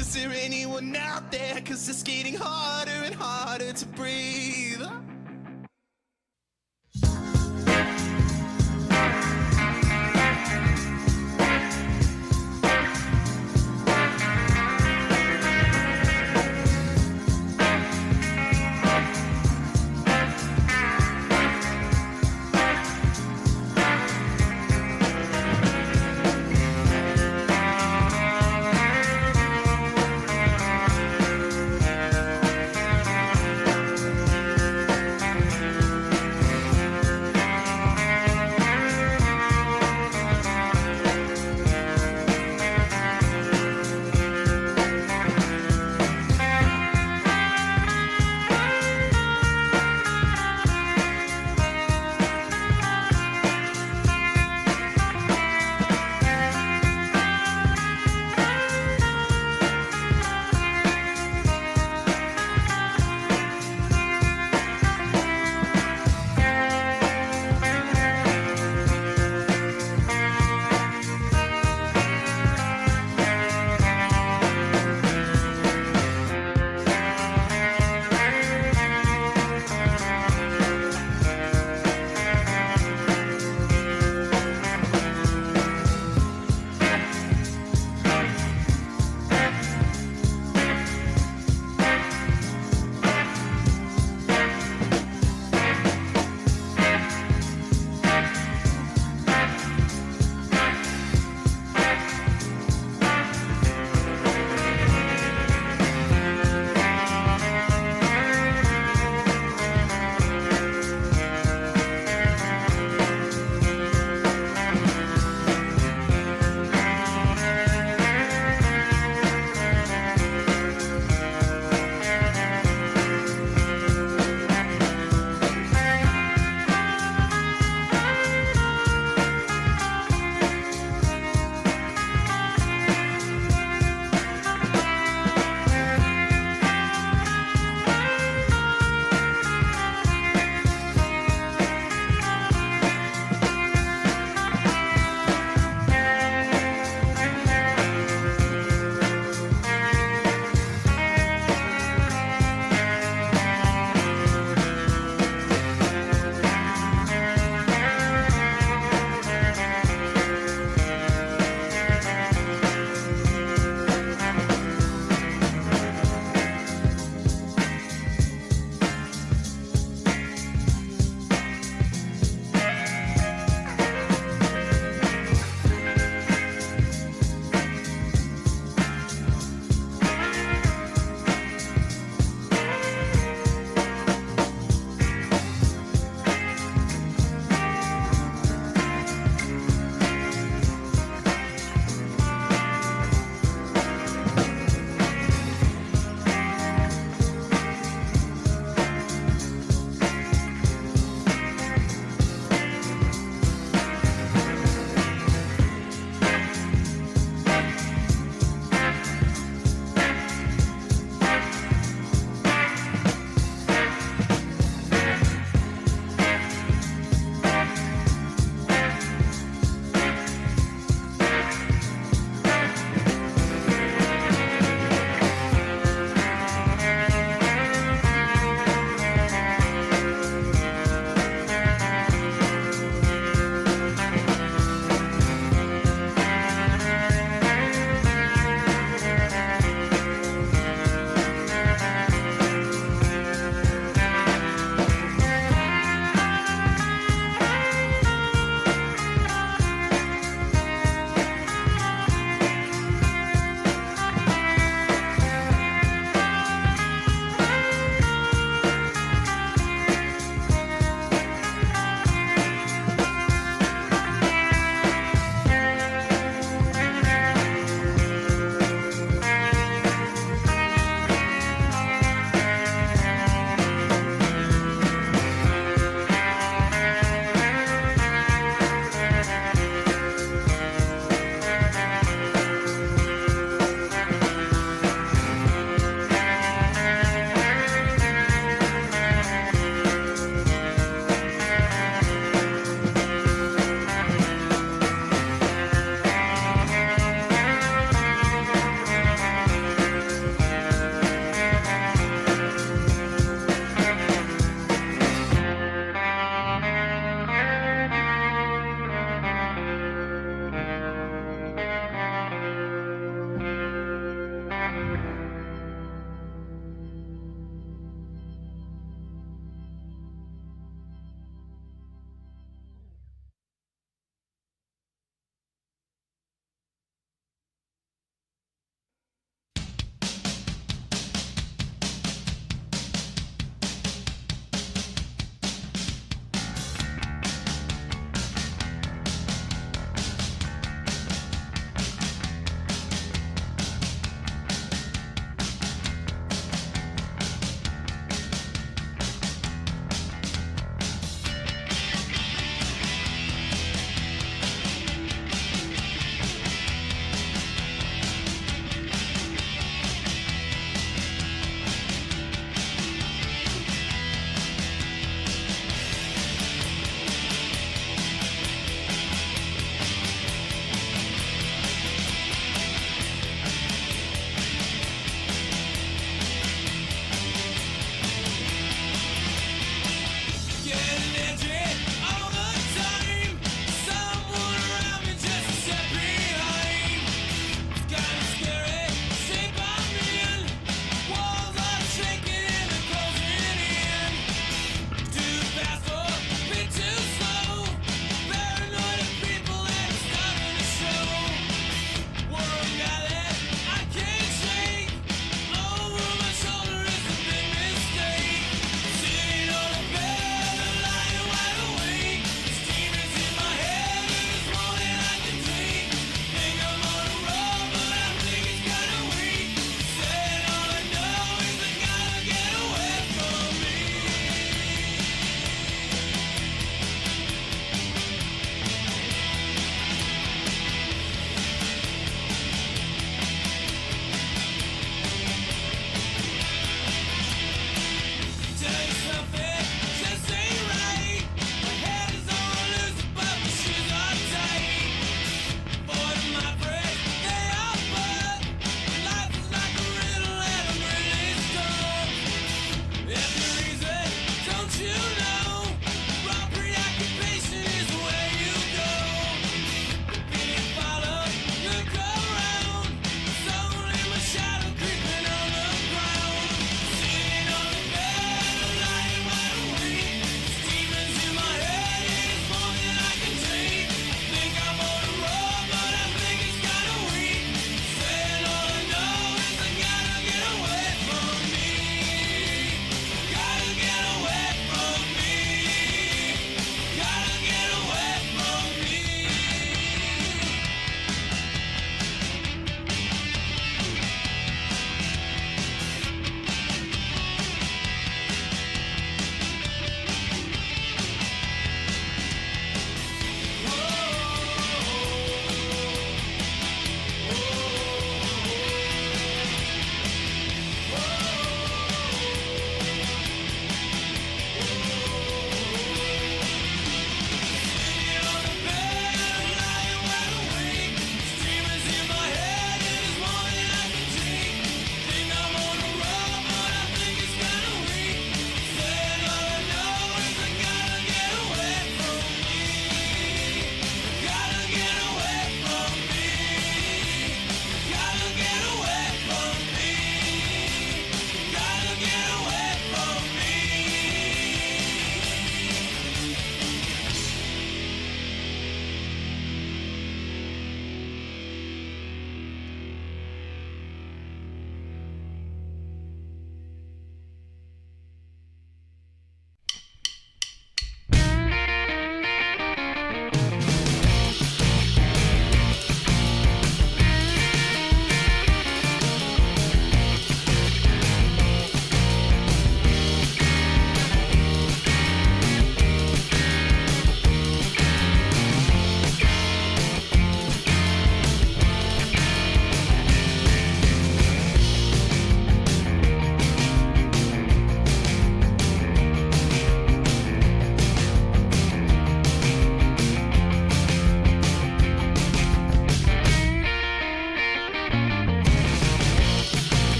is there anyone out there? 'Cause it's getting harder and harder to breathe.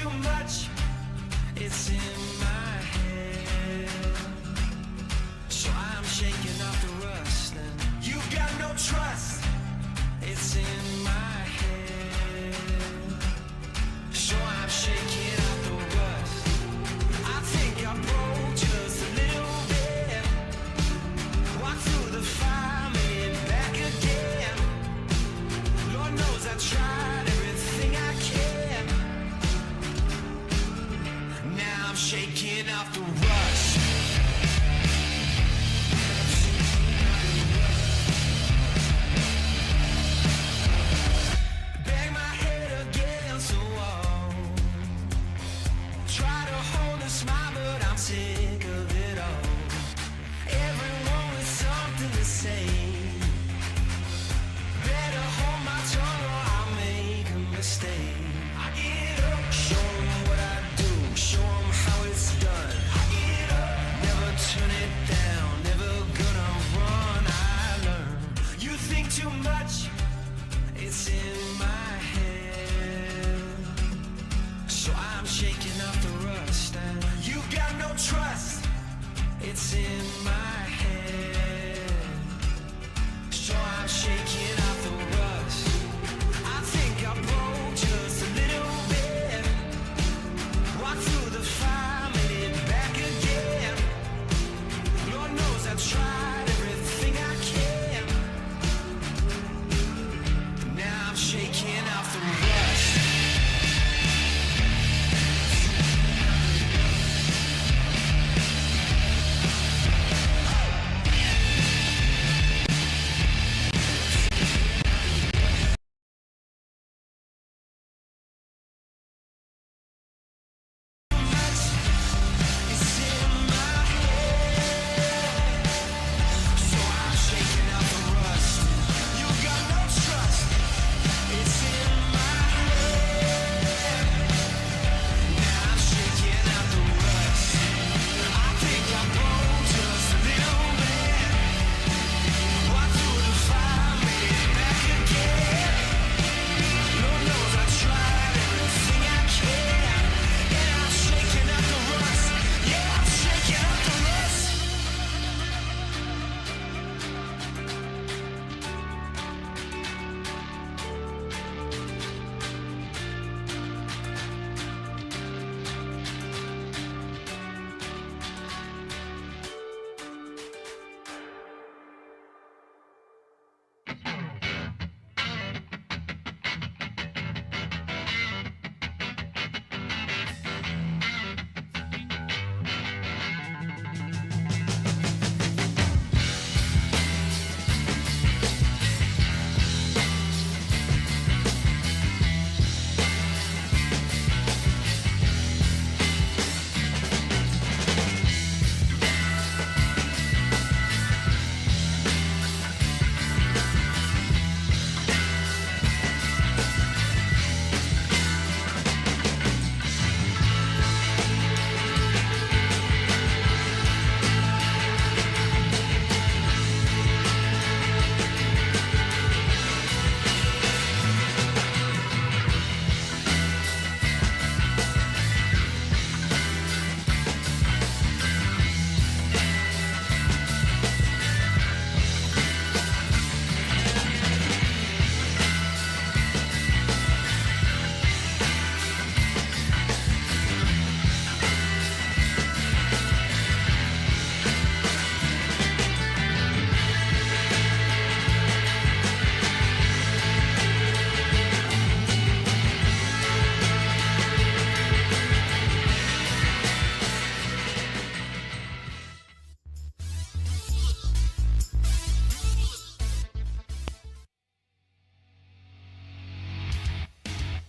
too much, it's in my head. So I'm shaking off the rust, and you got no trust, it's in my head. So I'm shaking off the rust. I think I broke just a little bit. Walk through the fire, made it back again. Lord knows I tried everything I can. Now I'm shaking off the rust. Bang my head against the wall. Try to hold a smile, but I'm sick of it all. Everyone with something to say. Better hold my tongue or I'll make a mistake. I get up, show 'em what I do, show 'em how it's done. I get up, never turn it down, never gonna run, I learn. You think too much, it's in my head. So I'm shaking off the rust, and you got no trust, it's in my head. So I'm shaking off the rust. I think I broke just a little bit. Walk through the fire, made it back again. Lord knows I tried everything I can. Now I'm shaking off the rust. It's in my head. So I'm shaking off the rust. You got no trust. It's in my head. Now I'm shaking off the rust. I think I broke just a little bit. Walked through the fire, made it back again. Lord knows I tried everything I can. Yeah, I'm shaking off the rust. Yeah, I'm shaking off the rust.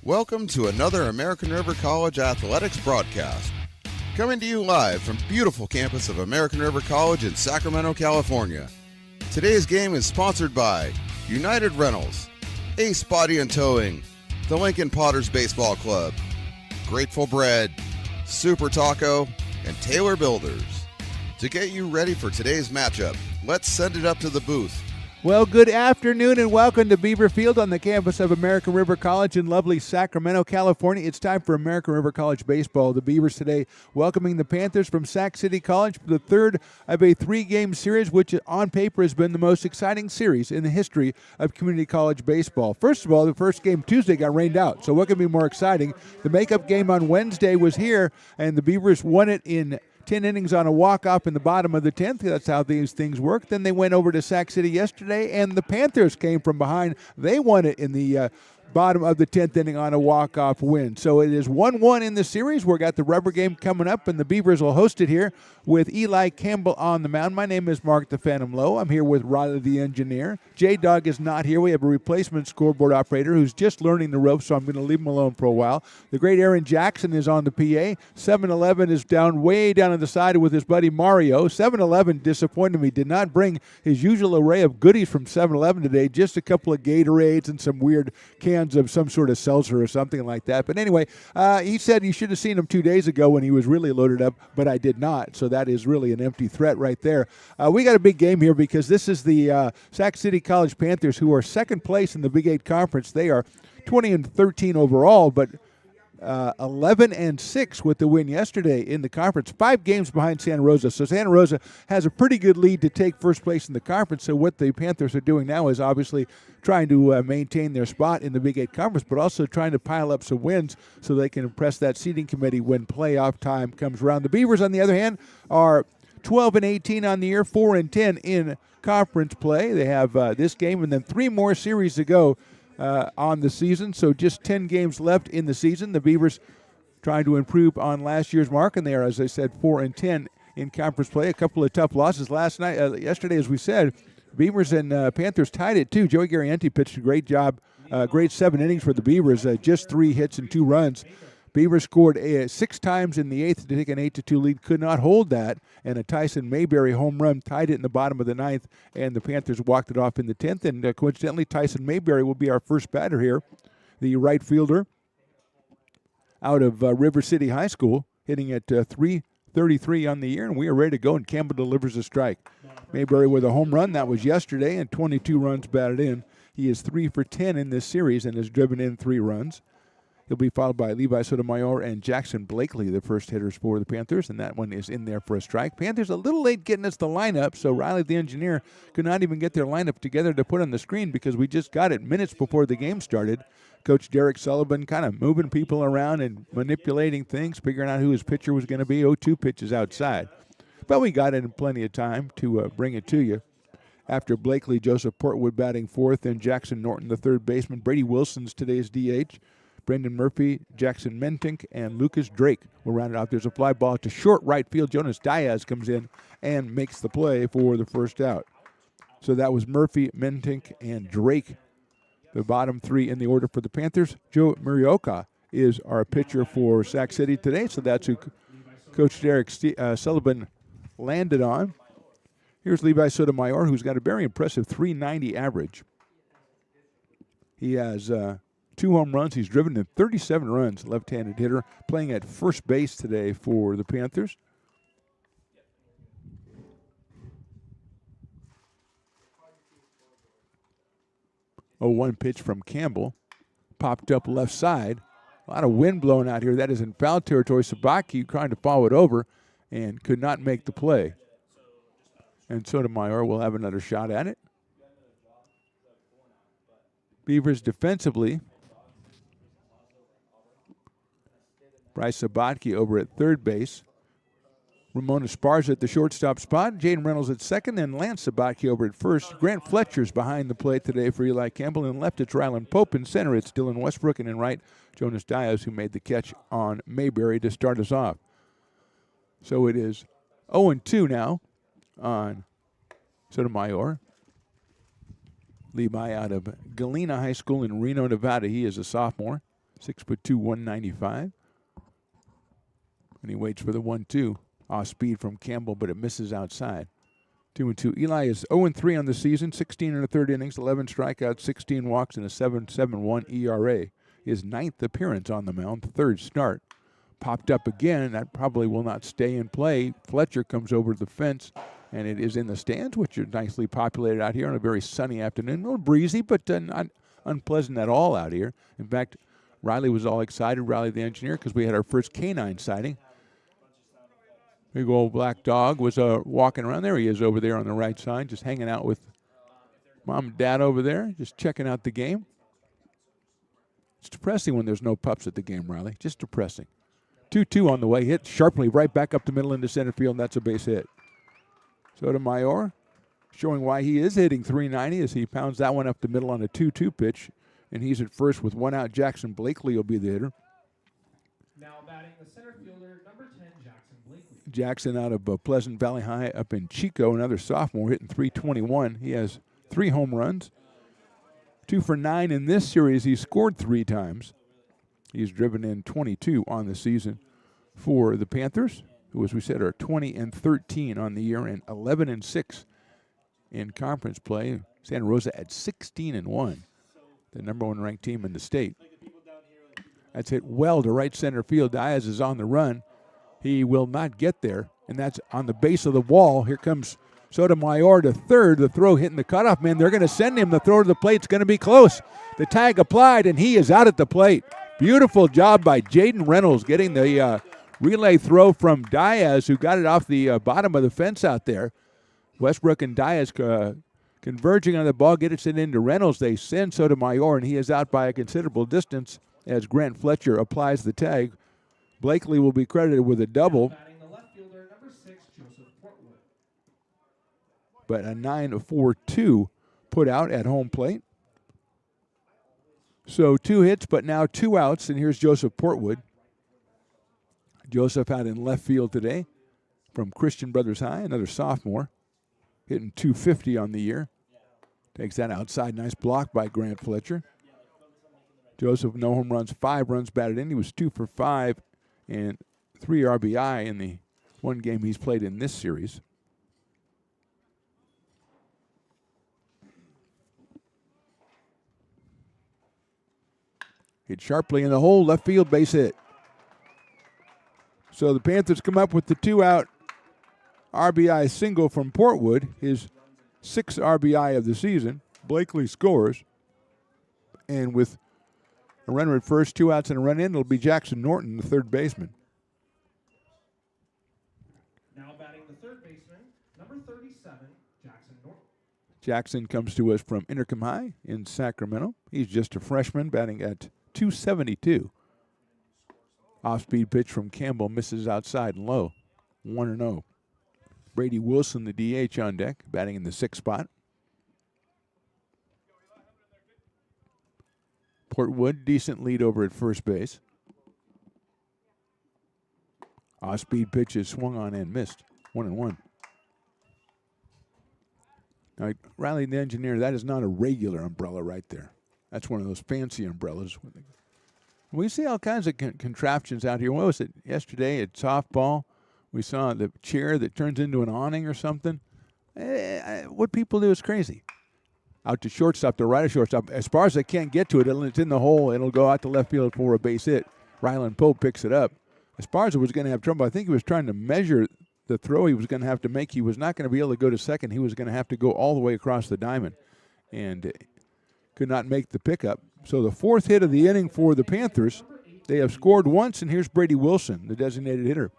Welcome to another American River College Athletics broadcast. Coming to you live from beautiful campus of American River College in Sacramento, California. Today's game is sponsored by United Rentals, Ace Body and Towing, the Lincoln Potters Baseball Club, Grateful Bread, Super Taco, and Taylor Builders. To get you ready for today's matchup, let's send it up to the booth Well, good afternoon and welcome to Beaver Field on the campus of American River College in lovely Sacramento, California. It's time for American River College baseball. The Beavers today welcoming the Panthers from Sac City College for the third of a three-game series, which on paper has been the most exciting series in the history of community college baseball. First of all, the first game Tuesday got rained out, so what can be more exciting? The makeup game on Wednesday was here, and the Beavers won it in 10 innings on a walk-off in the bottom of the 10th. That's how these things work. Then they went over to Sac City yesterday, and the Panthers came from behind. They won it in the bottom of the 10th inning on a walk-off win. So it is 1-1 in the series. We've got the rubber game coming up, and the Beavers will host it here with Eli Campbell on the mound. My name is Mark the Phantom Lowe. I'm here with Riley the engineer. J-Dog is not here. We have a replacement scoreboard operator who's just learning the ropes, so I'm going to leave him alone for a while. The great Aaron Jackson is on the PA. 7-Eleven is way down on the side with his buddy Mario. 7-Eleven disappointed me. Did not bring his usual array of goodies from 7-Eleven today, just a couple of Gatorades and some weird cans of some sort of seltzer or something like that. But anyway, he said you should have seen him 2 days ago when he was really loaded up, but I did not. So that is really an empty threat right there. We got a big game here because this is the Sac City College Panthers, who are second place in the Big 8 Conference. They are 20-13 overall, but 11-6 with the win yesterday in the conference. 5 games behind Santa Rosa. So Santa Rosa has a pretty good lead to take first place in the conference. So what the Panthers are doing now is obviously trying to maintain their spot in the Big 8 Conference, but also trying to pile up some wins so they can impress that seeding committee when playoff time comes around. The Beavers, on the other hand, are 12-18 on the year, 4-10 in conference play. They have this game and then 3 more series to go on the season, so just 10 games left in the season. The Beavers trying to improve on last year's mark, and they are, as I said, 4-10 in conference play. A couple of tough losses yesterday, as we said. Beavers and Panthers tied it too. Joey Garrienti pitched a great job, great 7 innings for the Beavers, just 3 hits and 2 runs. Beavers scored 6 times in the 8th to take an 8-2 lead, could not hold that, and a Tyson Mayberry home run tied it in the bottom of the 9th, and the Panthers walked it off in the 10th, and coincidentally, Tyson Mayberry will be our first batter here, the right fielder out of River City High School, hitting at .333 on the year, and we are ready to go, and Campbell delivers a strike. Mayberry with a home run, that was yesterday, and 22 runs batted in. He is 3 for 10 in this series and has driven in 3 runs. He'll be followed by Levi Sotomayor and Jackson Blakely, the first hitters for the Panthers, and that one is in there for a strike. Panthers a little late getting us the lineup, so Riley, the engineer, could not even get their lineup together to put on the screen because we just got it minutes before the game started. Coach Derek Sullivan kind of moving people around and manipulating things, figuring out who his pitcher was going to be. 0-2 pitches outside. But we got it in plenty of time to bring it to you. After Blakely, Joseph Portwood batting 4th, and Jackson Norton, the 3rd baseman. Brady Wilson's today's DH. Brendan Murphy, Jackson Mentink, and Lucas Drake will round it out. There's a fly ball to short right field. Jonas Diaz comes in and makes the play for the first out. So that was Murphy, Mentink, and Drake, the bottom 3 in the order for the Panthers. Joe Murioka is our pitcher for Sac City today, so that's who Coach Derek Sullivan landed on. Here's Levi Sotomayor, who's got a very impressive .390 average. He has 2 home runs. He's driven in 37 runs, left-handed hitter, playing at first base today for the Panthers. Oh, 1 pitch from Campbell. Popped up left side. A lot of wind blowing out here. That is in foul territory. Sabaki trying to follow it over and could not make the play. And Sotomayor will have another shot at it. Beavers defensively. Bryce Sabatke over at 3rd base. Ramon Esparza at the shortstop spot. Jaden Reynolds at 2nd, and Lance Sabatke over at 1st. Grant Fletcher's behind the plate today for Eli Campbell. And left, it's Rylan Pope. In center, it's Dylan Westbrook. And in right, Jonas Diaz, who made the catch on Mayberry to start us off. So it is 0-2 now on Sotomayor. Levi out of Galena High School in Reno, Nevada. He is a sophomore, 6'2", 195. And he waits for the 1-2. Off speed from Campbell, but it misses outside. 2-2. Eli is 0-3 on the season, 16 1/3 innings, 11 strikeouts, 16 walks, and a 7.71 ERA. His 9th appearance on the mound, 3rd start. popped up again, and that probably will not stay in play. Fletcher comes over the fence, and it is in the stands, which are nicely populated out here on a very sunny afternoon. A little breezy, but not unpleasant at all out here. In fact, Riley was all excited, Riley the engineer, because we had our first canine sighting. Big old black dog was walking around. There he is over there on the right side, just hanging out with Mom and Dad over there, just checking out the game. It's depressing when there's no pups at the game, Riley. Just depressing. 2-2 on the way. Hit sharply right back up the middle into center field, and that's a base hit. Sotomayor showing why he is hitting .390 as he pounds that one up the middle on a 2-2 pitch, and he's at first with one out. Jackson Blakely will be the hitter. Now batting the center fielder, number 10, Jackson Blakely. Jackson out of Pleasant Valley High up in Chico, another sophomore, hitting .321. He has 3 home runs, 2 for 9 in this series. He scored 3 times. He's driven in 22 on the season for the Panthers, who, as we said, are 20-13 on the year and 11-6 in conference play. Santa Rosa at 16-1, the number 1 ranked team in the state. That's hit well to right center field. Diaz is on the run. He will not get there, and that's on the base of the wall. Here comes Sotomayor to third. The throw hitting the cutoff man. They're going to send him. The throw to the plate. It's going to be close. The tag applied, and he is out at the plate. Beautiful job by Jaden Reynolds getting the relay throw from Diaz, who got it off the bottom of the fence out there. Westbrook and Diaz converging on the ball, gets it into Reynolds. They send Sotomayor, and he is out by a considerable distance as Grant Fletcher applies the tag. Blakely will be credited with a double. Batting the left fielder, number 6, Joseph Portwood. But a 9-4-2 put out at home plate. So 2 hits, but now 2 outs, and here's Joseph Portwood. Joseph out in left field today from Christian Brothers High, another sophomore, hitting .250 on the year. Takes that outside, nice block by Grant Fletcher. Joseph, no home runs, 5 runs batted in. He was 2 for 5 and 3 RBI in the one game he's played in this series. Hit sharply in the hole, left field, base hit. So the Panthers come up with the 2-out RBI single from Portwood, his 6th RBI of the season. Blakely scores. And with a runner at first, 2 outs and a run in, it'll be Jackson Norton, the third baseman. Now batting the third baseman, number 37, Jackson Norton. Jackson comes to us from Intercom High in Sacramento. He's just a freshman, batting at .272. Off-speed pitch from Campbell misses outside and low. 1-0. Brady Wilson, the DH, on deck, batting in the 6th spot. Portwood, decent lead over at first base. Off-speed pitch is swung on and missed. 1-1. Now, Riley, the engineer, that is not a regular umbrella right there. That's one of those fancy umbrellas. We see all kinds of contraptions out here. What was it yesterday at softball? We saw the chair that turns into an awning or something. What people do is crazy. Out to shortstop, to right of shortstop. As far as they can't get to it, it's in the hole. It'll go out to left field for a base hit. Ryland Pope picks it up. Esparza was going to have trouble. I think he was trying to measure the throw he was going to have to make. He was not going to be able to go to second. He was going to have to go all the way across the diamond and could not make the pickup. So the 4th hit of the inning for the Panthers. They have scored once, and here's Brady Wilson, the designated hitter.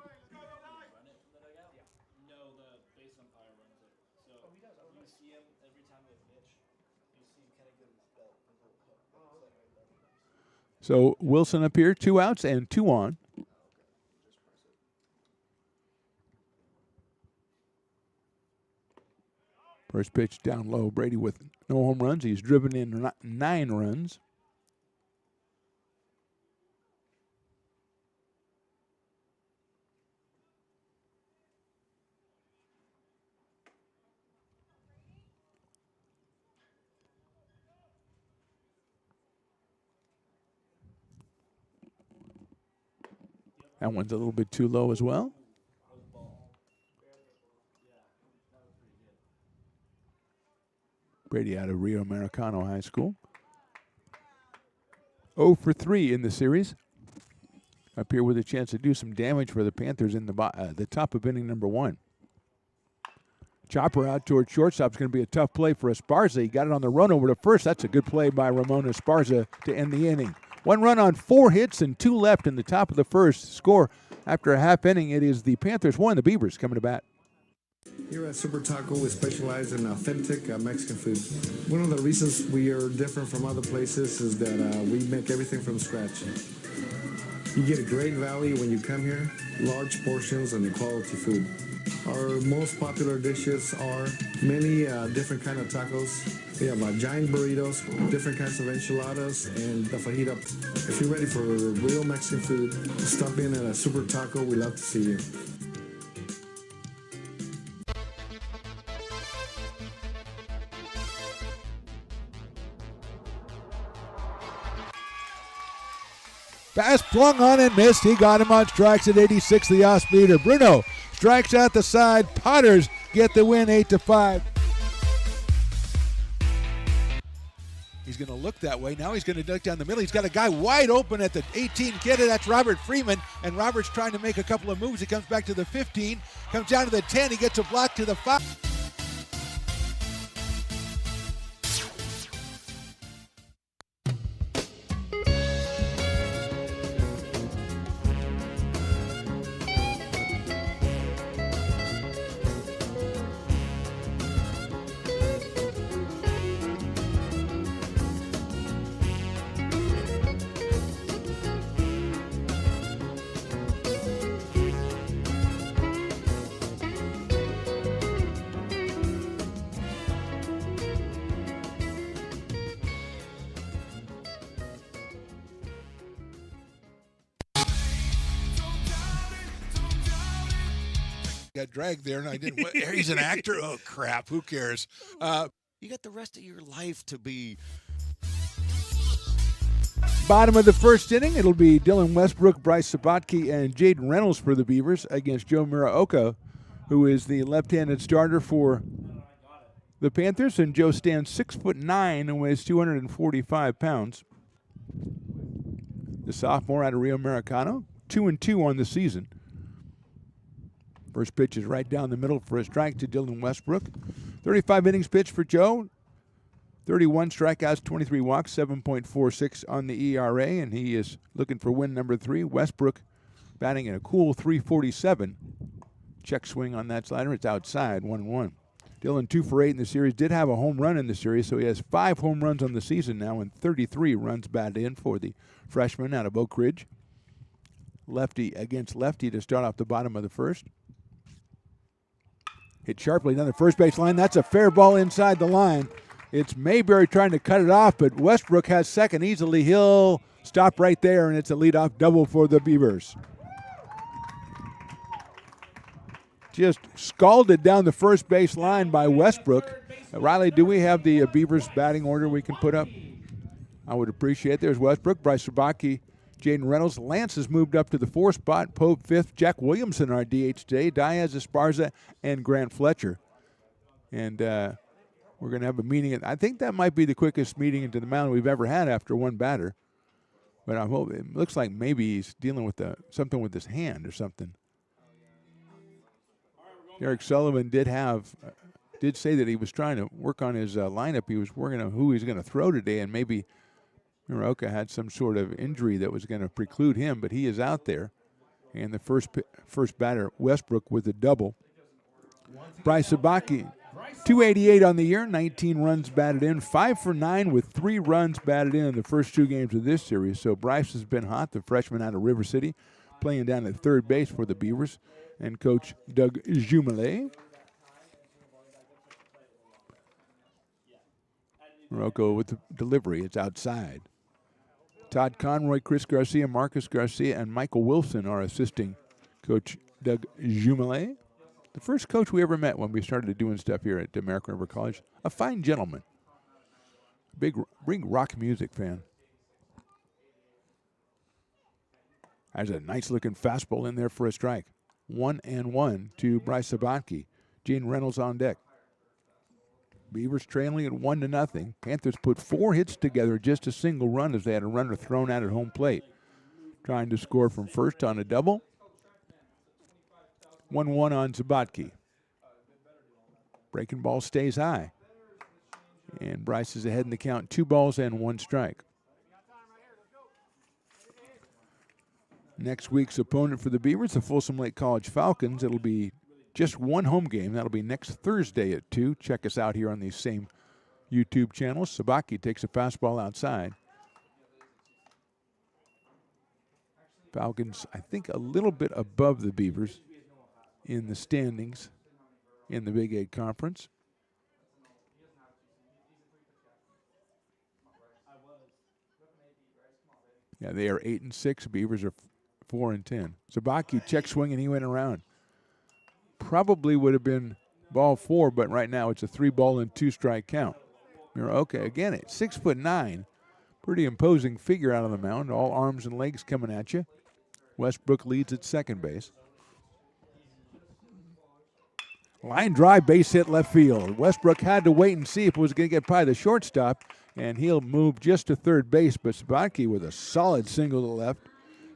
So Wilson up here, 2 outs and 2 on. First pitch down low. Brady with no home runs. He's driven in 9 runs. That one's a little bit too low as well. Brady out of Rio Americano High School. 0 for 3 in the series. up here with a chance to do some damage for the Panthers in the top of inning number 1. Chopper out towards shortstop is going to be a tough play for Esparza. He got it on the run over to first. That's a good play by Ramon Esparza to end the inning. 1 run on 4 hits and 2 left in the top of the first. Score after a half inning. It is the Panthers 1, the Beavers coming to bat. Here at Super Taco, we specialize in authentic Mexican food. One of the reasons we are different from other places is that we make everything from scratch. You get a great value when you come here, large portions and quality food. Our most popular dishes are many different kind of tacos. We have giant burritos, different kinds of enchiladas, and the fajita. If you're ready for real Mexican food, stop in at a Super Taco. We'd love to see you. Pass flung on and missed. He got him on strikes at 86, the off-speeder. Bruno strikes out the side. Potters get the win 8-5. He's going to look that way. Now he's going to duck down the middle. He's got a guy wide open at the 18 kidder. That's Robert Freeman. And Robert's trying to make a couple of moves. He comes back to the 15, comes down to the 10. He gets a block to the 5. Got dragged there, and I didn't. He's an actor. Oh crap! Who cares? You got the rest of your life to be. Bottom of the first inning, it'll be Dylan Westbrook, Bryce Sabatke, and Jaden Reynolds for the Beavers against Joe Muraoka, who is the left-handed starter for the Panthers. And Joe stands 6'9" and weighs 245 pounds. The sophomore out of Rio Americano, 2-2 on the season. First pitch is right down the middle for a strike to Dylan Westbrook. 35 innings pitched for Joe. 31 strikeouts, 23 walks, 7.46 on the ERA, and he is looking for win number 3. Westbrook batting at a cool 347. Check swing on that slider. It's outside, 1-1. Dylan 2 for 8 in the series. Did have a home run in the series, so he has 5 home runs on the season now and 33 runs batted in for the freshman out of Oak Ridge. Lefty against lefty to start off the bottom of the first. Hit sharply down the first base line. That's a fair ball inside the line. It's Mayberry trying to cut it off, but Westbrook has second easily. He'll stop right there, and it's a leadoff double for the Beavers. Just scalded down the first base line by Westbrook. Riley, do we have the Beavers batting order we can put up? I would appreciate it. There's Westbrook, Bryce Sabatke, Jaden Reynolds. Lance has moved up to the 4th spot. Pope 5th. Jack Williamson, our DH today. Diaz, Esparza, and Grant Fletcher. And we're going to have a meeting. I think that might be the quickest meeting into the mound we've ever had after one batter. But I hope it looks like maybe he's dealing with something with his hand or something. Derek Sullivan did say that he was trying to work on his lineup. He was working on who he's going to throw today, and maybe Muraoka had some sort of injury that was going to preclude him, but he is out there. And the first batter, Westbrook, with a double. Bryce Sabatke, 288 on the year, 19 runs batted in, 5 for 9 with 3 runs batted in the first 2 games of this series. So Bryce has been hot, the freshman out of River City, playing down at third base for the Beavers, and Coach Doug Jumelet. Morocco with the delivery. It's outside. Todd Conroy, Chris Garcia, Marcus Garcia, and Michael Wilson are assisting Coach Doug Jumelet. The first coach we ever met when we started doing stuff here at American River College. A fine gentleman. Big rock music fan. Has a nice-looking fastball in there for a strike. 1-1 to Bryce Sabatke. Gene Reynolds on deck. Beavers trailing at 1-0. Panthers put 4 hits together, just a single run as they had a runner thrown out at home plate. trying to score from first on a double. 1-1 on Sabatke. Breaking ball stays high. And Bryce is ahead in the count, 2 balls and 1 strike. Next week's opponent for the Beavers, the Folsom Lake College Falcons. It'll be just one home game. That'll be next Thursday at 2. Check us out here on these same YouTube channels. Sabatke takes a fastball outside. Falcons, I think, a little bit above the Beavers in the standings in the Big 8 Conference. Yeah, they are 8-6. Beavers are 4-10. Sabatke check swing and he went around. Probably would have been ball 4, but right now it's a 3-ball and 2-strike count. Okay, again, at 6'9", pretty imposing figure out on the mound. All arms and legs coming at you. Westbrook leads at second base. Line drive, base hit left field. Westbrook had to wait and see if it was going to get by the shortstop, and he'll move just to third base. But Sabatke with a solid single to left.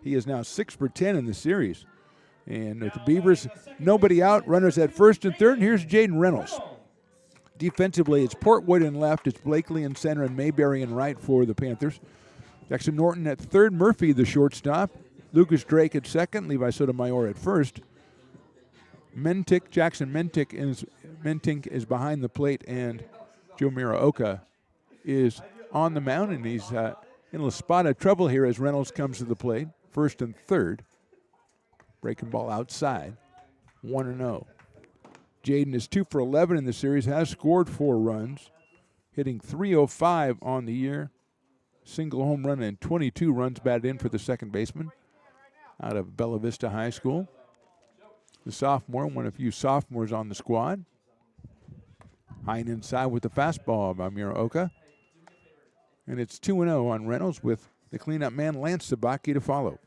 He is now 6 for 10 in the series. And with the Beavers, nobody out, runners at first and third. And here's Jaden Reynolds. Defensively, it's Portwood in left, it's Blakely in center, and Mayberry in right for the Panthers. Jackson Norton at third, Murphy the shortstop, Lucas Drake at second, Levi Sotomayor at first. Jackson Mentink is behind the plate, and Joe Muraoka is on the mound, and he's in a spot of trouble here as Reynolds comes to the plate, first and third. Breaking ball outside, 1-0. Jaden is 2 for 11 in the series, has scored 4 runs, hitting .305 on the year. Single home run and 22 runs batted in for the second baseman out of Bella Vista High School. The sophomore, one of a few sophomores on the squad. High and inside with the fastball by Muraoka. And it's 2-0 on Reynolds with the cleanup man Lance Sabatke to follow.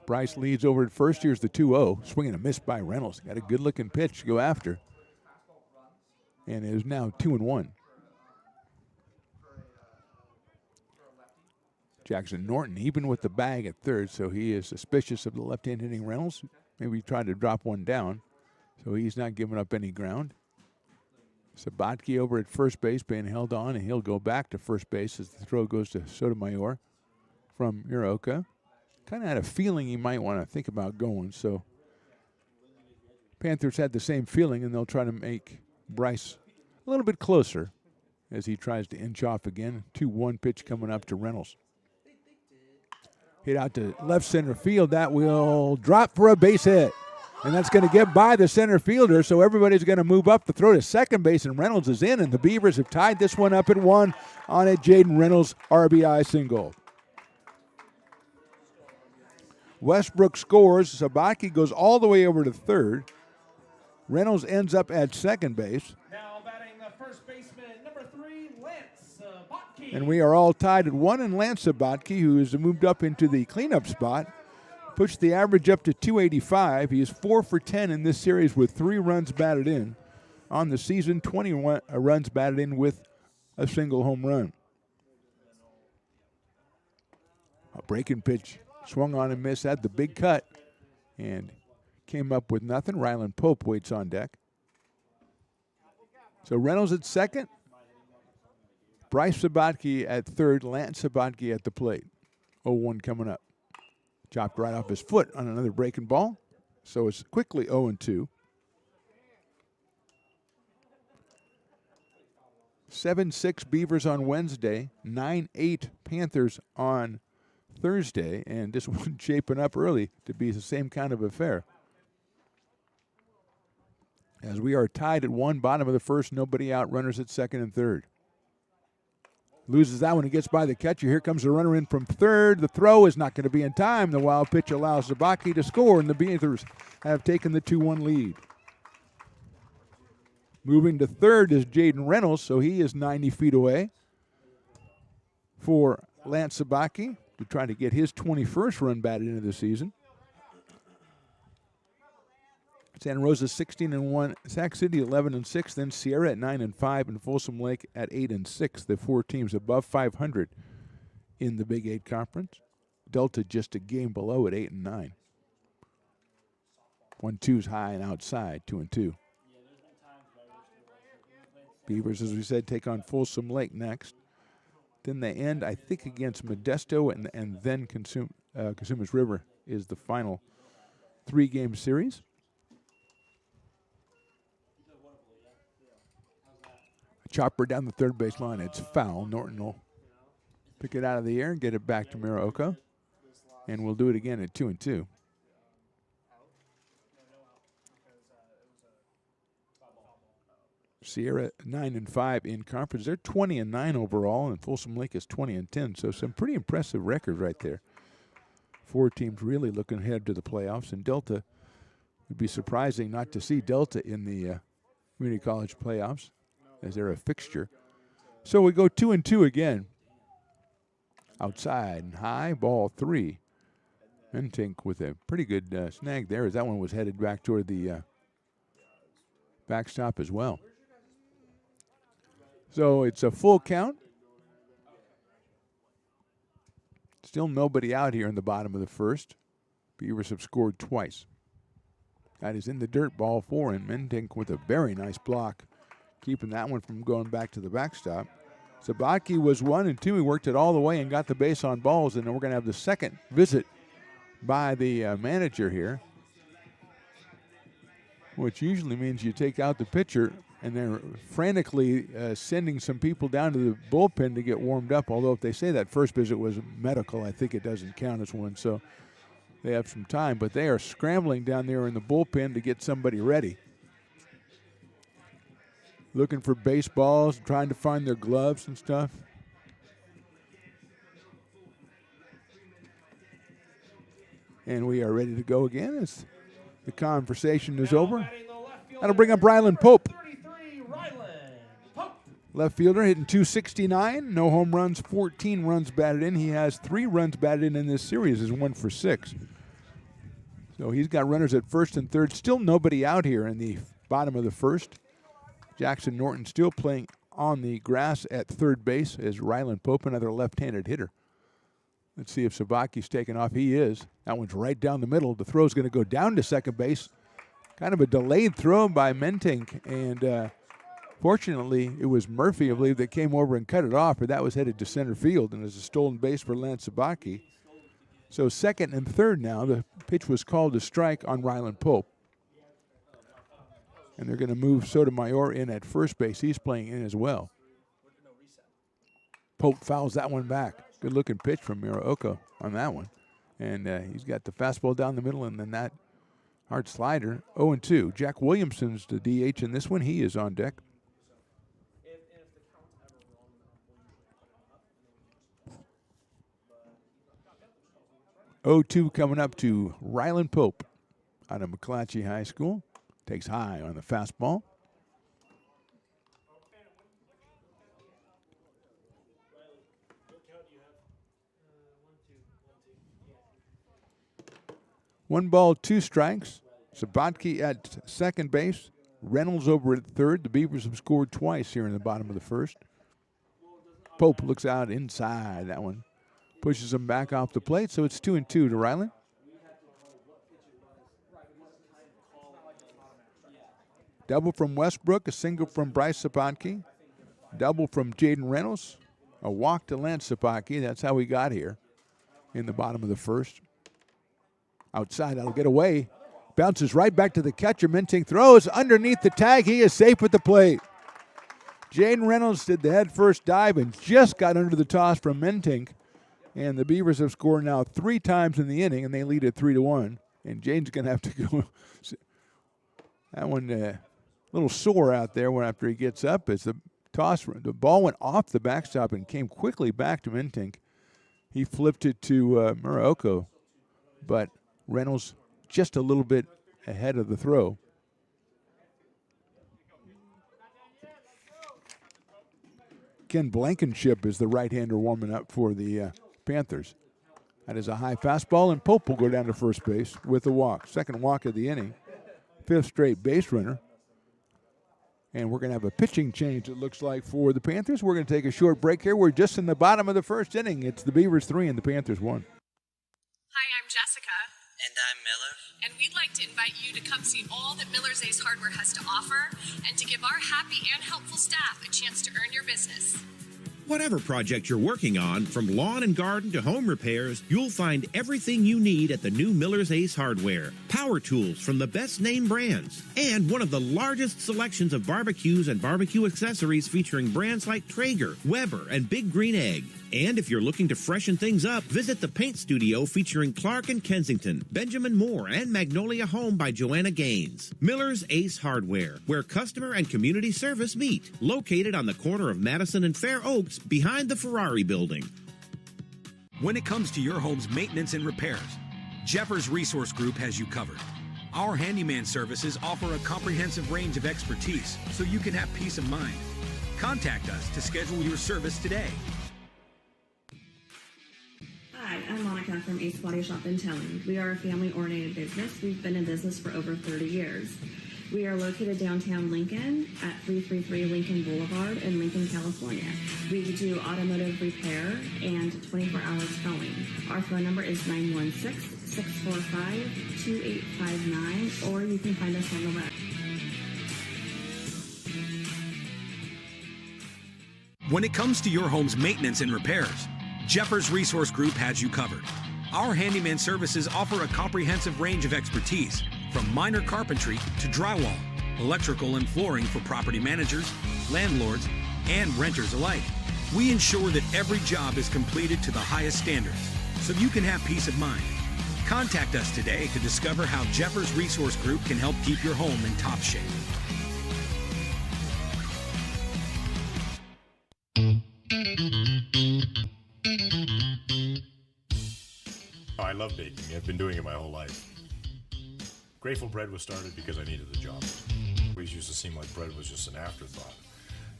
Bryce leads over at first. Here's the 2-0. Swing and a miss by Reynolds. Got a good-looking pitch to go after. And it is now 2-1. Jackson Norton even with the bag at third, so he is suspicious of the left-hand hitting Reynolds. Maybe tried to drop one down, so he's not giving up any ground. Sabatke over at first base being held on, and he'll go back to first base as the throw goes to Sotomayor from Muraoka. Kind of had a feeling he might want to think about going, so Panthers had the same feeling, and they'll try to make Bryce a little bit closer as he tries to inch off again. 2-1 pitch coming up to Reynolds. Hit out to left center field. That will drop for a base hit. And that's going to get by the center fielder, so everybody's going to move up to throw to second base, and Reynolds is in, and the Beavers have tied this one up at 1 on a Jaden Reynolds RBI single. Westbrook scores. Sabatke goes all the way over to third. Reynolds ends up at second base. Now batting the first baseman, number 3, Lance Sabatke. And we are all tied at 1, and Lance Sabatke, who has moved up into the cleanup spot, pushed the average up to 285. He is 4 for 10 in this series with 3 runs batted in. On the season, 21 runs batted in with a single home run. A breaking pitch. Swung on and missed, had the big cut, and came up with nothing. Ryland Pope waits on deck. So Reynolds at second. Bryce Sabatke at third. Lance Sabatke at the plate. 0-1 coming up. Chopped right off his foot on another breaking ball. So it's quickly 0-2. 7-6 Beavers on Wednesday. 9-8 Panthers on Thursday, and this one shaping up early to be the same kind of affair. As we are tied at 1, bottom of the first, nobody out, runners at second and third. Loses that one, he gets by the catcher. Here comes the runner in from third. The throw is not going to be in time. The wild pitch allows Sabatke to score, and the Beavers have taken the 2-1 lead. Moving to third is Jaden Reynolds, so he is 90 feet away for Lance Sabatke to try to get his 21st run batted into the season. Santa Rosa 16-1, Sac City 11-6, then Sierra at 9-5, and Folsom Lake at 8-6. The four teams above 500 in the Big 8 Conference. Delta just a game below at 8-9. 1-2's high and outside, 2-2. Beavers, as we said, take on Folsom Lake next. Then they end, I think, against Modesto, and then Cosumnes River is the final three-game series. Chopper down the third base line. It's foul. Norton will pick it out of the air and get it back to Muraoka. And we'll do it again at 2-2. Sierra 9-5 in conference. They're 20-9 overall, and Folsom Lake is 20-10. So some pretty impressive records right there. Four teams really looking ahead to the playoffs, and Delta would be surprising not to see Delta in the community college playoffs, as they're a fixture. So we go 2-2 again. Outside and high, ball 3. Mentink with a pretty good snag there, as that one was headed back toward the backstop as well. So it's a full count. Still nobody out here in the bottom of the first. Beavers have scored twice. That is in the dirt, ball 4, and Mentink with a very nice block, keeping that one from going back to the backstop. Sabatke was 1 and 2. He worked it all the way and got the base on balls, and then we're going to have the second visit by the manager here, which usually means you take out the pitcher, and they're frantically sending some people down to the bullpen to get warmed up, although if they say that first visit was medical, I think it doesn't count as one, so they have some time. But they are scrambling down there in the bullpen to get somebody ready. Looking for baseballs, trying to find their gloves and stuff. And we are ready to go again as the conversation is over. That'll bring up Ryland Pope. Left fielder hitting .269, no home runs, 14 runs batted in. He has 3 runs batted in this series, is 1 for 6. So he's got runners at first and third. Still nobody out here in the bottom of the first. Jackson Norton still playing on the grass at third base as Ryland Pope, another left-handed hitter. Let's see if Sabaki's taken off. He is. That one's right down the middle. The throw's going to go down to second base. Kind of a delayed throw by Mentink, and fortunately, it was Murphy, I believe, that came over and cut it off, but that was headed to center field, and it's a stolen base for Lance Sabaki. So second and third now. The pitch was called a strike on Ryland Pope. And they're going to move Sotomayor in at first base. He's playing in as well. Pope fouls that one back. Good-looking pitch from Muraoka on that one. And he's got the fastball down the middle, and then that hard slider. 0-2. Jack Williamson's the DH in this one. He is on deck. 0-2 coming up to Ryland Pope out of McClatchy High School. Takes high on the fastball. One ball, 2 strikes. Sabatke at second base. Reynolds over at third. The Beavers have scored twice here in the bottom of the first. Pope looks out inside. That one pushes him back off the plate, so it's 2-2 to Ryland. Double from Westbrook, a single from Bryce Sabatke, double from Jaden Reynolds, a walk to Lance Sabatke. That's how we got here in the bottom of the first. Outside, that'll get away. Bounces right back to the catcher. Mentink throws underneath the tag. He is safe at the plate. Jaden Reynolds did the head first dive and just got under the toss from Mentink. And the Beavers have scored now 3 times in the inning, and they lead at 3-1. And Jaden's going to have to go. That one a little sore out there when after he gets up as the ball went off the backstop and came quickly back to Mentink. He flipped it to Muraoka, but Reynolds just a little bit ahead of the throw. Ken Blankenship is the right-hander warming up for the Panthers. That is a high fastball, and Pope will go down to first base with a walk. Second walk of the inning fifth straight base runner. And we're going to have a pitching change, it looks like, for the Panthers. We're going to take a short break here. We're just in the bottom of the first inning. It's the Beavers 3 and the Panthers 1. Hi, I'm Jessica. And I'm Miller. And we'd like to invite you to come see all that Miller's Ace Hardware has to offer and to give our happy and helpful staff a chance to earn your business. Whatever project you're working on, from lawn and garden to home repairs, you'll find everything you need at the new Miller's Ace Hardware. Power tools from the best name brands, and one of the largest selections of barbecues and barbecue accessories featuring brands like Traeger, Weber, and Big Green Egg. And if you're looking to freshen things up, visit the paint studio featuring Clark and Kensington, Benjamin Moore, and Magnolia Home by Joanna Gaines. Miller's Ace Hardware, where customer and community service meet. Located on the corner of Madison and Fair Oaks, behind the Ferrari building. When it comes to your home's maintenance and repairs, Jeffers Resource Group has you covered. Our handyman services offer a comprehensive range of expertise so you can have peace of mind. Contact us to schedule your service today. Hi, I'm Monica from Ace Body Shop in Towne. We are a family-oriented business. We've been in business for over 30 years. We are located downtown Lincoln at 333 Lincoln Boulevard in Lincoln, California. We do automotive repair and 24-hour towing. Our phone number is 916-645-2859, or you can find us on the web. When it comes to your home's maintenance and repairs, Jeffers Resource Group has you covered. Our handyman services offer a comprehensive range of expertise, from minor carpentry to drywall, electrical and flooring for property managers, landlords, and renters alike. We ensure that every job is completed to the highest standards, so you can have peace of mind. Contact us today to discover how Jeffers Resource Group can help keep your home in top shape. I love baking. I've been doing it my whole life. Grateful Bread was started because I needed the job. It always used to seem like bread was just an afterthought,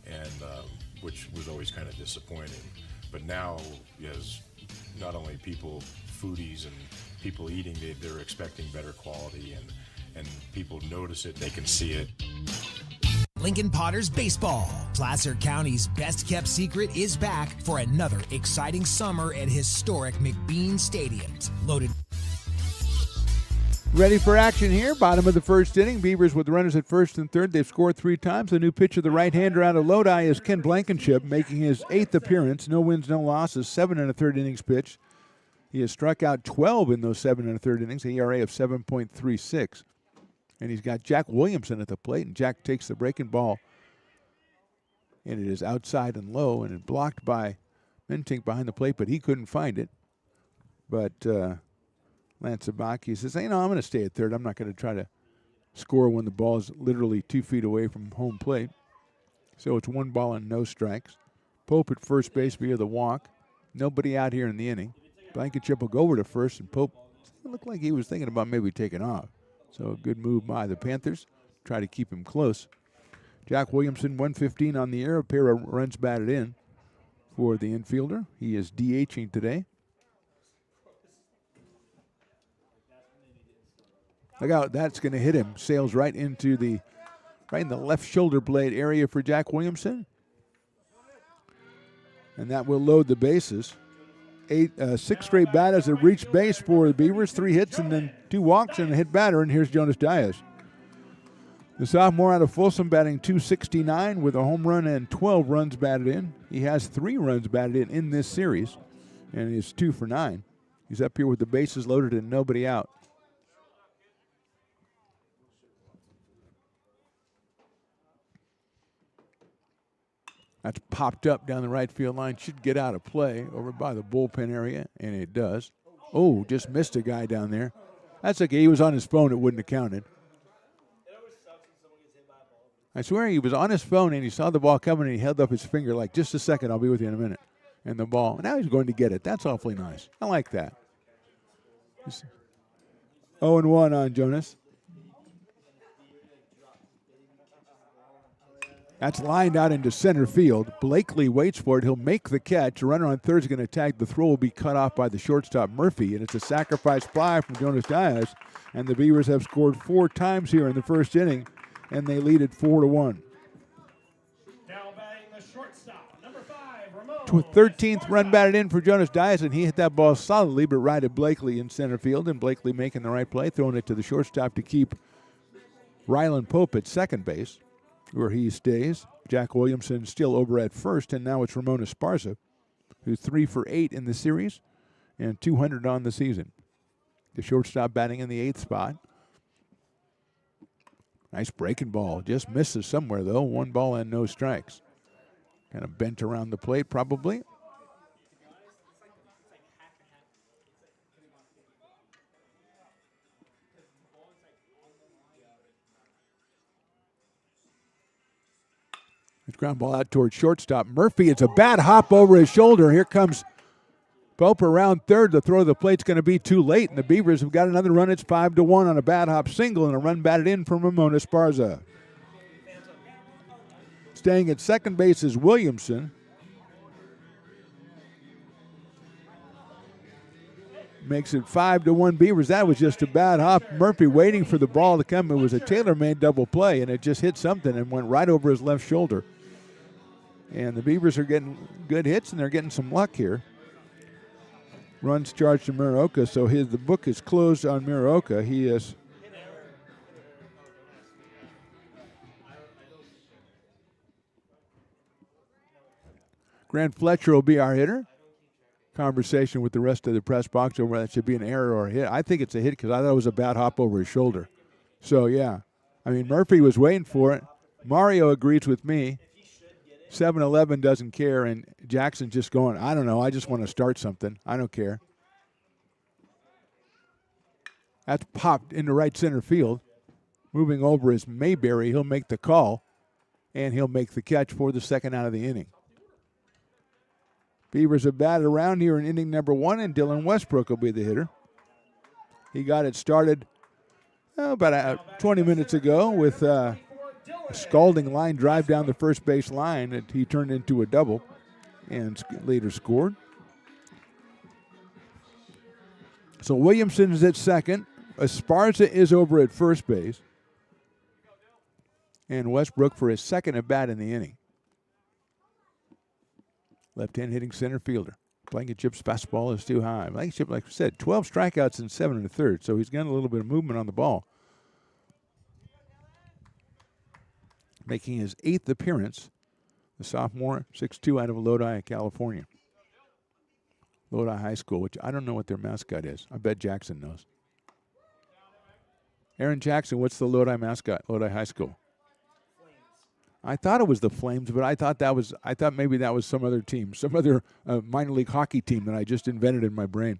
and which was always kind of disappointing. But now, as not only people, foodies, and people eating, they're expecting better quality, and people notice it, they can see it. Lincoln Potters Baseball. Placer County's best-kept secret is back for another exciting summer at historic McBean Stadiums. Loaded. Ready for action here. Bottom of the first inning. Beavers with runners at first and third. They've scored 3 times. The new pitcher, the right-hander out of Lodi, is Ken Blankenship, making his 8th appearance. No wins, no losses. 7 1/3 innings pitched. He has struck out 12 in those 7 1/3 innings. ERA of 7.36. And he's got Jack Williamson at the plate, and Jack takes the breaking ball. And it is outside and low, and it blocked by Mentink behind the plate, but he couldn't find it. But Lance Sabaki says, I'm going to stay at third. I'm not going to try to score when the ball is literally 2 feet away from home plate. So it's 1 ball and no strikes. Pope at first base via the walk. Nobody out here in the inning. Blankenship will go over to first, and Pope looked like he was thinking about maybe taking off. So a good move by the Panthers. Try to keep him close. Jack Williamson, 115 on the air. A pair of runs batted in for the infielder. He is DHing today. Look out, that's going to hit him. Sails right in the left shoulder blade area for Jack Williamson. And that will load the bases. 6 straight batters have reached base for the Beavers. 3 hits and then 2 walks and a hit batter. And here's Jonas Diaz. The sophomore out of Folsom batting .269 with a home run and 12 runs batted in. He has 3 runs batted in this series, and he's 2 for 9. He's up here with the bases loaded and nobody out. That's popped up down the right field line. Should get out of play over by the bullpen area, and it does. Oh, just missed a guy down there. That's okay. He was on his phone. It wouldn't have counted. I swear he was on his phone, and he saw the ball coming, and he held up his finger like, just a second, I'll be with you in a minute. And the ball. Now he's going to get it. That's awfully nice. I like that. 0-1 on Jonas. That's lined out into center field. Blakely waits for it. He'll make the catch. The runner on third is going to tag. The throw will be cut off by the shortstop, Murphy, and it's a sacrifice fly from Jonas Diaz. And the Beavers have scored 4 times here in the first inning, and they lead it 4-1. Now batting the shortstop, number 5, Ramon. 13th run batted in for Jonas Diaz, and he hit that ball solidly, but right at Blakely in center field, and Blakely making the right play, throwing it to the shortstop to keep Rylan Pope at second base, where he stays. Jack Williamson still over at first, and now it's Ramon Esparza, who's 3 for 8 in the series and 200 on the season. The shortstop batting in the 8th spot. Nice breaking ball. Just misses somewhere, though. 1 ball and no strikes. Kind of bent around the plate, probably. It's ground ball out towards shortstop. Murphy, it's a bad hop over his shoulder. Here comes Pope around third. The throw to the plate's going to be too late, and the Beavers have got another run. It's 5-1 on a bad hop single, and a run batted in from Ramon Esparza. Staying at second base is Williamson. Makes it 5-1 Beavers. That was just a bad hop. Murphy waiting for the ball to come. It was a tailor-made double play, and it just hit something and went right over his left shoulder. And the Beavers are getting good hits, and they're getting some luck here. Runs charged to Muraoka, so the book is closed on Muraoka. He is Grant Fletcher will be our hitter. Conversation with the rest of the press box over that should be an error or a hit. I think it's a hit because I thought it was a bad hop over his shoulder. So, yeah. I mean, Murphy was waiting for it. Mario agrees with me. 7-Eleven doesn't care, and Jackson's just going, I don't know, I just want to start something. I don't care. That's popped into right center field. Moving over is Mayberry. He'll make the call, and he'll make the catch for the second out of the inning. Beavers have batted around here in inning number 1, and Dylan Westbrook will be the hitter. He got it started about 20 minutes ago with a scalding line drive down the first base line that he turned into a double and later scored. So Williamson is at second. Esparza is over at first base. And Westbrook for his second at bat in the inning. Left-hand hitting center fielder. Blankenship's fastball is too high. Blankenship, like I said, 12 strikeouts in 7 1/3, so he's got a little bit of movement on the ball. Making his 8th appearance, the sophomore, 6'2", out of Lodi, California. Lodi High School, which I don't know what their mascot is. I bet Jackson knows. Aaron Jackson, what's the Lodi mascot, Lodi High School? I thought it was the Flames, but I thought maybe that was some other team, some other minor league hockey team that I just invented in my brain.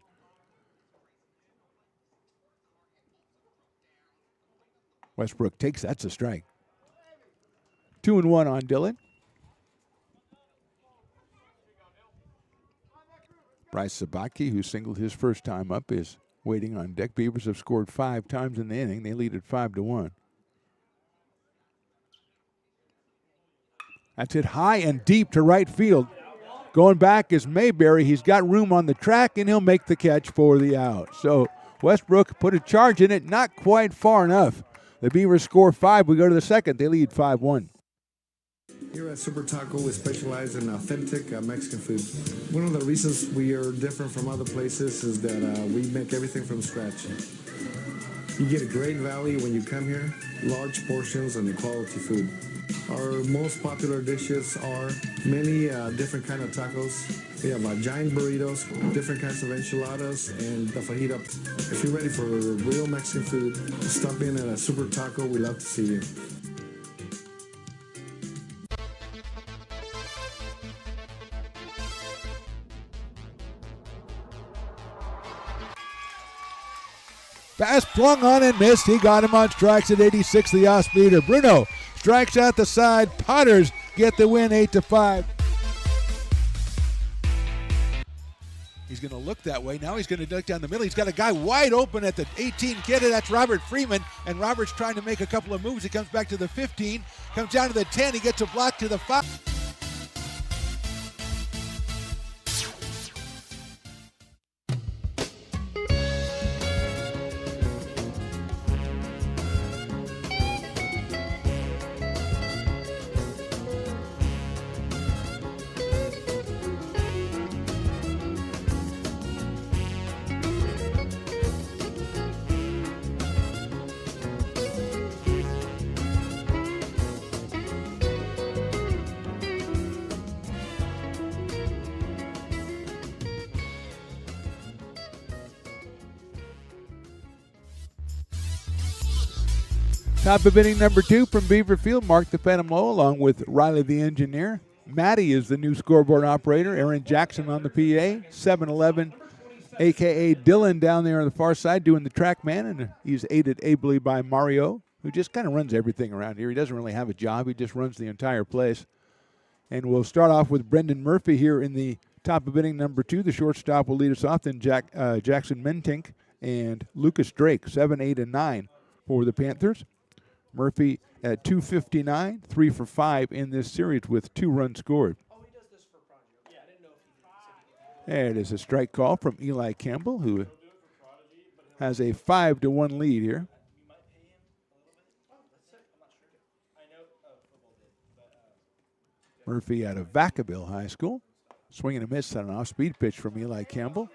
Westbrook takes, that's a strike. 2-1 on Dillon. Bryce Sabaki, who singled his first time up, is waiting on deck. Beavers have scored 5 times in the inning. They lead at 5-1. That's hit high and deep to right field. Going back is Mayberry. He's got room on the track, and he'll make the catch for the out. So Westbrook put a charge in it, not quite far enough. The Beavers score 5. We go to the second. They lead 5-1. Here at Super Taco, we specialize in authentic Mexican food. One of the reasons we are different from other places is that we make everything from scratch. You get a great value when you come here, large portions and quality food. Our most popular dishes are many different kind of tacos. We have giant burritos, different kinds of enchiladas, and the fajita. If you're ready for real Mexican food, stop in at a Super Taco. We'd love to see you. Pass flung on and missed. He got him on strikes at 86, the off-speeder. Bruno strikes out the side. Potters get the win 8-5. He's going to look that way. Now he's going to duck down the middle. He's got a guy wide open at the 18 kidder. That's Robert Freeman. And Robert's trying to make a couple of moves. He comes back to the 15, comes down to the 10. He gets a block to the 5. Top of inning number 2 from Beaver Field. Mark the Phantom Low along with Riley the Engineer. Matty is the new scoreboard operator. Aaron Jackson on the PA. 7-11, a.k.a. Dylan down there on the far side doing the track man. And he's aided ably by Mario, who just kind of runs everything around here. He doesn't really have a job. He just runs the entire place. And we'll start off with Brendan Murphy here in the top of inning number 2. The shortstop will lead us off. Then Jackson Mentink and Lucas Drake, 7, 8, and 9 for the Panthers. Murphy at 259, 3 for 5 in this series with 2 runs scored. There it is, a strike call from Eli Campbell, who has a 5-1 lead here. Murphy out of Vacaville High School. Swing and a miss on an off-speed pitch from Eli Campbell.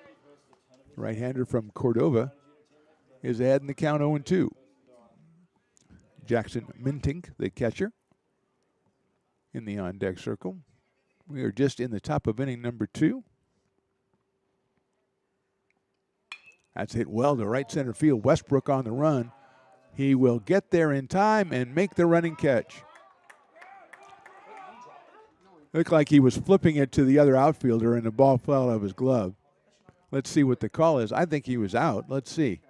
Right-hander from Cordova is ahead in the count 0-2. Jackson Mentink, the catcher, in the on-deck circle. We are just in the top of inning number 2. That's hit well to right center field. Westbrook on the run. He will get there in time and make the running catch. Looked like he was flipping it to the other outfielder and the ball fell out of his glove. Let's see what the call is. I think he was out. Let's see.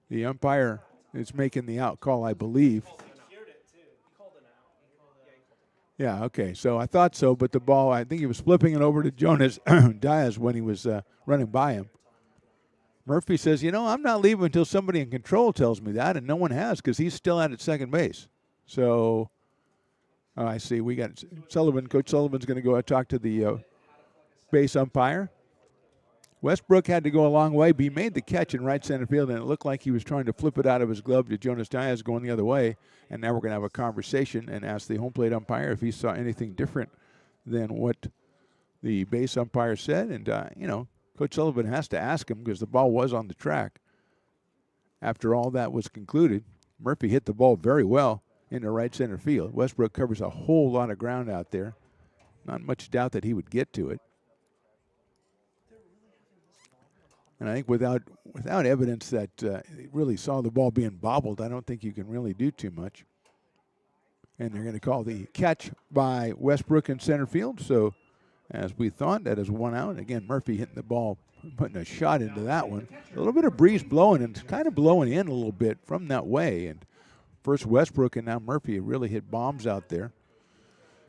The umpire is making the out call, I believe. Yeah, okay, so I thought so, but the ball, I think he was flipping it over to Jonas Diaz when he was running by him. Murphy says, I'm not leaving until somebody in control tells me that, and no one has because he's still out at second base. So, I see, we got Sullivan. Coach Sullivan's going to go talk to the base umpire. Westbrook had to go a long way, but he made the catch in right center field, and it looked like he was trying to flip it out of his glove to Jonas Diaz going the other way. And now we're going to have a conversation and ask the home plate umpire if he saw anything different than what the base umpire said. And, Coach Sullivan has to ask him because the ball was on the track. After all that was concluded, Murphy hit the ball very well into right center field. Westbrook covers a whole lot of ground out there. Not much doubt that he would get to it. And I think without evidence that really saw the ball being bobbled, I don't think you can really do too much. And they're going to call the catch by Westbrook in center field. So, as we thought, that is 1 out. Again, Murphy hitting the ball, putting a shot into that one. A little bit of breeze blowing, and it's kind of blowing in a little bit from that way. And first Westbrook and now Murphy really hit bombs out there.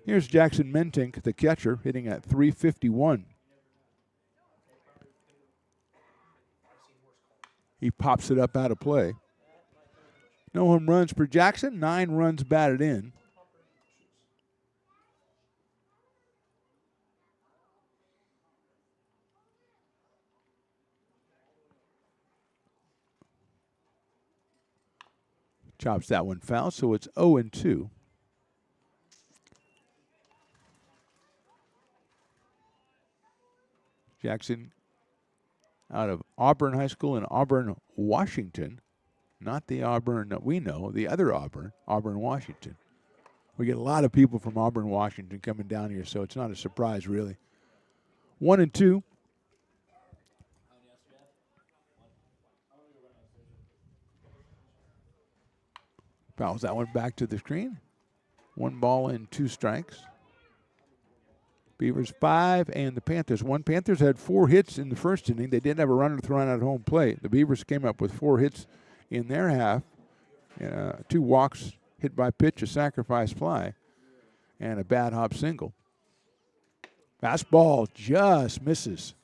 Here's Jackson Mentink, the catcher, hitting at 351. He pops it up out of play. No home runs for Jackson, 9 runs batted in. Chops that one foul, so it's 0-2. Jackson out of Auburn High School in Auburn, Washington. Not the Auburn that we know, the other Auburn, Washington. We get a lot of people from Auburn, Washington coming down here, so it's not a surprise, really. 1-2. Fouls that one back to the screen. 1 ball and 2 strikes. Beavers 5 and the Panthers 1. Panthers had 4 hits in the first inning. They didn't have a runner thrown out at home plate. The Beavers came up with 4 hits in their half. 2 walks, hit by pitch, a sacrifice fly, and a bad hop single. Fastball just misses.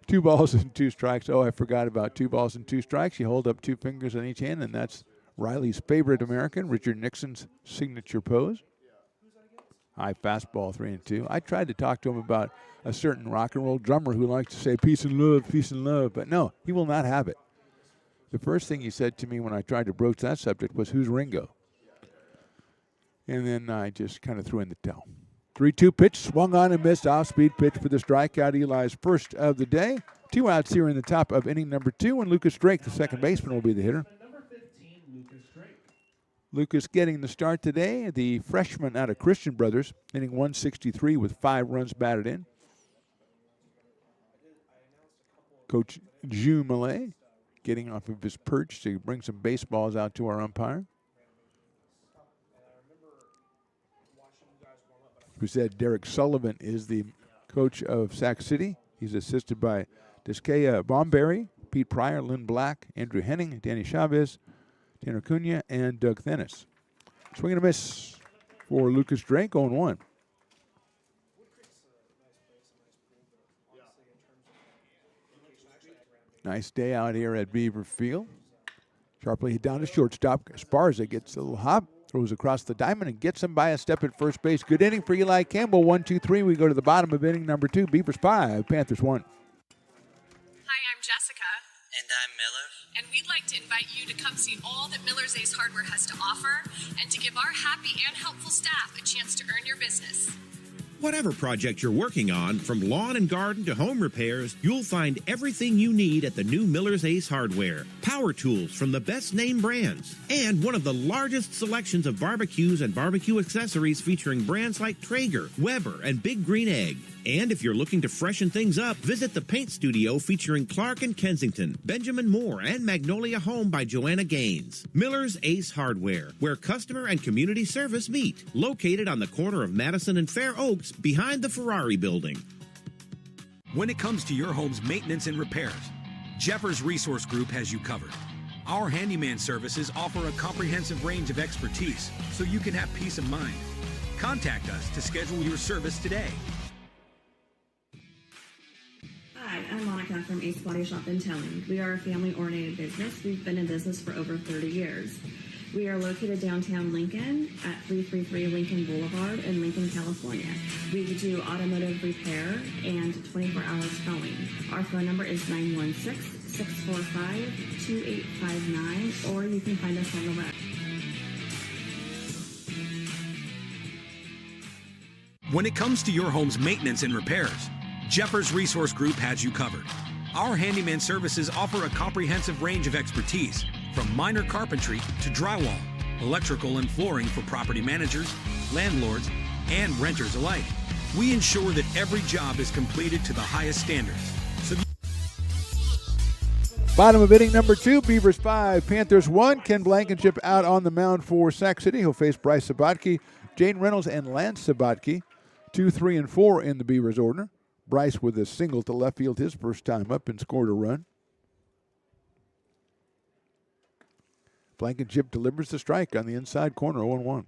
2 balls and 2 strikes. Oh, I forgot about 2 balls and 2 strikes. You hold up 2 fingers on each hand, and that's Riley's favorite American, Richard Nixon's signature pose. High fastball, 3-2. I tried to talk to him about a certain rock and roll drummer who likes to say peace and love, but no, he will not have it. The first thing he said to me when I tried to broach that subject was, who's Ringo? And then I just kind of threw in the towel. 3-2 pitch, swung on and missed. Off-speed pitch for the strikeout. Eli's first of the day. 2 outs here in the top of inning number 2, and Lucas Drake, the second baseman, will be the hitter. Lucas getting the start today, the freshman out of Christian Brothers, inning 163 with 5 runs batted in. Coach Jus Mallet getting off of his perch to bring some baseballs out to our umpire. Who said Derek Sullivan is the coach of Sac City. He's assisted by Deskeya Bomberry, Pete Pryor, Lynn Black, Andrew Henning, Danny Chavez, Tanner Cunha, and Doug Thennis. Swing and a miss for Lucas Drake, 0-1. Nice day out here at Beaver Field. Sharply hit down to shortstop. Esparza gets a little hop, throws across the diamond, and gets him by a step at first base. Good inning for Eli Campbell. 1-2-3. We go to the bottom of inning number 2. Beavers 5, Panthers 1. Hi, I'm Jessica. And I'm Miller. And we'd like to invite you to come see all that Miller's Ace Hardware has to offer and to give our happy and helpful staff a chance to earn your business. Whatever project you're working on, from lawn and garden to home repairs, you'll find everything you need at the new Miller's Ace Hardware. Power tools from the best name brands, and one of the largest selections of barbecues and barbecue accessories featuring brands like Traeger, Weber, and Big Green Egg. And if you're looking to freshen things up, visit the paint studio featuring Clark and Kensington, Benjamin Moore, and Magnolia Home by Joanna Gaines. Miller's Ace Hardware, where customer and community service meet. Located on the corner of Madison and Fair Oaks, behind the Ferrari building. When it comes to your home's maintenance and repairs, Jeffers Resource Group has you covered. Our handyman services offer a comprehensive range of expertise, so you can have peace of mind. Contact us to schedule your service today. Hi, I'm Monica from Ace Body Shop in Telling. We are a family-oriented business. We've been in business for over 30 years. We are located downtown Lincoln at 333 Lincoln Boulevard in Lincoln, California. We do automotive repair and 24-hour towing. Our phone number is 916-645-2859, or you can find us on the web. When it comes to your home's maintenance and repairs, Jeffers Resource Group has you covered. Our handyman services offer a comprehensive range of expertise, from minor carpentry to drywall, electrical and flooring for property managers, landlords, and renters alike. We ensure that every job is completed to the highest standards. Bottom of inning number 2, Beavers 5, Panthers 1. Ken Blankenship out on the mound for Sac City. He'll face Bryce Sabatke, Jane Reynolds, and Lance Sabatke. 2, 3, and 4 in the Beavers order. Bryce with a single to left field his first time up and scored a run. Blankenship delivers the strike on the inside corner, 0-1.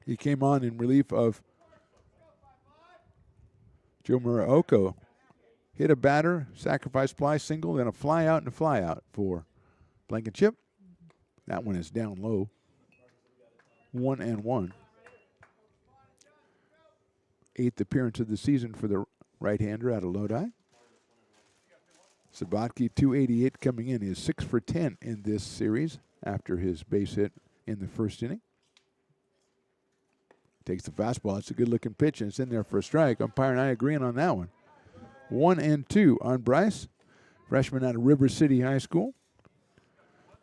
He came on in relief of Joe Muraoka. Hit a batter, sacrifice fly single, then a fly out and a fly out for Blankenship. That one is down low. 1-1. 8th appearance of the season for the right-hander out of Lodi. Sabatke, 288 coming in. He is 6 for 10 in this series after his base hit in the first inning. Takes the fastball. It's a good-looking pitch, and it's in there for a strike. Umpire and I agreeing on that one. 1-2 on Bryce, freshman out of River City High School.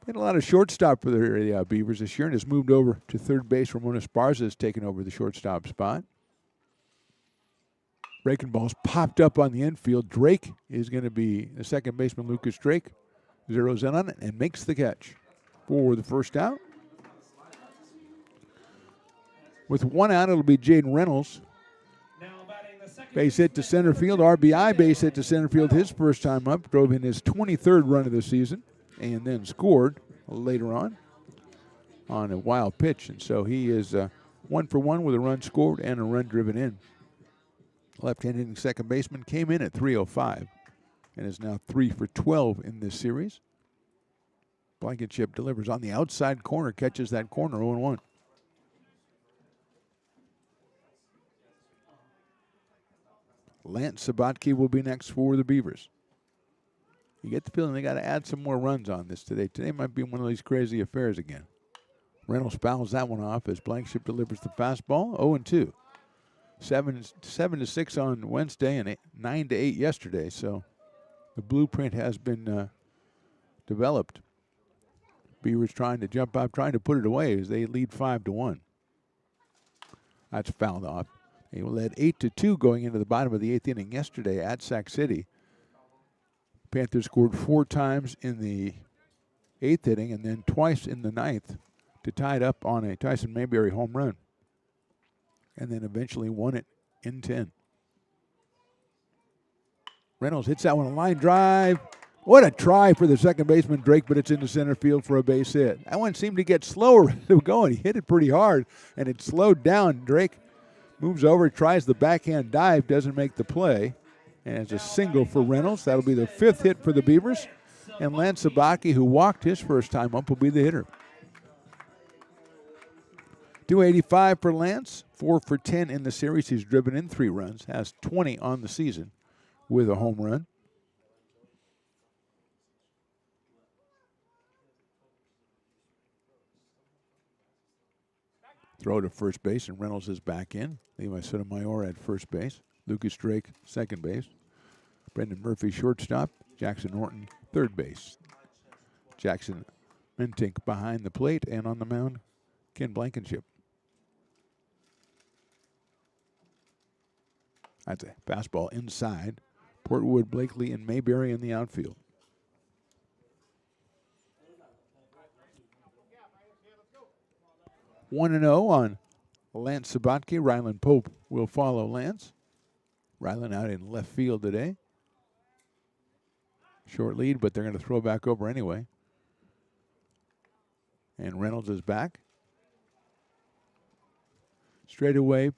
Played a lot of shortstop for the Beavers this year and has moved over to third base. Ramon Esparza has taken over the shortstop spot. Breaking balls popped up on the infield. Drake is going to be the second baseman, Lucas Drake. Zeroes in on it and makes the catch for the first out. With 1 out, it'll be Jaden Reynolds. Base hit to center field. RBI base hit to center field his first time up. Drove in his 23rd run of the season and then scored later on a wild pitch. And so he is 1 for 1 with a run scored and a run driven in. Left-handed second baseman came in at 305. and is now 3 for 12 in this series. Blankenship delivers on the outside corner, catches that corner 0-1. Lance Sabatke will be next for the Beavers. You get the feeling they got to add some more runs on this today. Today might be one of these crazy affairs again. Reynolds fouls that one off as Blankenship delivers the fastball. 0-2. 7-6 on Wednesday and 9-8 yesterday. So the blueprint has been developed. Beavers trying to jump up, trying to put it away as they lead 5-1. That's fouled off. They led 8-2 going into the bottom of the 8th inning yesterday at Sac City. Panthers scored 4 times in the 8th inning and then twice in the 9th to tie it up on a Tyson Mayberry home run. And then eventually won it in 10. Reynolds hits that one, a line drive. What a try for the second baseman, Drake, but it's into center field for a base hit. That one seemed to get slower going. He hit it pretty hard, and it slowed down. Drake moves over, tries the backhand dive, doesn't make the play. And it's a single for Reynolds. That'll be the 5th hit for the Beavers. And Lance Sabaki, who walked his first time up, will be the hitter. 285 for Lance, 4 for 10 in the series. He's driven in 3 runs, has 20 on the season with a home run. Throw to first base, and Reynolds is back in. Levi Sotomayor at first base. Lucas Drake, second base. Brendan Murphy, shortstop. Jackson Norton, third base. Jackson Mentink behind the plate, and on the mound, Ken Blankenship. That's a fastball inside. Portwood, Blakely, and Mayberry in the outfield. One 1-0 on Lance Sabatke. Rylan Pope will follow Lance. Rylan out in left field today. Short lead, but they're going to throw back over anyway. And Reynolds is back. Straight away, I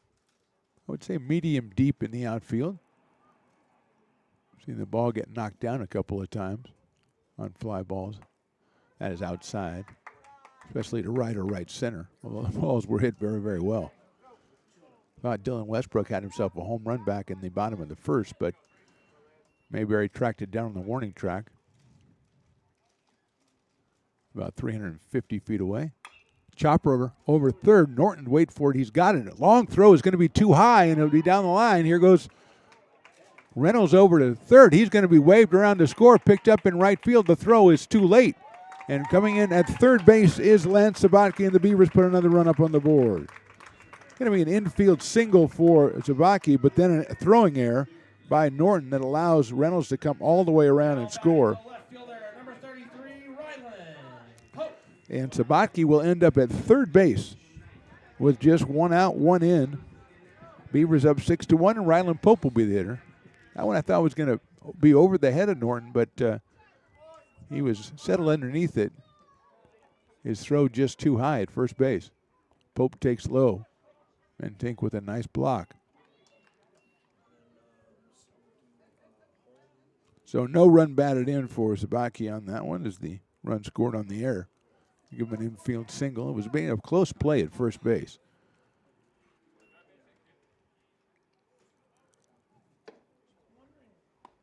would say medium deep in the outfield. Seen the ball get knocked down a couple of times on fly balls. That is outside, especially to right or right center. Although the balls were hit very, very well. Thought Dylan Westbrook had himself a home run back in the bottom of the first, but Mayberry tracked it down on the warning track. About 350 feet away. Chopper over third. Norton, wait for it. He's got it. Long throw is going to be too high, and it'll be down the line. Here goes Reynolds over to third. He's going to be waved around to score. Picked up in right field. The throw is too late. And coming in at third base is Lance Sabatke, and the Beavers put another run up on the board. Going to be an infield single for Sabatke, but then a throwing error by Norton that allows Reynolds to come all the way around and score. And Sabatke will end up at third base with just 1 out, 1 in. Beavers up 6-1, and Rylan Pope will be the hitter. That one I thought was going to be over the head of Norton, but he was settled underneath it. His throw just too high at first base. Pope takes low, and Tink with a nice block. So no run batted in for Sabatke on that one as the run scored on the air. Give him an infield single. It was being a close play at first base.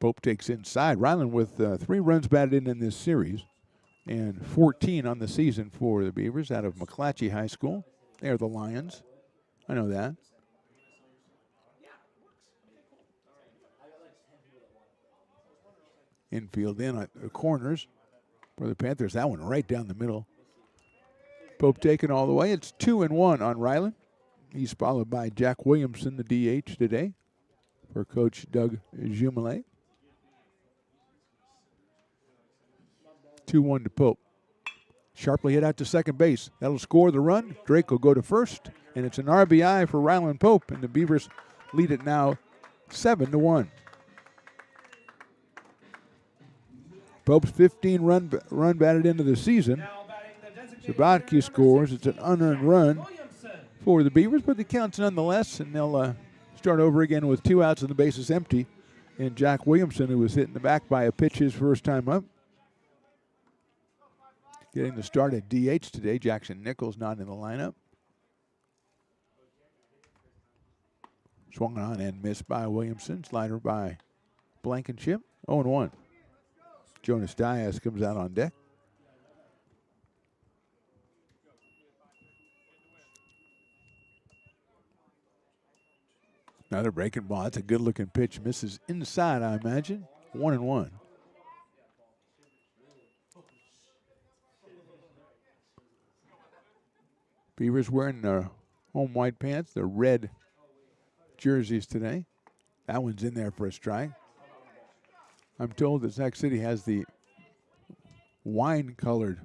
Pope takes inside. Rylan with 3 runs batted in this series and 14 on the season for the Beavers out of McClatchy High School. They're the Lions. I know that. Infield in at the corners for the Panthers. That one right down the middle. Pope taken all the way. It's 2-1 on Rylan. He's followed by Jack Williamson, the DH today, for Coach Doug Jumelet. 2-1 to Pope. Sharply hit out to second base. That'll score the run. Drake will go to first, and it's an RBI for Rylan Pope, and the Beavers lead it now 7-1. Pope's 15 run batted into the season. Sabatke scores. It's an unearned run for the Beavers, but the count's nonetheless, and they'll start over again with 2 outs and the bases empty in Jack Williamson, who was hit in the back by a pitch his first time up. Getting the start at DH today. Jackson Nichols not in the lineup. Swung on and missed by Williamson. Slider by Blankenship. 0-1. Jonas Diaz comes out on deck. Another breaking ball. That's a good-looking pitch. Misses inside, I imagine. 1-1. Beavers wearing their home white pants, their red jerseys today. That one's in there for a strike. I'm told that Sac City has the wine-colored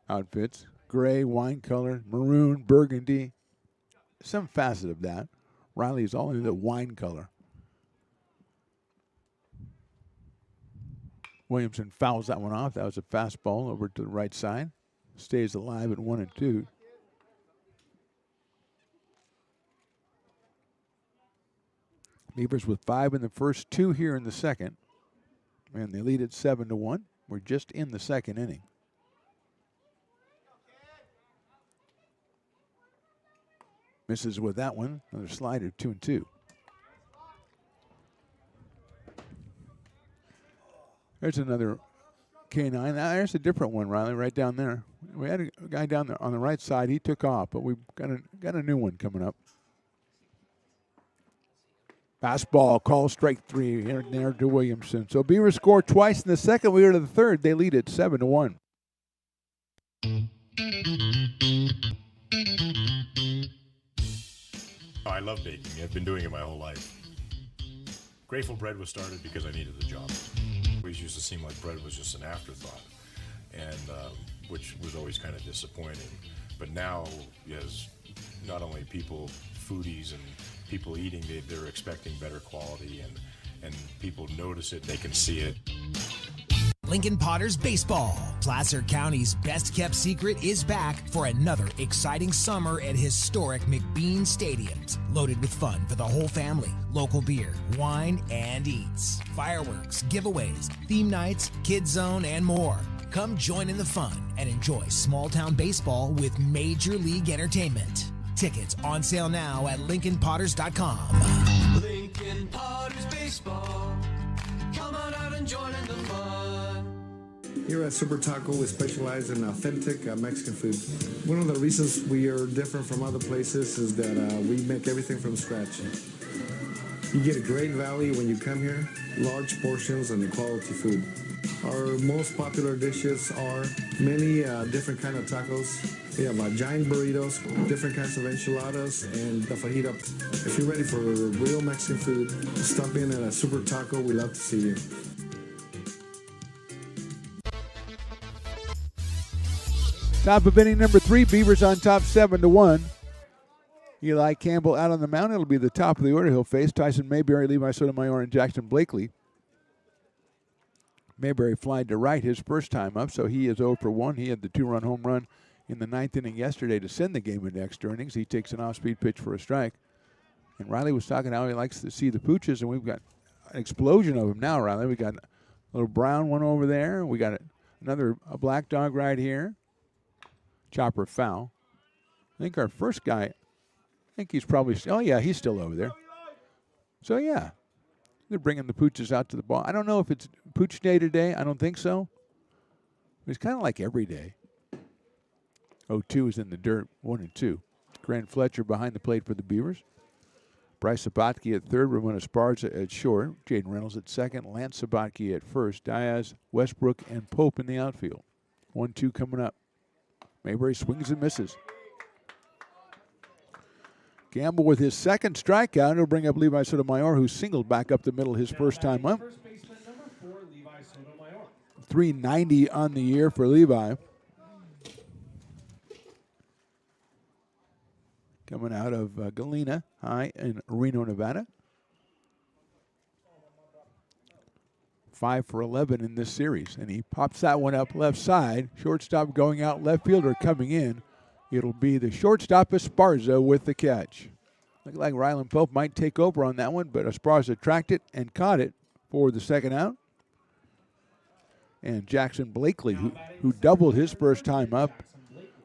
outfits. Gray, wine-colored, maroon, burgundy. Some facet of that. Riley's all in the wine color. Williamson fouls that one off. That was a fastball over to the right side. Stays alive at 1-2. Beavers with 5 in the first, 2 here in the second. And they lead at 7-1. We're just in the second inning. Misses with that one. Another slider, 2-2. There's another K9. There's a different one, Riley, right down there. We had a guy down there on the right side. He took off, but we've got a new one coming up. Fastball, call strike 3 here and there to Williamson. So Beavers score twice in the second. We go to the third. They lead at 7-1. I love baking. I've been doing it my whole life. Grateful Bread was started because I needed the job. It always used to seem like bread was just an afterthought, and which was always kind of disappointing. But now, as not only people, foodies and people eating, they're expecting better quality, and people notice it, they can see it. Lincoln Potters Baseball. Placer County's best-kept secret is back for another exciting summer at historic McBean Stadiums. Loaded with fun for the whole family. Local beer, wine, and eats. Fireworks, giveaways, theme nights, kids zone, and more. Come join in the fun and enjoy small-town baseball with Major League Entertainment. Tickets on sale now at LincolnPotters.com. Lincoln Potters Baseball. Come on out and join in the fun. Here at Super Taco, we specialize in authentic Mexican food. One of the reasons we are different from other places is that we make everything from scratch. You get a great value when you come here, large portions and quality food. Our most popular dishes are many different kind of tacos. We have giant burritos, different kinds of enchiladas, and the fajita. If you're ready for real Mexican food, stop in at a Super Taco. We love to see you. Top of inning number 3. Beavers on top 7-1. Eli Campbell out on the mound. It'll be the top of the order. He'll face Tyson Mayberry, Levi Sotomayor, and Jackson Blakely. Mayberry flied to right his first time up, so he is 0 for 1. He had the 2-run home run in the 9th inning yesterday to send the game into extra innings. He takes an off-speed pitch for a strike. And Riley was talking how he likes to see the pooches, and we've got an explosion of them now, Riley. We got a little brown one over there. We got another black dog right here. Chopper foul. I think our first guy, I think he's probably, he's still over there. So, yeah, they're bringing the pooches out to the ball. I don't know if it's pooch day today. I don't think so. It's kind of like every day. 0-2 is in the dirt, 1-2. Grant Fletcher behind the plate for the Beavers. Bryce Sabatke at third, Ramon Esparza at short, Jaden Reynolds at second, Lance Sabatke at first, Diaz, Westbrook, and Pope in the outfield. 1-2 coming up. Mayberry swings and misses. Gamble with his second strikeout. He'll bring up Levi Sotomayor, who singled back up the middle his first time up. First baseman number 4, Levi Sotomayor. .390 on the year for Levi. Coming out of Galena High in Reno, Nevada. 5 for 11 in this series. And he pops that one up left side. Shortstop going out, left fielder coming in. It'll be the shortstop Esparza with the catch. Looked like Ryland Pope might take over on that one, but Esparza tracked it and caught it for the second out. And Jackson Blakely, who doubled his first time up,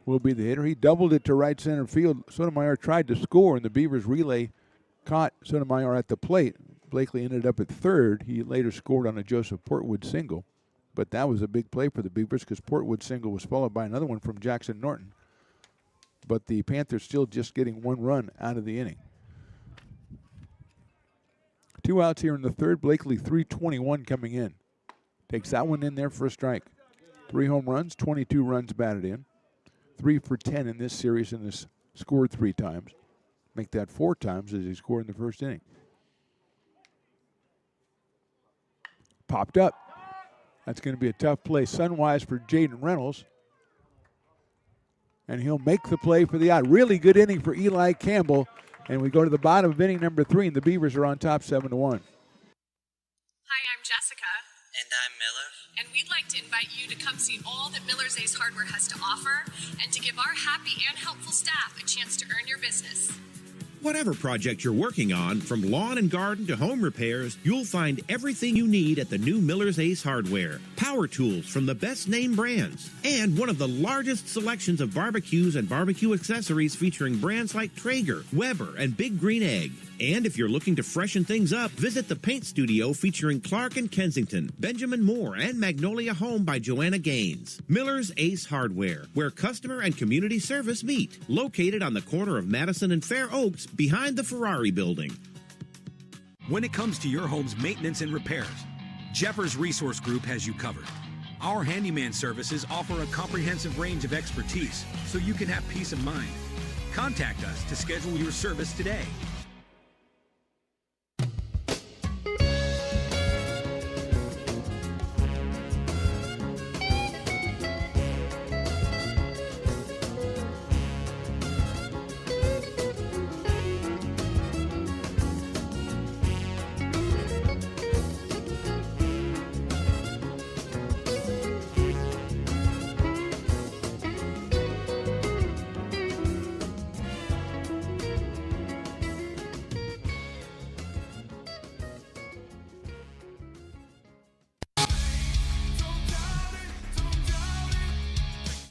will be the hitter. He doubled it to right center field. Sotomayor tried to score, and the Beavers relay caught Sotomayor at the plate. Blakely ended up at third. He later scored on a Joseph Portwood single. But that was a big play for the Beavers because Portwood's single was followed by another one from Jackson Norton. But the Panthers still just getting one run out of the inning. 2 outs here in the third. Blakely 321 coming in. Takes that one in there for a strike. 3 home runs, 22 runs batted in. 3 for 10 in this series and has scored 3 times. Make that 4 times as he scored in the first inning. Popped up. That's going to be a tough play sunwise for Jaden Reynolds. And he'll make the play for the out. Really good inning for Eli Campbell. And we go to the bottom of inning number 3, and the Beavers are on top 7-1. Hi, I'm Jessica. And I'm Miller. And we'd like to invite you to come see all that Miller's Ace Hardware has to offer and to give our happy and helpful staff a chance to earn your business. Whatever project you're working on, from lawn and garden to home repairs, you'll find everything you need at the new Miller's Ace Hardware. Power tools from the best name brands, and one of the largest selections of barbecues and barbecue accessories featuring brands like Traeger, Weber, and Big Green Egg. And if you're looking to freshen things up, visit the paint studio featuring Clark and Kensington, Benjamin Moore, and Magnolia Home by Joanna Gaines. Miller's Ace Hardware, where customer and community service meet. Located on the corner of Madison and Fair Oaks, behind the Ferrari building. When it comes to your home's maintenance and repairs, Jeffers Resource Group has you covered. Our handyman services offer a comprehensive range of expertise so you can have peace of mind. Contact us to schedule your service today.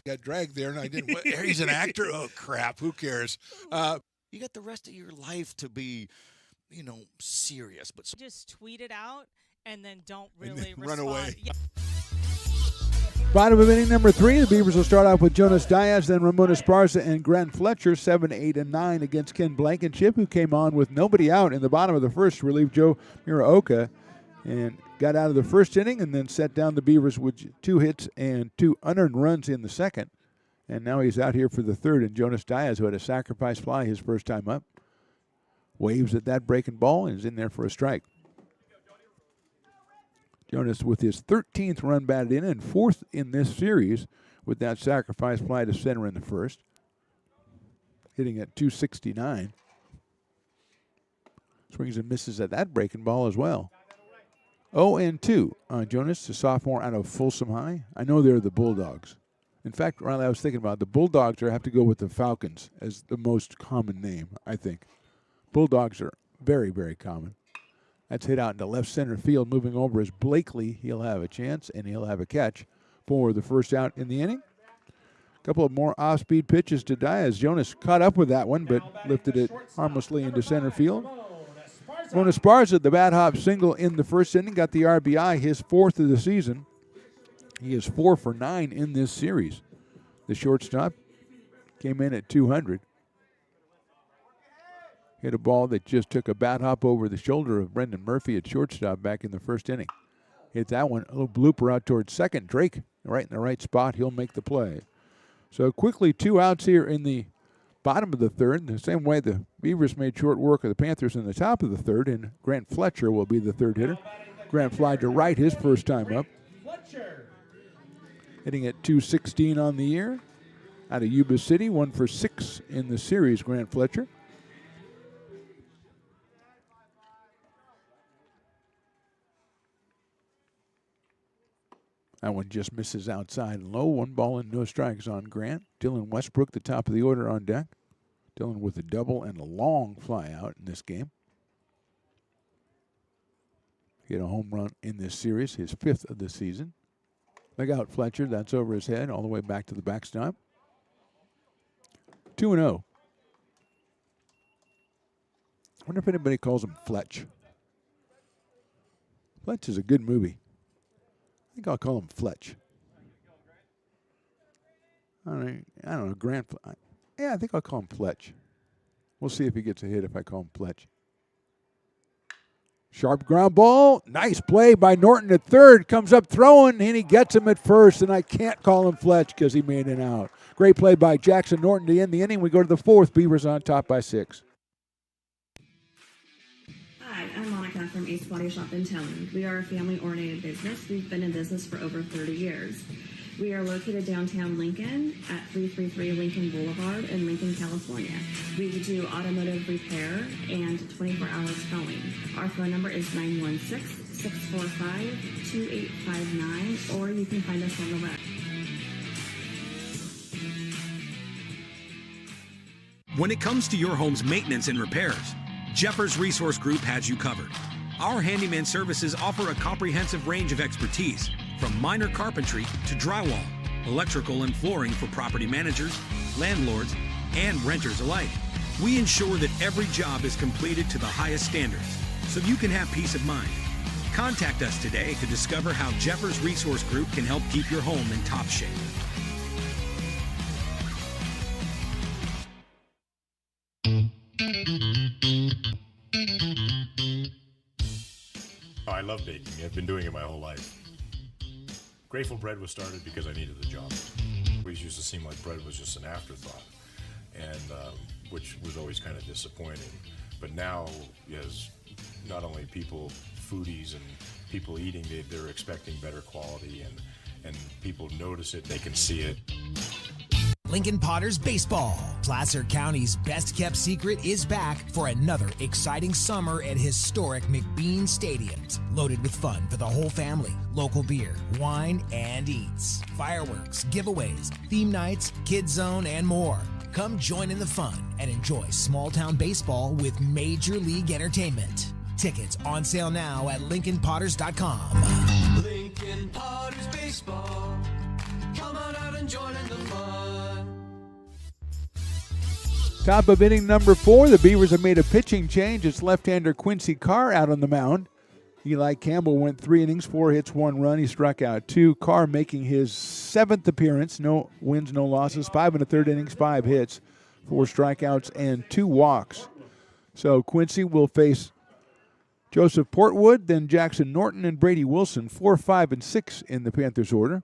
Got dragged there, and I didn't. He's an actor. Oh crap! Who cares? You got the rest of your life to be, serious. But just tweet it out and then don't really then respond. run away. Yeah. Bottom of inning number 3, the Beavers will start off with Jonas Diaz, then Ramon Esparza and Grant Fletcher, 7, 8, and 9 against Ken Blankenship, who came on with nobody out in the bottom of the first to relieve Joe Muraoka, and got out of the first inning and then set down the Beavers with 2 hits and 2 unearned runs in the second. And now he's out here for the third, and Jonas Diaz, who had a sacrifice fly his first time up, waves at that breaking ball and is in there for a strike. Jonas with his 13th run batted in and 4th in this series with that sacrifice fly to center in the first, hitting at 269. Swings and misses at that breaking ball as well. 0-2 on Jonas, the sophomore out of Folsom High. I know they're the Bulldogs. In fact, Riley, I was thinking about the Bulldogs have to go with the Falcons as the most common name, I think. Bulldogs are very, very common. That's hit out into left center field. Moving over is Blakely. He'll have a chance, and he'll have a catch for the first out in the inning. A couple of more off-speed pitches to Diaz. Jonas caught up with that one, but lifted it harmlessly into center field. Ramon Esparza, the bat hop single in the first inning, got the RBI, his 4th of the season. He is 4 for 9 in this series. The shortstop came in at 200. Hit a ball that just took a bat hop over the shoulder of Brendan Murphy at shortstop back in the first inning. Hit that one, a little blooper out towards second. Drake right in the right spot. He'll make the play. So quickly 2 outs here in the bottom of the third. The same way the Beavers made short work of the Panthers in the top of the third, and Grant Fletcher will be the third hitter. Grant fly to right his first time up. Hitting at 216 on the year. Out of Yuba City, 1 for 6 in the series, Grant Fletcher. That one just misses outside and low. 1 ball and no strikes on Grant. Dylan Westbrook, the top of the order on deck. Dylan with a double and a long fly out in this game. Hit a home run in this series, his 5th of the season. Look out, Fletcher. That's over his head, all the way back to the backstop. 2-0. I wonder if anybody calls him Fletch. Fletch is a good movie. I think I'll call him Fletch. I don't know, Grant. Yeah, I think I'll call him Fletch. We'll see if he gets a hit if I call him Fletch. Sharp ground ball. Nice play by Norton at third. Comes up throwing, and he gets him at first, and I can't call him Fletch because he made it out. Great play by Jackson Norton to end the inning. We go to the 4th. Beavers on top by 6. Hi, I'm Monica from Ace Body Shop in Telling. We are a family-oriented business. We've been in business for over 30 years. We are located downtown Lincoln at 333 Lincoln Boulevard in Lincoln, California. We do automotive repair and 24-hour towing. Our phone number is 916-645-2859, or you can find us on the web. When it comes to your home's maintenance and repairs, Jeffers Resource Group has you covered. Our handyman services offer a comprehensive range of expertise, from minor carpentry to drywall, electrical and flooring for property managers, landlords, and renters alike. We ensure that every job is completed to the highest standards, so you can have peace of mind. Contact us today to discover how Jeffers Resource Group can help keep your home in top shape. I love baking. I've been doing it my whole life. Grateful Bread was started because I needed the job. It always used to seem like bread was just an afterthought, and which was always kind of disappointing. But now, as not only people, foodies and people eating, they're expecting better quality, and people notice it, they can see it. Lincoln Potters Baseball. Placer County's best-kept secret is back for another exciting summer at historic McBean Stadiums. Loaded with fun for the whole family, local beer, wine, and eats. Fireworks, giveaways, theme nights, kids zone, and more. Come join in the fun and enjoy small-town baseball with Major League Entertainment. Tickets on sale now at LincolnPotters.com. Lincoln Potters Baseball. Come on out and join in the fun. Top of inning number 4, the Beavers have made a pitching change. It's left-hander Quincy Carr out on the mound. Eli Campbell went 3 innings, 4 hits, 1 run. He struck out 2. Carr making his 7th appearance. No wins, no losses. 5 1/3 innings, 5 hits, 4 strikeouts, and 2 walks. So Quincy will face Joseph Portwood, then Jackson Norton and Brady Wilson, 4, 5, and 6 in the Panthers order.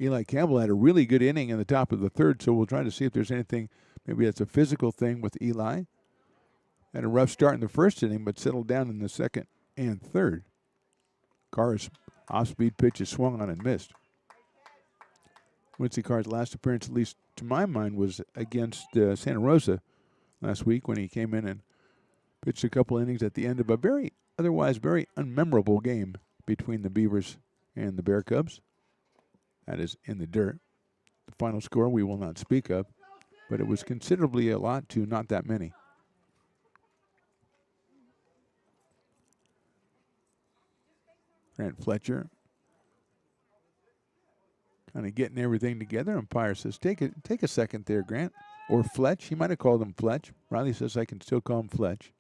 Eli Campbell had a really good inning in the top of the 3rd, so we'll try to see if there's anything. Maybe that's a physical thing with Eli. Had a rough start in the 1st inning, but settled down in the 2nd and 3rd. Carr's off-speed pitch is swung on and missed. Quincy Carr's last appearance, at least to my mind, was against Santa Rosa last week when he came in and pitched a couple innings at the end of a otherwise very unmemorable game between the Beavers and the Bear Cubs. That is in the dirt. The final score we will not speak of, but it was considerably a lot to not that many. Grant Fletcher kind of getting everything together. Umpire says, take a second there, Grant. Or Fletch. He might have called him Fletch. Riley says I can still call him Fletch.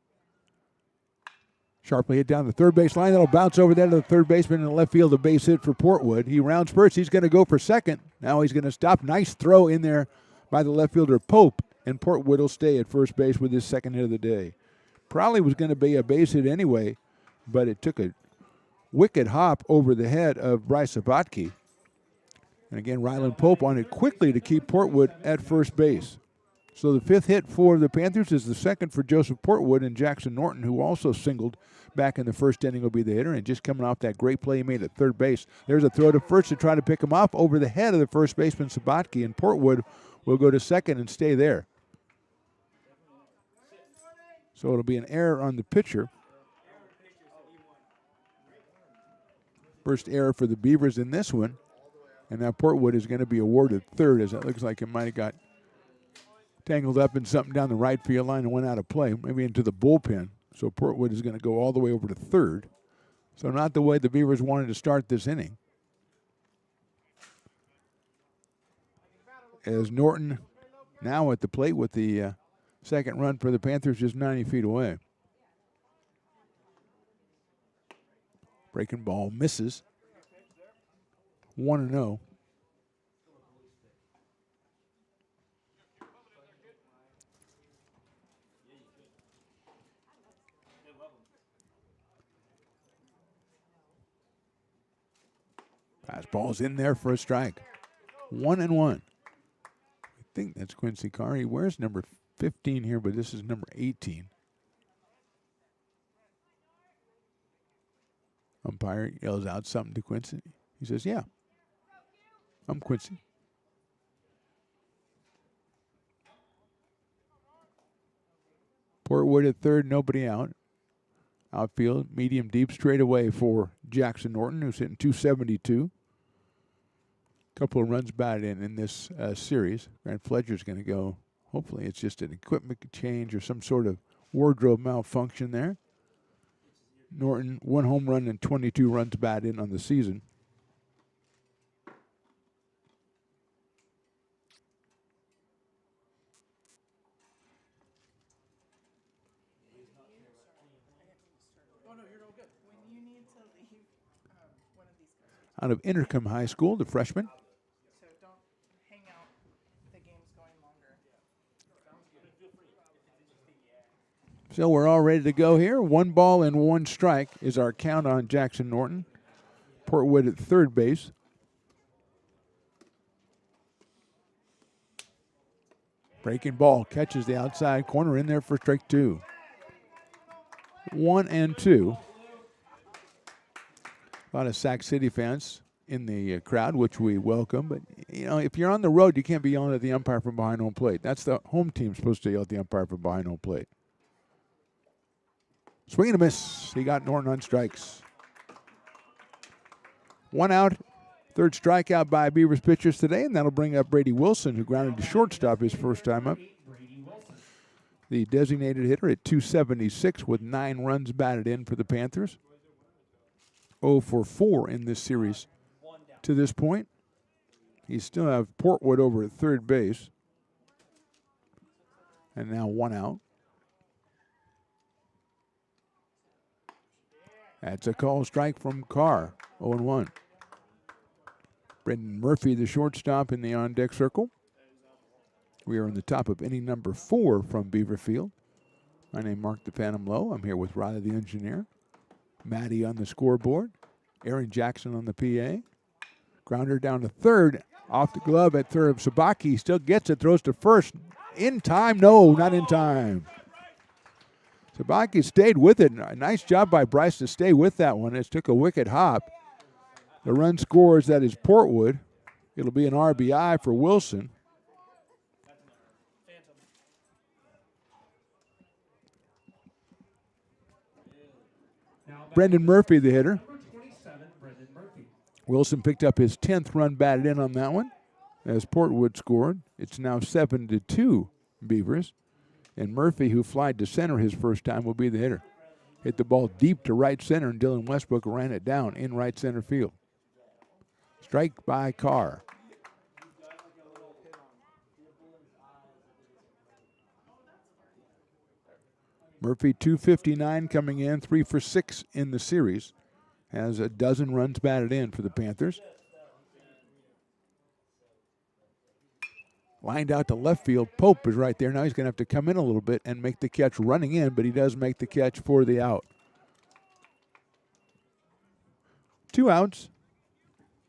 Sharply hit down the third base line. That'll bounce over there to the third baseman in the left field. A base hit for Portwood. He rounds first. He's going to go for second. Now he's going to stop. Nice throw in there by the left fielder Pope. And Portwood will stay at first base with his 2nd hit of the day. Probably was going to be a base hit anyway, but it took a wicked hop over the head of Bryce Sabatke. And again, Ryland Pope on it quickly to keep Portwood at first base. So the 5th hit for the Panthers is the 2nd for Joseph Portwood, and Jackson Norton, who also singled back in the 1st inning, will be the hitter. And just coming off that great play he made at third base, there's a throw to first to try to pick him off over the head of the first baseman Sabatke, and Portwood will go to 2nd and stay there. So it'll be an error on the pitcher. First error for the Beavers in this one. And now Portwood is going to be awarded 3rd, as it looks like it might have got tangled up in something down the right field line and went out of play, maybe into the bullpen. So Portwood is going to go all the way over to 3rd. So not the way the Beavers wanted to start this inning. As Norton now at the plate with the second run for the Panthers just 90 feet away. Breaking ball misses. 1-0. Fastball's in there for a strike. 1-1. I think that's Quincy Carr. He wears number 15 here, but this is number 18. Umpire yells out something to Quincy. He says, yeah, I'm Quincy. Portwood at third, nobody out. Outfield, medium deep, straight away for Jackson Norton, who's hitting 272. Couple of runs batted in this series. Grant Fletcher's going to go. Hopefully it's just an equipment change or some sort of wardrobe malfunction there. Norton, 1 home run and 22 runs batted in on the season. Out of Intercom High School, the freshman. So we're all ready to go here. 1 ball and 1 strike is our count on Jackson Norton. Portwood at third base. Breaking ball, catches the outside corner, in there for strike 2. 1-2. A lot of Sac City fans in the crowd, which we welcome. But, you know, if you're on the road, you can't be yelling at the umpire from behind home plate. That's the home team supposed to yell at the umpire from behind home plate. Swing and a miss. He got Norton on strikes. 1 out. Third strikeout by Beavers pitchers today, and that'll bring up Brady Wilson, who grounded to shortstop his first time up. The designated hitter at 276 with 9 runs batted in for the Panthers. 0 for 4 in this series to this point. You still have Portwood over at third base. And now 1 out. That's a call strike from Carr. 0-1. Brendan Murphy, the shortstop, in the on-deck circle. We are in the top of inning number 4 from Beaver Field. My name is Mark the Phantom Lowe. I'm here with Riley the engineer. Matty on the scoreboard. Aaron Jackson on the PA. Grounder down to third. Off the glove at third. Sabaki still gets it. Throws to first. In time? No, not in time. Sabaki stayed with it. A nice job by Bryce to stay with that one. It took a wicked hop. The run scores, that is Portwood. It'll be an RBI for Wilson. Brendan Murphy, the hitter. Wilson picked up his 10th run batted in on that one as Portwood scored. It's now 7-2 Beavers. And Murphy, who flied to center his first time, will be the hitter. Hit the ball deep to right center, and Dylan Westbrook ran it down in right center field. Strike by Carr. Murphy, 259 coming in, 3 for 6 in the series. Has a dozen runs batted in for the Panthers. Lined out to left field. Pope is right there. Now he's going to have to come in a little bit and make the catch running in, but he does make the catch for the out. 2 outs.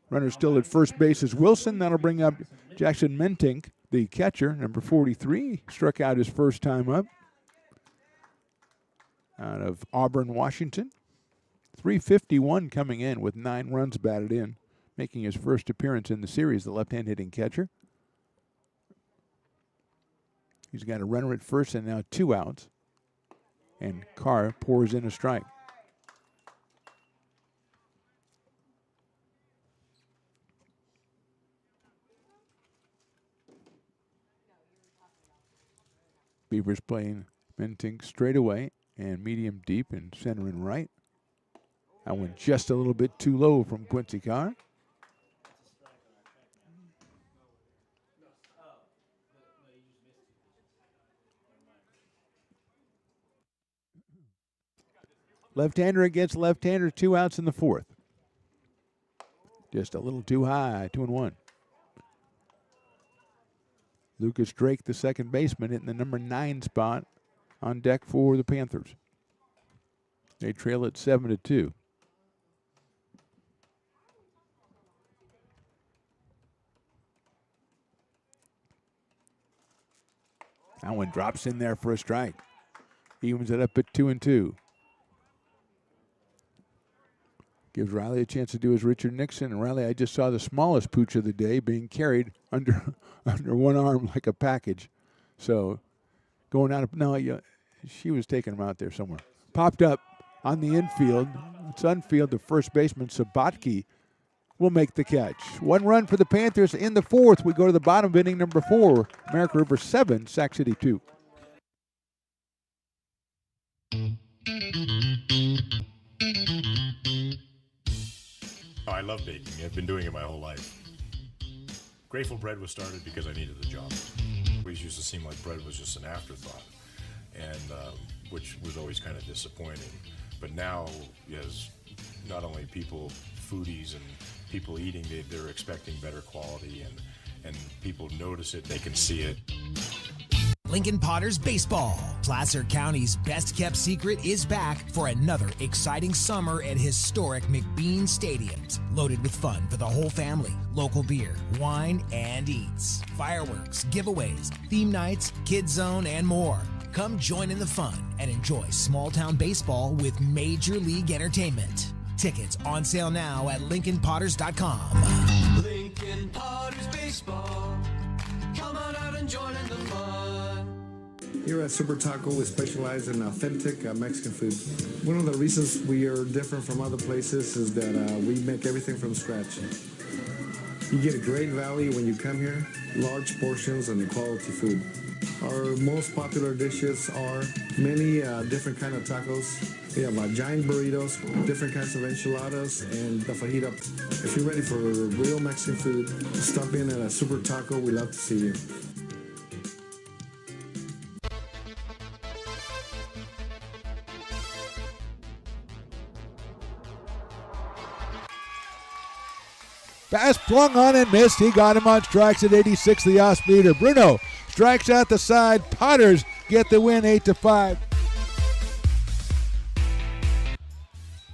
Runner still at first base is Wilson. That'll bring up Jackson Mentink, the catcher, number 43. Struck out his first time up. Out of Auburn, Washington. 351 coming in with 9 runs batted in, making his first appearance in the series, the left-hand hitting catcher. He's got a runner at first and now 2 outs. And Carr pours in a strike. Beavers playing Mentink straight away and medium deep and center and right. That one just a little bit too low from Quincy Carr. Left-hander against left-hander, 2 outs in the 4th. Just a little too high, 2-1. Lucas Drake, the second baseman, in the number 9 spot on deck for the Panthers. They trail it 7-2. That one drops in there for a strike. Evens it up at 2-2. Gives Riley a chance to do his Richard Nixon. And Riley, I just saw the smallest pooch of the day being carried under one arm like a package. So going out of, no, she was taking him out there somewhere. Popped up on the infield. It's unfield to first baseman Sabatke will make the catch. 1 run for the Panthers in the 4th. We go to the bottom of inning number 4. American River 7, Sac City 2. Oh, I love baking. I've been doing it my whole life. Grateful Bread was started because I needed the job. It always used to seem like bread was just an afterthought, and which was always kind of disappointing. But now, as not only people, foodies and people eating, they're expecting better quality, and people notice it, they can see it. Lincoln Potters Baseball. Placer County's best-kept secret is back for another exciting summer at historic McBean Stadiums. Loaded with fun for the whole family. Local beer, wine, and eats. Fireworks, giveaways, theme nights, kids zone, and more. Come join in the fun and enjoy small-town baseball with Major League Entertainment. Tickets on sale now at LincolnPotters.com. Lincoln Potters Baseball. Come on out and join in the fun. Here at Super Taco, we specialize in authentic Mexican food. One of the reasons we are different from other places is that we make everything from scratch. You get a great value when you come here, large portions and quality food. Our most popular dishes are many different kind of tacos. We have giant burritos, different kinds of enchiladas, and the fajita. If you're ready for real Mexican food, stop in at a Super Taco. We love to see you. Pass swung on and missed. He got him on strikes at 86, the off-speeder. Bruno strikes out the side. Potters get the win 8-5.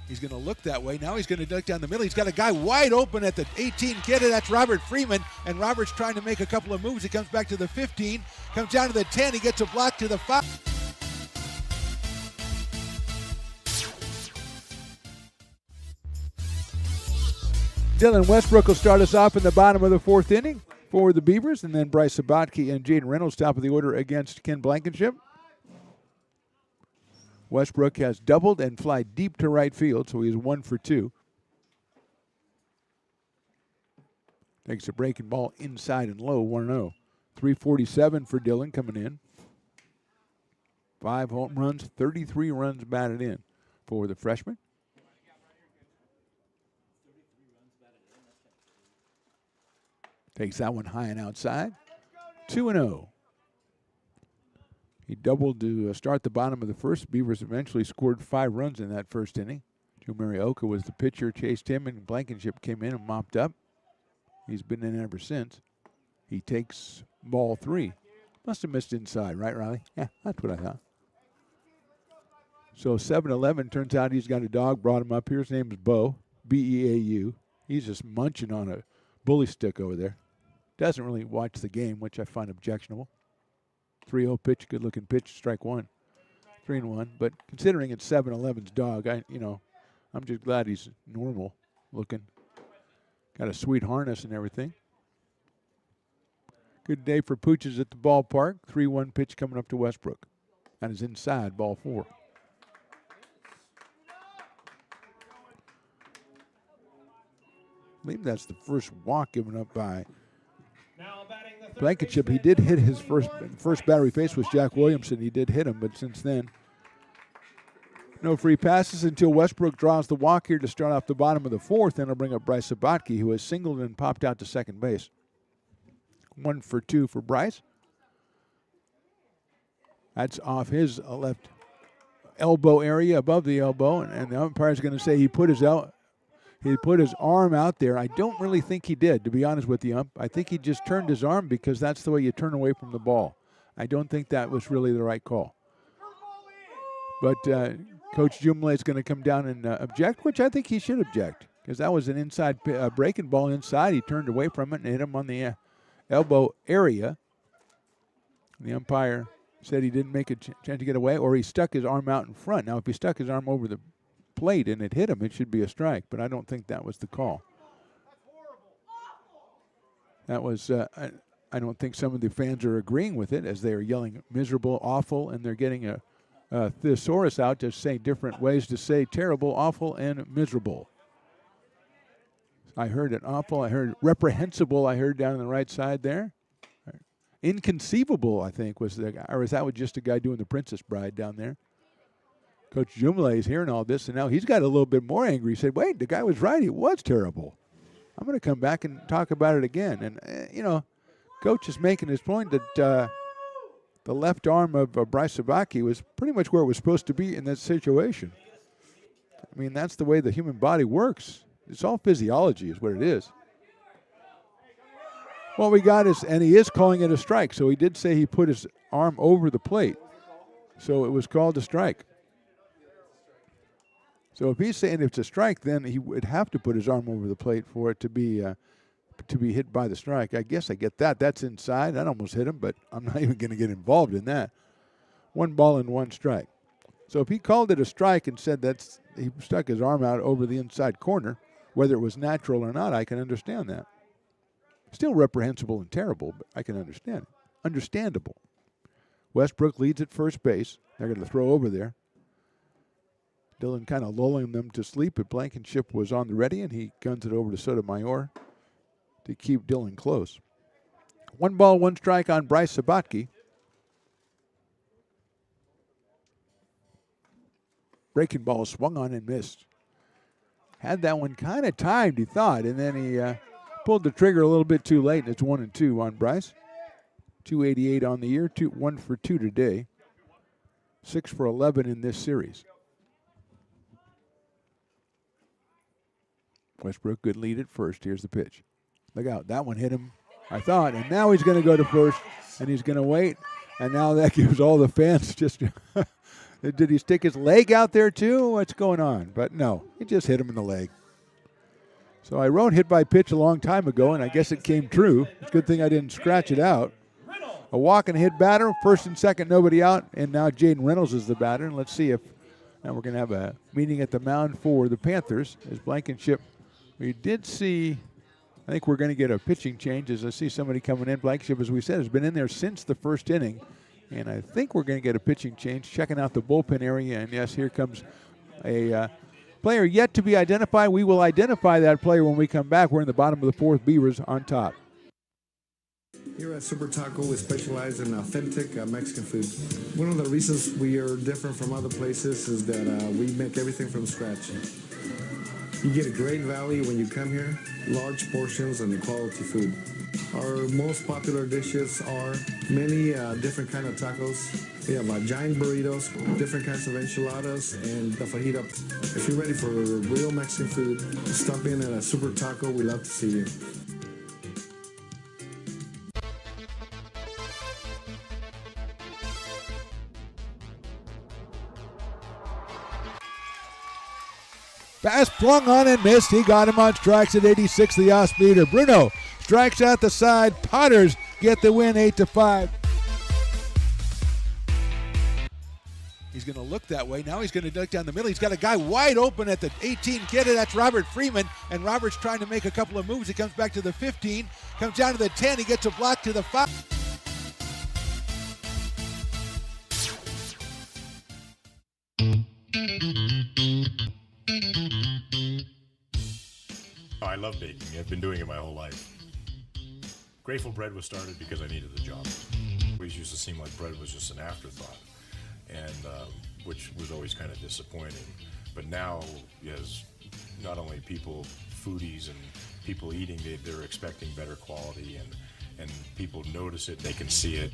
He's going to look that way. Now he's going to duck down the middle. He's got a guy wide open at the 18 kid. That's Robert Freeman. And Robert's trying to make a couple of moves. He comes back to the 15, comes down to the 10. He gets a block to the 5. Dylan Westbrook will start us off in the bottom of the 4th inning for the Beavers, and then Bryce Sabatke and Jaden Reynolds top of the order against Ken Blankenship. Westbrook has doubled and fly deep to right field, so he is 1 for 2. Takes a breaking ball inside and low, 1-0. 347 for Dylan coming in. 5 home runs, 33 runs batted in for the freshman. Takes that one high and outside. 2-0. He doubled to start the bottom of the first. Beavers eventually scored 5 runs in that first inning. Joe Marioka was the pitcher, chased him, and Blankenship came in and mopped up. He's been in ever since. He takes ball 3. Must have missed inside, right, Riley? Yeah, that's what I thought. So 7-11, turns out he's got a dog, brought him up here. His name is Bo, B-E-A-U. He's just munching on a bully stick over there. Doesn't really watch the game, which I find objectionable. 3-0 pitch, good-looking pitch, strike 1. 3-1. But considering it's 7-11's dog, I'm just glad he's normal looking. Got a sweet harness and everything. Good day for Pooches at the ballpark. 3-1 pitch coming up to Westbrook. That is inside, ball 4. I believe that's the first walk given up by Blankenship. He did hit his first battery face was Jack Williamson. He did hit him, but since then, No free passes until Westbrook draws the walk here to start off the bottom of the fourth. Then he'll bring up Bryce Sabatke, who has singled and popped out to second base. 1 for 2 for Bryce. That's off his left elbow area, above the elbow, and the umpire's going to say he put his arm out there. I don't really think he did, to be honest with you, ump. I think he just turned his arm because that's the way you turn away from the ball. I don't think that was really the right call. But Coach Jumley is going to come down and object, which I think he should object, because that was an inside breaking ball inside. He turned away from it and hit him on the elbow area. The umpire said he didn't make a chance to get away, or he stuck his arm out in front. Now, if he stuck his arm over the plate and it hit him, it should be a strike, but I don't think that was the call. That was, I don't think some of the fans are agreeing with it, as they are yelling miserable, awful, and they're getting a thesaurus out to say different ways to say terrible, awful, and miserable. I heard it awful, I heard reprehensible, I heard down on the right side there. Inconceivable, I think, was the guy, or was that just a guy doing the Princess Bride down there? Coach Jumley is hearing all this, and now he's got a little bit more angry. He said, wait, the guy was right. It was terrible. I'm going to come back and talk about it again. And, Coach is making his point that the left arm of Bryce Sabatke was pretty much where it was supposed to be in that situation. I mean, that's the way the human body works. It's all physiology is what it is. What we got is, and he is calling it a strike, so he did say he put his arm over the plate. So it was called a strike. So if he's saying it's a strike, then he would have to put his arm over the plate for it to be hit by the strike. I guess I get that. That's inside. That almost hit him, but I'm not even going to get involved in that. 1 ball and 1 strike. So if he called it a strike and said he stuck his arm out over the inside corner, whether it was natural or not, I can understand that. Still reprehensible and terrible, but I can understand it. Understandable. Westbrook leads at first base. They're going to throw over there. Dillon kind of lulling them to sleep, but Blankenship was on the ready, and he guns it over to Sotomayor to keep Dillon close. 1 ball, 1 strike on Bryce Sabatke. Breaking ball swung on and missed. Had that one kind of timed, he thought, and then he pulled the trigger a little bit too late, and it's 1-2 on Bryce. 288 on the year, 1 for 2 today. 6 for 11 in this series. Westbrook, good lead at first. Here's the pitch. Look out. That one hit him, I thought. And now he's going to go to first, and he's going to wait. And now that gives all the fans just did he stick his leg out there too? What's going on? But no, he just hit him in the leg. So I wrote hit by pitch a long time ago, and I guess it came true. It's a good thing I didn't scratch it out. A walk and hit batter, first and second, nobody out. And now Jaden Reynolds is the batter. And let's see if now we're going to have a meeting at the mound for the Panthers as Blankenship. We did see, I think we're going to get a pitching change as I see somebody coming in. Blankenship, as we said, has been in there since the first inning. And I think we're going to get a pitching change, checking out the bullpen area. And, yes, here comes a player yet to be identified. We will identify that player when we come back. We're in the bottom of the fourth. Beavers on top. Here at Super Taco, we specialize in authentic Mexican food. One of the reasons we are different from other places is that we make everything from scratch. You get a great value when you come here, large portions and quality food. Our most popular dishes are many different kind of tacos. We have giant burritos, different kinds of enchiladas, and the fajita. If you're ready for real Mexican food, stop in at a Super Taco. We'd love to see you. Pass flung on and missed. He got him on strikes at 86, the off-speeder. Bruno strikes out the side. Potters get the win 8-5. He's going to look that way. Now he's going to duck down the middle. He's got a guy wide open at the 18 kid. That's Robert Freeman. And Robert's trying to make a couple of moves. He comes back to the 15. Comes down to the 10. He gets a block to the 5. I love baking. I've been doing it my whole life. Grateful Bread was started because I needed the job. It always used to seem like bread was just an afterthought. And which was always kind of disappointing. But now, as not only people, foodies and people eating, they're expecting better quality, and people notice it, they can see it.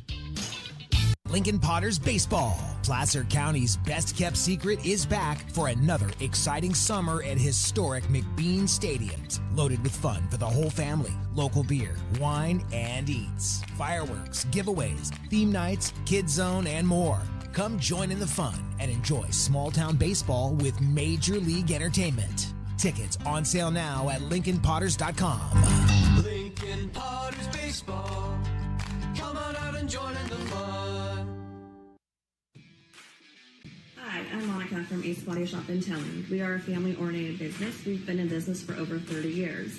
Lincoln Potters Baseball. Placer County's best-kept secret is back for another exciting summer at historic McBean Stadiums. Loaded with fun for the whole family, local beer, wine, and eats. Fireworks, giveaways, theme nights, kids zone, and more. Come join in the fun and enjoy small-town baseball with Major League Entertainment. Tickets on sale now at LincolnPotters.com. Lincoln Potters Baseball. Come on out and join in the fun. Hi, I'm Monica from Ace Body Shop in Telling. We are a family-oriented business. We've been in business for over 30 years.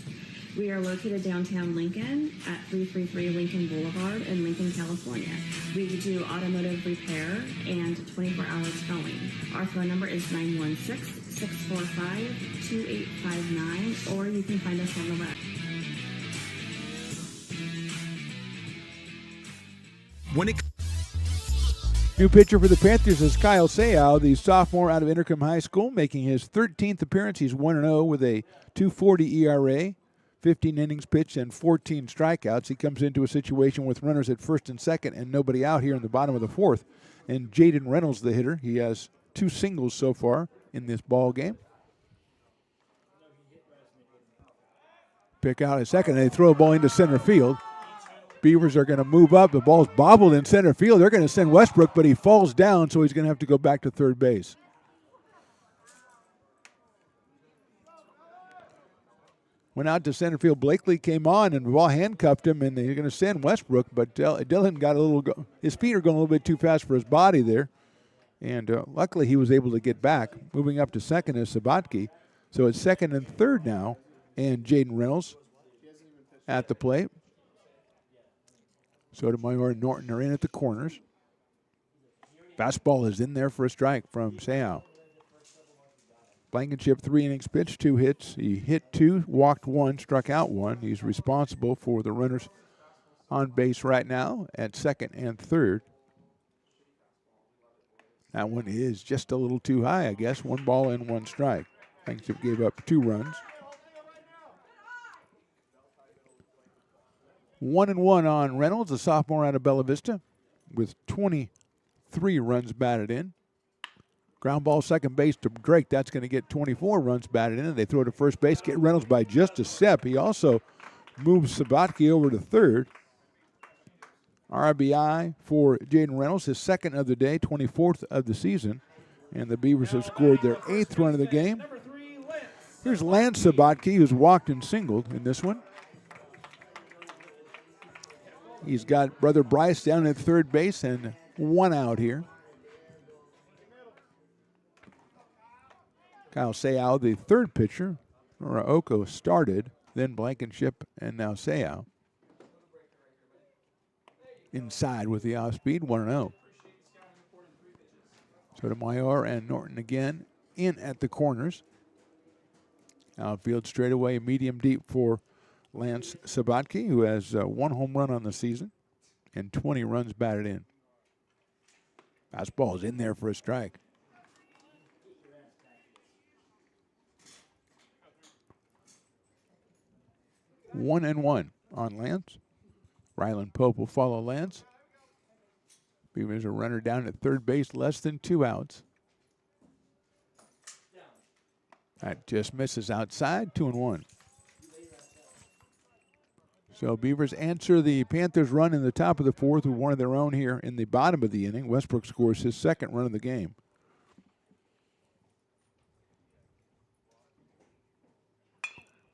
We are located downtown Lincoln at 333 Lincoln Boulevard in Lincoln, California. We do automotive repair and 24-hour towing. Our phone number is 916-645-2859, or you can find us on the web. New pitcher for the Panthers is Kyle Sayao, the sophomore out of Intercom High School, making his 13th appearance. He's 1-0 with a 2.40 ERA, 15 innings pitched, and 14 strikeouts. He comes into a situation with runners at first and second and nobody out here in the bottom of the fourth. And Jaden Reynolds, the hitter, he has 2 singles so far in this ball game. Pick out a second, and they throw a ball into center field. Beavers are going to move up. The ball's bobbled in center field. They're going to send Westbrook, but he falls down, so he's going to have to go back to third base. Went out to center field. Blakely came on, and the ball handcuffed him, and they're going to send Westbrook, but Dylan got a little his feet are going a little bit too fast for his body there, and luckily he was able to get back. Moving up to second is Sabatke. So it's second and third now, and Jaden Reynolds at the plate. Sotomayor and Norton are in at the corners. Fastball is in there for a strike from Sayao. Blankenship, 3 innings pitched, 2 hits. He hit 2, walked 1, struck out 1. He's responsible for the runners on base right now at second and third. That one is just a little too high, I guess. 1 ball and 1 strike. Blankenship gave up 2 runs. 1-1 on Reynolds, a sophomore out of Bella Vista, with 23 runs batted in. Ground ball second base to Drake. That's going to get 24 runs batted in. And they throw to first base, get Reynolds by just a step. He also moves Sabatke over to third. RBI for Jaden Reynolds, his second of the day, 24th of the season. And the Beavers have scored their 8th run of the game. Here's Lance Sabatke, who's walked and singled in this one. He's got brother Bryce down at third base and 1 out here. Kyle Sayao, the third pitcher. Oko started, then Blankenship, and now Sayao. Inside with the off speed, 1-0. Sotomayor and Norton again in at the corners. Outfield straightaway, medium deep for Lance Sabatke, who has 1 home run on the season and 20 runs batted in. Fastball is in there for a strike. One and one on Lance. Ryland Pope will follow Lance. Beavers a runner down at third base, less than 2 outs. That just misses outside, 2-1. So Beavers answer the Panthers' run in the top of the fourth with one of their own here in the bottom of the inning. Westbrook scores his second run of the game.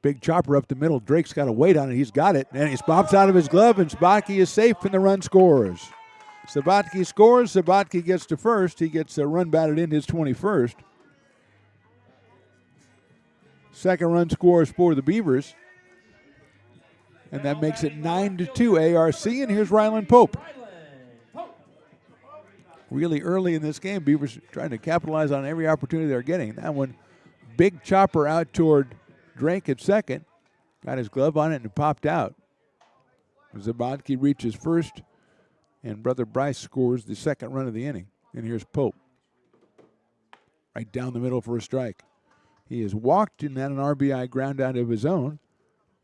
Big chopper up the middle. Drake's got to wait on it. He's got it, and he pops out of his glove, and Sabatke is safe, and the run scores. Sabatke scores. Sabatke gets to first. He gets a run batted in, his 21st. Second run scores for the Beavers. And that makes it 9-2 ARC, and here's Ryland Pope. Really early in this game, Beavers trying to capitalize on every opportunity they're getting. That one, big chopper out toward Drake at second. Got his glove on it and popped out. Sabatke reaches first, and brother Bryce scores the second run of the inning. And here's Pope. right down the middle for a strike. He has walked and had an RBI ground out of his own.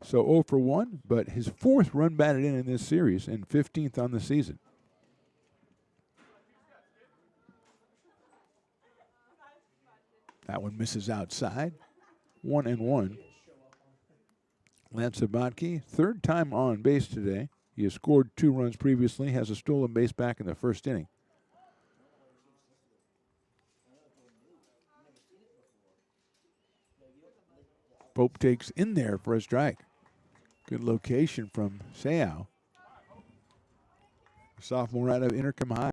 So 0 for 1, but his 4th run batted in this series and 15th on the season. That one misses outside. 1-1. Lance Sabatke, 3rd time on base today. He has scored 2 runs previously, has a stolen base back in the 1st inning. Pope takes in there for a strike. Good location from Seau. Sophomore out of Intercom High.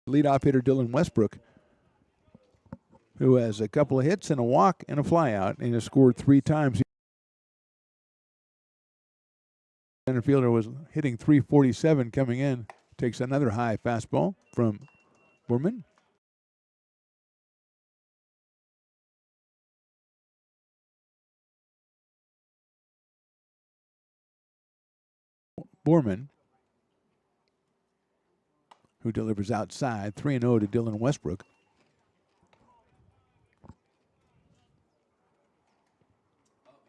Leadoff hitter Dylan Westbrook, who has a couple of hits and a walk and a flyout, and has scored 3 times. Center fielder was hitting .347 coming in. Takes another high fastball from Borman. Borman, who delivers outside, 3-0 to Dylan Westbrook.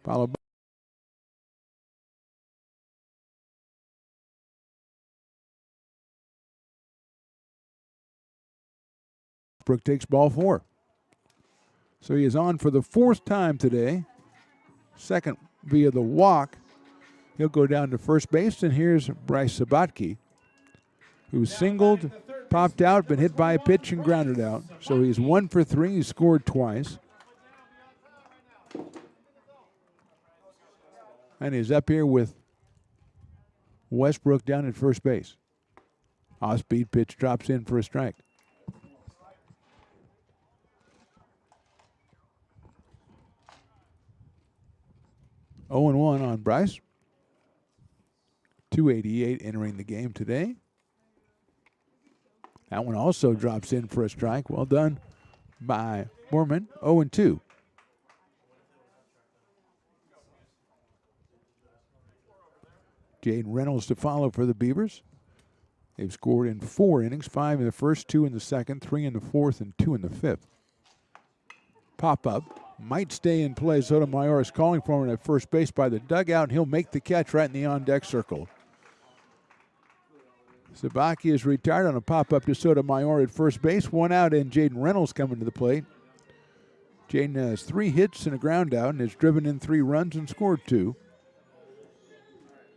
Followed by Westbrook takes ball 4. So he is on for the 4th time today. Second via the walk. He'll go down to first base, and here's Bryce Sabatke, who singled, popped out, been hit by a pitch and grounded out. So he's 1 for 3. He scored twice. And he's up here with Westbrook down at first base. Off-speed pitch drops in for a strike. Oh and 1 on Bryce. 288 entering the game today. That one also drops in for a strike. Well done by Borman. 0 and 2. Jaden Reynolds to follow for the Beavers. They've scored in 4 innings, 5 in the first, 2 in the second, 3 in the fourth, and 2 in the fifth. Pop-up. Might stay in play. Sotomayor is calling for him at first base by the dugout, and he'll make the catch right in the on-deck circle. Sabaki is retired on a pop-up to Sotomayor at first base. 1 out, and Jaden Reynolds coming to the plate. Jaden has 3 hits and a ground out and has driven in 3 runs and scored 2.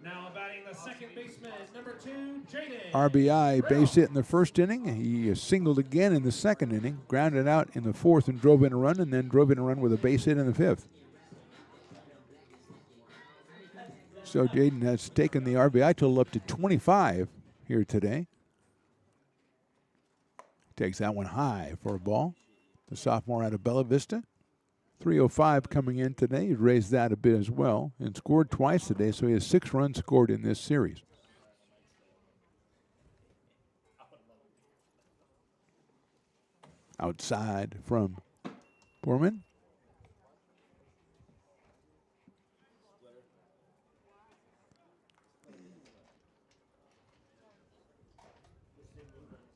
Now batting the second baseman, number 2, Jaden. RBI base hit in the first inning. He singled again in the second inning, grounded out in the fourth and drove in a run, and then drove in a run with a base hit in the fifth. So Jaden has taken the RBI total up to 25 here today. Takes that one high for a ball. The sophomore out of Bella Vista. 305 coming in today. He's raised that a bit as well and scored twice today, so he has 6 runs scored in this series. Outside from Borman.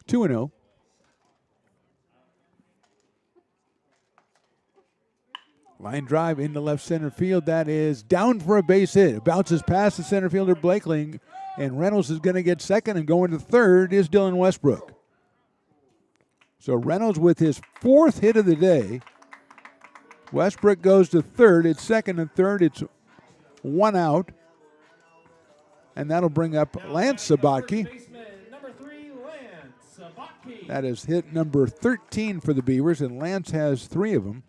Two and 0. Line drive into left center field. That is down for a base hit. It bounces past the center fielder Blakely, and Reynolds is going to get second, and going to third is Dylan Westbrook. So Reynolds with his 4th hit of the day. Westbrook goes to third. It's second and third. It's 1 out. And that'll bring up Lance Sabatke. That is hit number 13 for the Beavers, and Lance has 3 of them.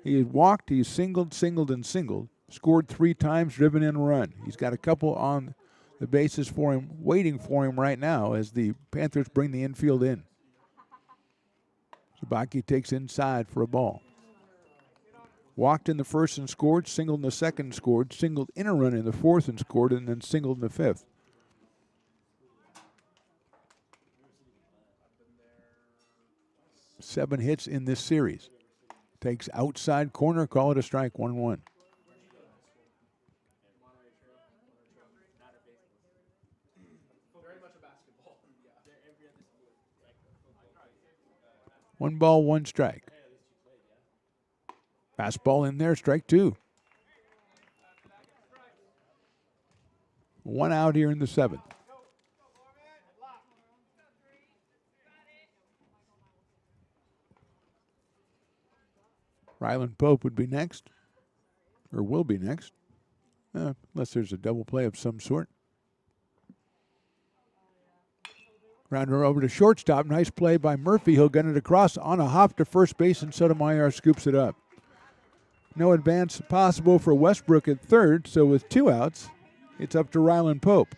He walked, he's singled, and singled. Scored 3 times, driven in a run. He's got a couple on the bases for him, waiting for him right now as the Panthers bring the infield in. Sabatke takes inside for a ball. Walked in the first and scored, singled in the second and scored, singled in a run in the fourth and scored, and then singled in the fifth. Seven hits in this series. Takes outside corner, call it a strike, 1-1. One ball, 1 strike. Fastball in there, strike 2. 1 out here in the 7th. Ryland Pope would be next, or will be next, unless there's a double play of some sort. Grounder over to shortstop. Nice play by Murphy. He'll get it across on a hop to first base, and Sotomayor scoops it up. No advance possible for Westbrook at third, so with 2 outs, it's up to Ryland Pope.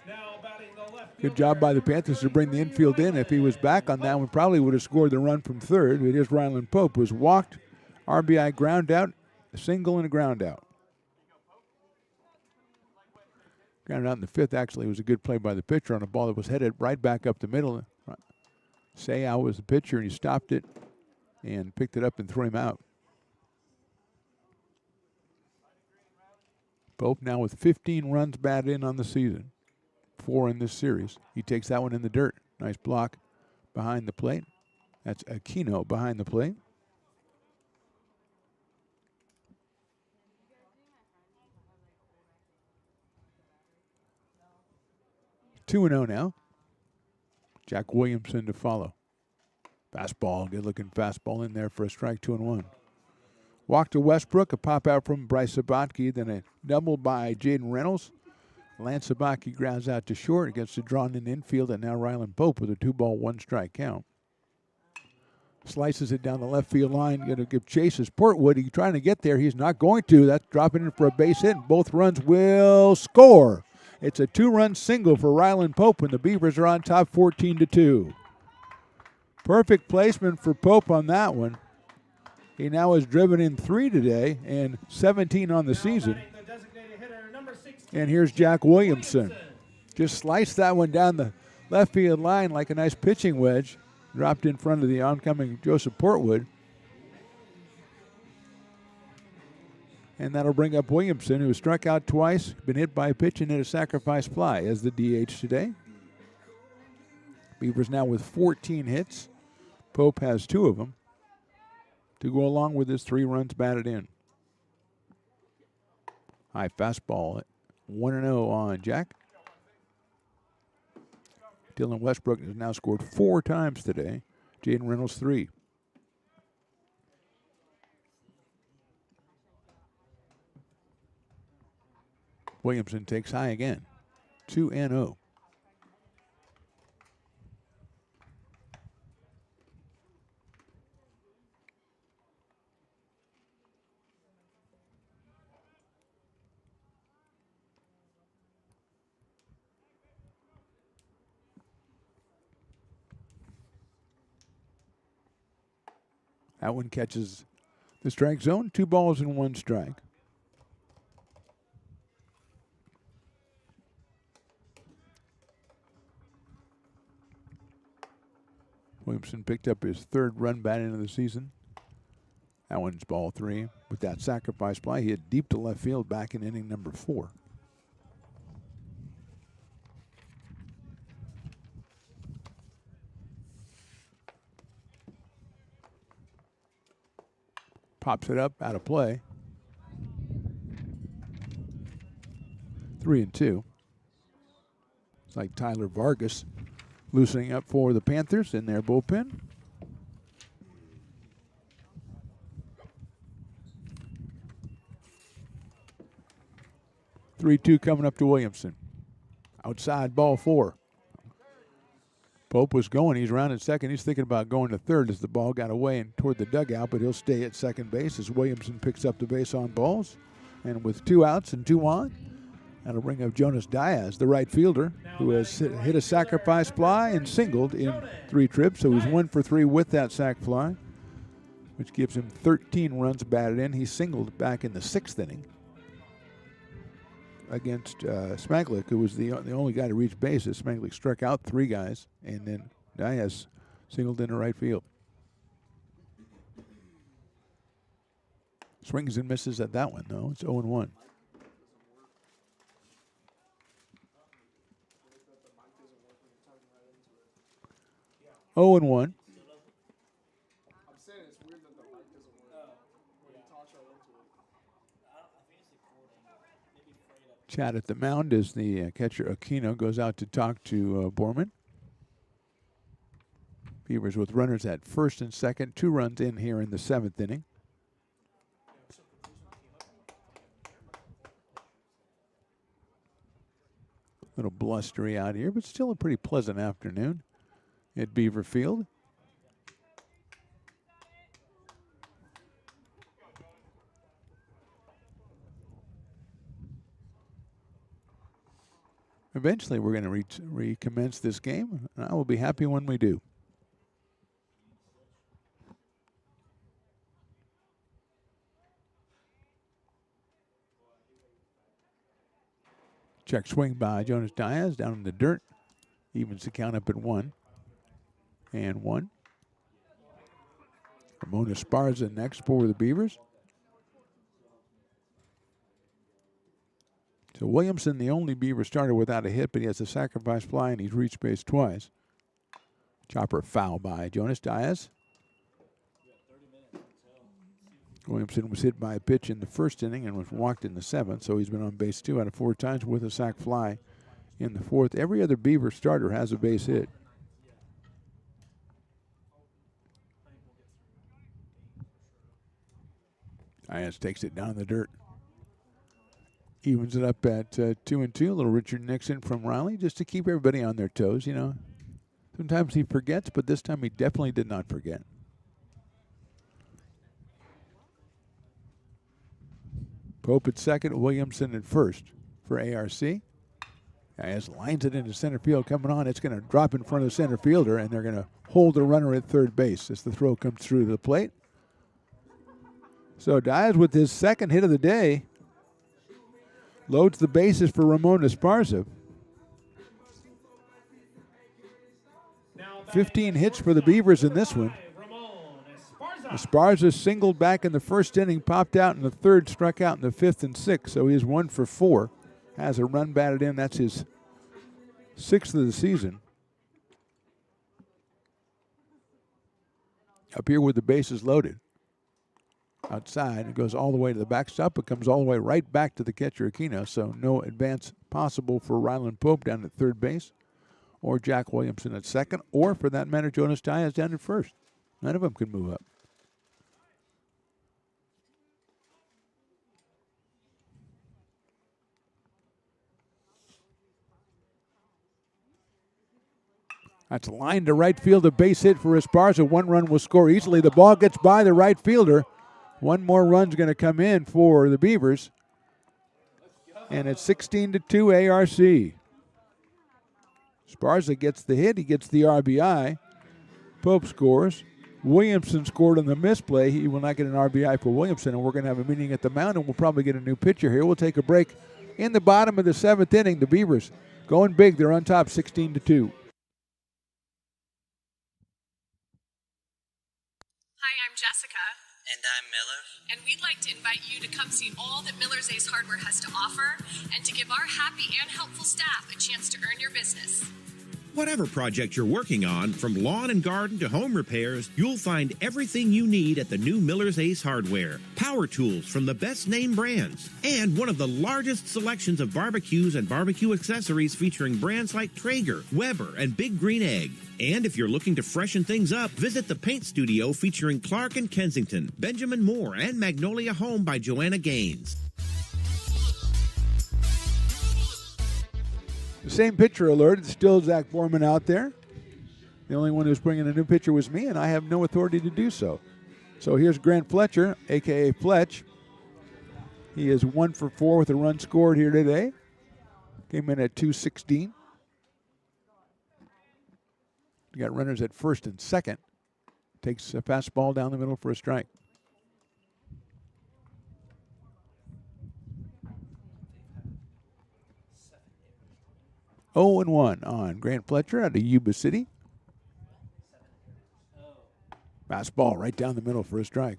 Now batting the left Good job by the Panthers to bring the infield in. If he was back on that one, probably would have scored the run from third. But here's Ryland Pope, who was walked, RBI ground out, a single and a ground out. Grounded out in the fifth, actually, was a good play by the pitcher on a ball that was headed right back up the middle. Seau was the pitcher, and he stopped it and picked it up and threw him out. Pope now with 15 runs batted in on the season. 4 in this series. He takes that one in the dirt. Nice block behind the plate. That's Aquino behind the plate. Two and 0 now. Jack Williamson to follow. Fastball, good looking fastball in there for a strike, 2-1. Walk to Westbrook, a pop out from Bryce Sabatke, then a double by Jaden Reynolds. Lance Sabatke grounds out to short against the drawn in infield, and now Ryland Pope with a 2-ball, 1-strike count. Slices it down the left field line, going to give chase as Portwood. He's trying to get there. He's not going to. That's dropping in for a base hit, and both runs will score. It's a 2-run single for Ryland Pope, and the Beavers are on top 14-2. Perfect placement for Pope on that one. He now has driven in 3 today and 17 on the season. And here's Jack Williamson. Just sliced that one down the left field line like a nice pitching wedge. Dropped in front of the oncoming Joseph Portwood. And that'll bring up Williamson, who struck out twice, been hit by a pitch and hit a sacrifice fly as the DH today. Beavers now with 14 hits. Pope has 2 of them to go along with his 3 runs batted in. High fastball, 1-0 on Jack. Dylan Westbrook has now scored 4 times today. Jaden Reynolds 3. Williamson takes high again. 2-0. That one catches the strike zone. 2 balls and 1 strike. Williamson picked up his 3rd run bat into the season. That one's ball 3. With that sacrifice fly, he hit deep to left field back in inning number 4. Pops it up, out of play. 3-2. It's like Tyler Vargas loosening up for the Panthers in their bullpen. Three-two coming up to Williamson. Outside, ball 4. Pope was going. He's rounded second. He's thinking about going to third as the ball got away and toward the dugout, but he'll stay at second base as Williamson picks up the base on balls. And with 2 outs and 2 on, that'll bring up Jonas Diaz, the right fielder, who has hit a sacrifice fly and singled in 3 trips. So he's 1 for 3 with that sac fly, which gives him 13 runs batted in. He singled back in the 6th inning against Smaglik, who was the only guy to reach bases. Smaglik struck out 3 guys, and then Diaz singled into right field. Swings and misses at that one, though. It's 0-1. Oh and 1. Chat at the mound as the catcher Aquino goes out to talk to Borman. Beavers with runners at first and second. 2 runs in here in the 7th inning. A little blustery out here, but still a pretty pleasant afternoon at Beaver Field. eventually we're going to recommence this game, and I will be happy when we do. Check swing by Jonas Diaz down in the dirt. Evens the count up at 1 and 1. Ramon Esparza next for the Beavers. So Williamson, the only Beaver starter without a hit, but he has a sacrifice fly and he's reached base twice. Chopper foul by Jonas Diaz. Williamson was hit by a pitch in the first inning and was walked in the 7th, so he's been on base 2 out of 4 times with a sac fly in the 4th. Every other Beaver starter has a base hit. Diaz takes it down in the dirt. Evens it up at 2-2. A little Richard Nixon from Riley just to keep everybody on their toes, you know. Sometimes he forgets, but this time he definitely did not forget. Pope at second, Williamson at first for ARC. Diaz lines it into center field coming on. It's going to drop in front of the center fielder, and they're going to hold the runner at third base as the throw comes through to the plate. So Diaz with his second hit of the day loads the bases for Ramon Esparza. 15 hits for the Beavers in this one. Esparza singled back in the first inning, popped out in the 3rd, struck out in the 5th and 6th, so he is 1 for 4. Has a run batted in. That's his 6th of the season. Up here with the bases loaded. Outside, it goes all the way to the backstop. It comes all the way right back to the catcher Aquino, so no advance possible for Ryland Pope down at third base, or Jack Williamson at second, or for that matter, Jonas Diaz down at first. None of them can move up. That's a line to right field, a base hit for Esparza. 1 run will score easily. The ball gets by the right fielder. 1 more run's going to come in for the Beavers. And it's 16-2 ARC. Esparza gets the hit. He gets the RBI. Pope scores. Williamson scored on the misplay. He will not get an RBI for Williamson, and we're going to have a meeting at the mound, and we'll probably get a new pitcher here. We'll take a break in the bottom of the 7th inning. The Beavers going big. They're on top 16-2. Hi, I'm Jessica. And I'm Miller. And we'd like to invite you to come see all that Miller's Ace Hardware has to offer and to give our happy and helpful staff a chance to earn your business. Whatever project you're working on, from lawn and garden to home repairs, you'll find everything you need at the new Miller's Ace Hardware. Power tools from the best name brands, and one of the largest selections of barbecues and barbecue accessories featuring brands like Traeger, Weber, and Big Green Egg. And if you're looking to freshen things up, visit the paint studio featuring Clark and Kensington, Benjamin Moore, and Magnolia Home by Joanna Gaines. The same pitcher alert. It's still Zach Borman out there. The only one who's bringing a new pitcher was me, and I have no authority to do so. So here's Grant Fletcher, a.k.a. Fletch. He is 1 for 4 with a run scored here today. Came in at 216. You got runners at first and second. Takes a fastball down the middle for a strike. Oh and 1 on Grant Fletcher out of Yuba City. Fastball right down the middle for a strike.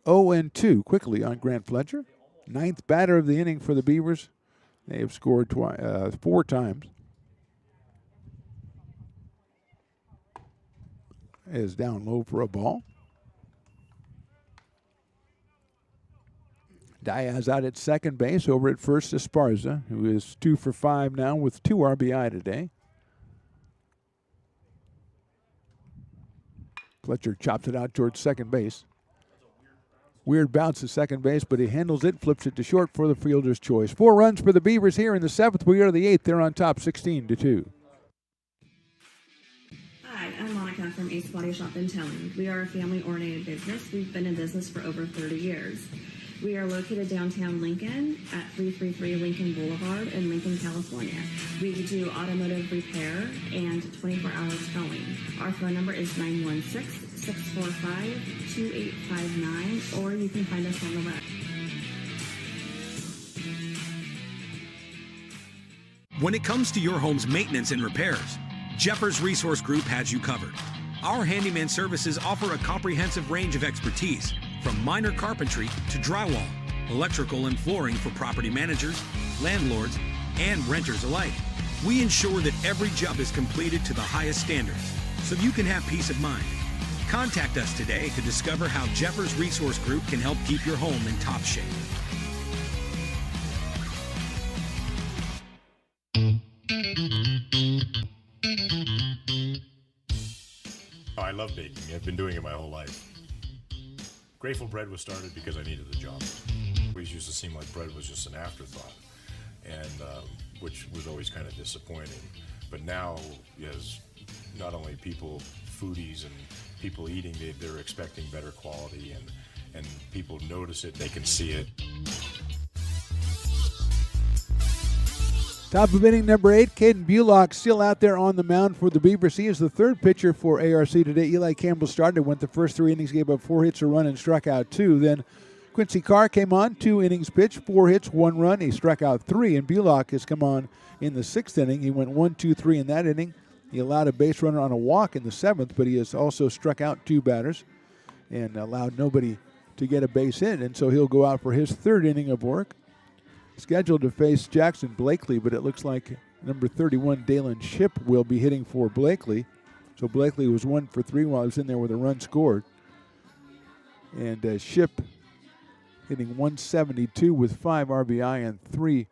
Oh and 2 quickly on Grant Fletcher. 9th batter of the inning for the Beavers. They have scored 4 times. Is down low for a ball. Diaz out at second base. Over at first, Esparza, who is 2 for 5 now with 2 RBI today. Fletcher chops it out towards second base. Weird bounce to second base, but he handles it, flips it to short for the fielder's choice. 4 runs for the Beavers here in the 7th. We go to the 8th. They're on top 16-2. Hi, I'm Monica from Ace Body Shop in Telling. We are a family-oriented business. We've been in business for over 30 years. We are located downtown Lincoln at 333 Lincoln Boulevard in Lincoln, California. We do automotive repair and 24-hour towing. Our phone number is 916-645-2859, or you can find us on the web. When it comes to your home's maintenance and repairs, Jeffers Resource Group has you covered. Our handyman services offer a comprehensive range of expertise, from minor carpentry to drywall, electrical and flooring for property managers, landlords, and renters alike. We ensure that every job is completed to the highest standards, so you can have peace of mind. Contact us today to discover how Jeffers Resource Group can help keep your home in top shape. I love baking. I've been doing it my whole life. Grateful Bread was started because I needed the job. It always used to seem like bread was just an afterthought, and which was always kind of disappointing. But now, as not only people, foodies and people eating, they're expecting better quality, and people notice it, they can see it. Top of inning number 8, Caden Bulock still out there on the mound for the Beavers. He is the third pitcher for ARC today. Eli Campbell started, went the first 3 innings, gave up 4 hits, a run, and struck out 2. Then Quincy Carr came on, 2 innings pitched, 4 hits, 1 run. He struck out 3, and Bulock has come on in the 6th inning. He went 1, 2, 3 in that inning. He allowed a base runner on a walk in the 7th, but he has also struck out 2 batters and allowed nobody to get a base hit, and so he'll go out for his 3rd inning of work. Scheduled to face Jackson Blakely, but it looks like number 31, Dalen Shipp, will be hitting for Blakely. So Blakely was 1 for 3 while he was in there with a run scored. And Shipp hitting 172 with 5 RBI and 3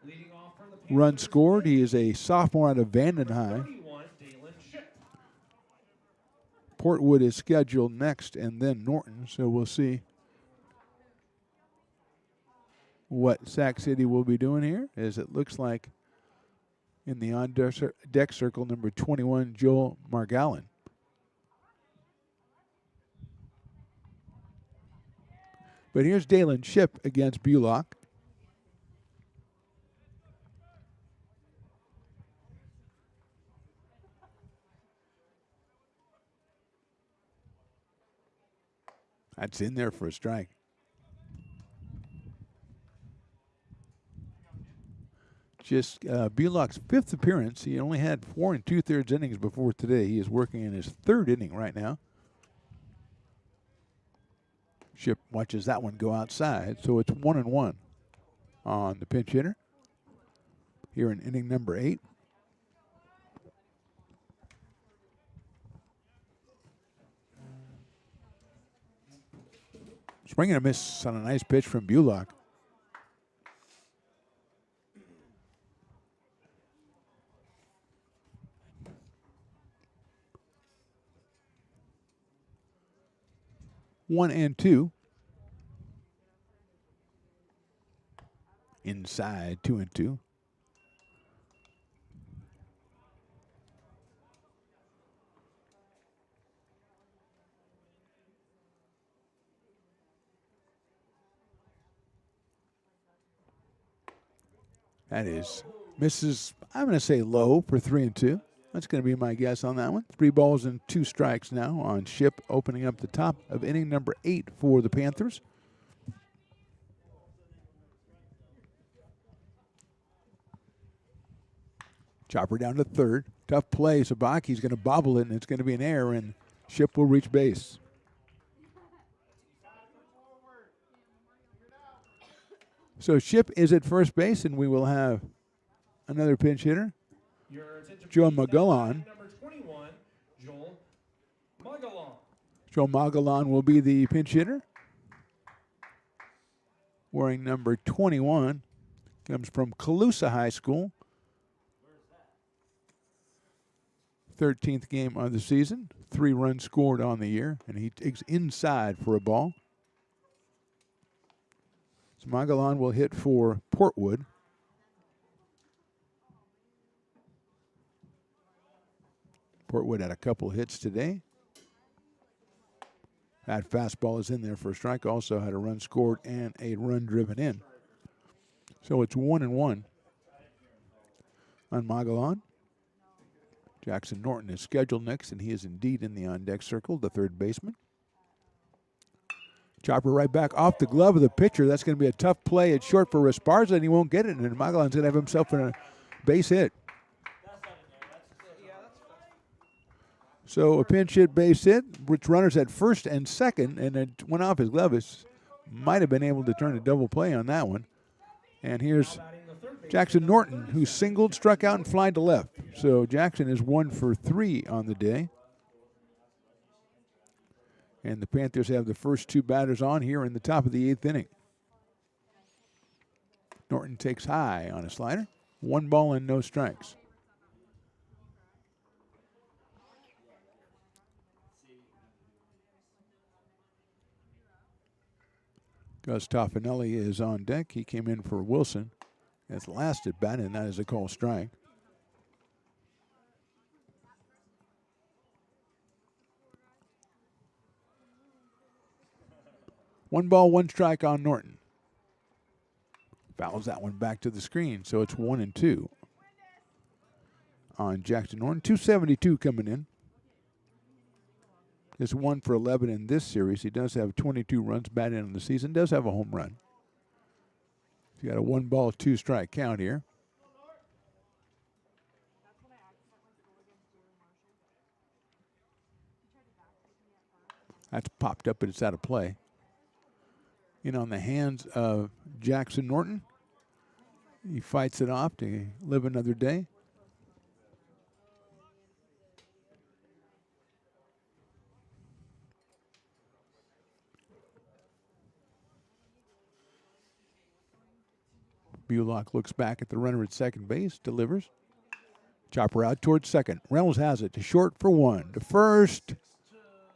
runs scored. He is a sophomore out of Vanden High. Portwood is scheduled next, and then Norton, so we'll see what Sac City will be doing here, as it looks like in the on-deck circle, number 21, Joel Margallon. But here's Dalen Shipp against Bulock. That's in there for a strike. Just Bulock's 5th appearance. He only had 4 2/3 innings before today. He is working in his 3rd inning right now. Shipp watches that one go outside, so it's 1-1 on the pinch hitter here in inning number 8. Swing and a miss on a nice pitch from Bulock. One and 2. Inside, 2-2. That is misses, I'm going to say low for 3-2. That's going to be my guess on that one. 3 balls and 2 strikes now on Shipp, opening up the top of inning number 8 for the Panthers. Chopper down to 3rd. Tough play. Sabaki's going to bobble it, and it's going to be an error, and Shipp will reach base. So Shipp is at first base, and we will have another pinch hitter. Joe Magallan. Number 21, Joel Magallan. Joe Magallan will be the pinch hitter. Wearing number 21. Comes from Colusa High School. 13th game of the season. 3 runs scored on the year, and he takes inside for a ball. So Magallan will hit for Portwood. Portwood had a couple hits today. That fastball is in there for a strike. Also had a run scored and a run driven in. So it's 1-1 on Magalan. Jackson Norton is scheduled next, and he is indeed in the on-deck circle, the third baseman. Chopper right back off the glove of the pitcher. That's going to be a tough play at short for Esparza, and he won't get it, and Magalan's going to have himself a base hit. So a pinch hit base hit, which runners at first and second, and it went off his glove. It might have been able to turn a double play on that one. And here's Jackson Norton, who singled, struck out, and flied to left. So Jackson is 1 for 3 on the day. And the Panthers have the first two batters on here in the top of the 8th inning. Norton takes high on a slider. 1 ball and no strikes. Gus Toffanelli is on deck. He came in for Wilson. That's last at bat, and that is a call strike. One ball, one strike on Norton. Fouls that one back to the screen, so it's 1-2 on Jackson Norton. 272 coming in. Is 1 for 11 in this series. He does have 22 runs batted in the season. Does have a home run. He's got a 1 ball, 2 strike count here. That's popped up, but it's out of play. In on the hands of Jackson Norton. He fights it off to live another day. Bulock looks back at the runner at second base, delivers. Chopper out towards second. Reynolds has it to short for 1. To first.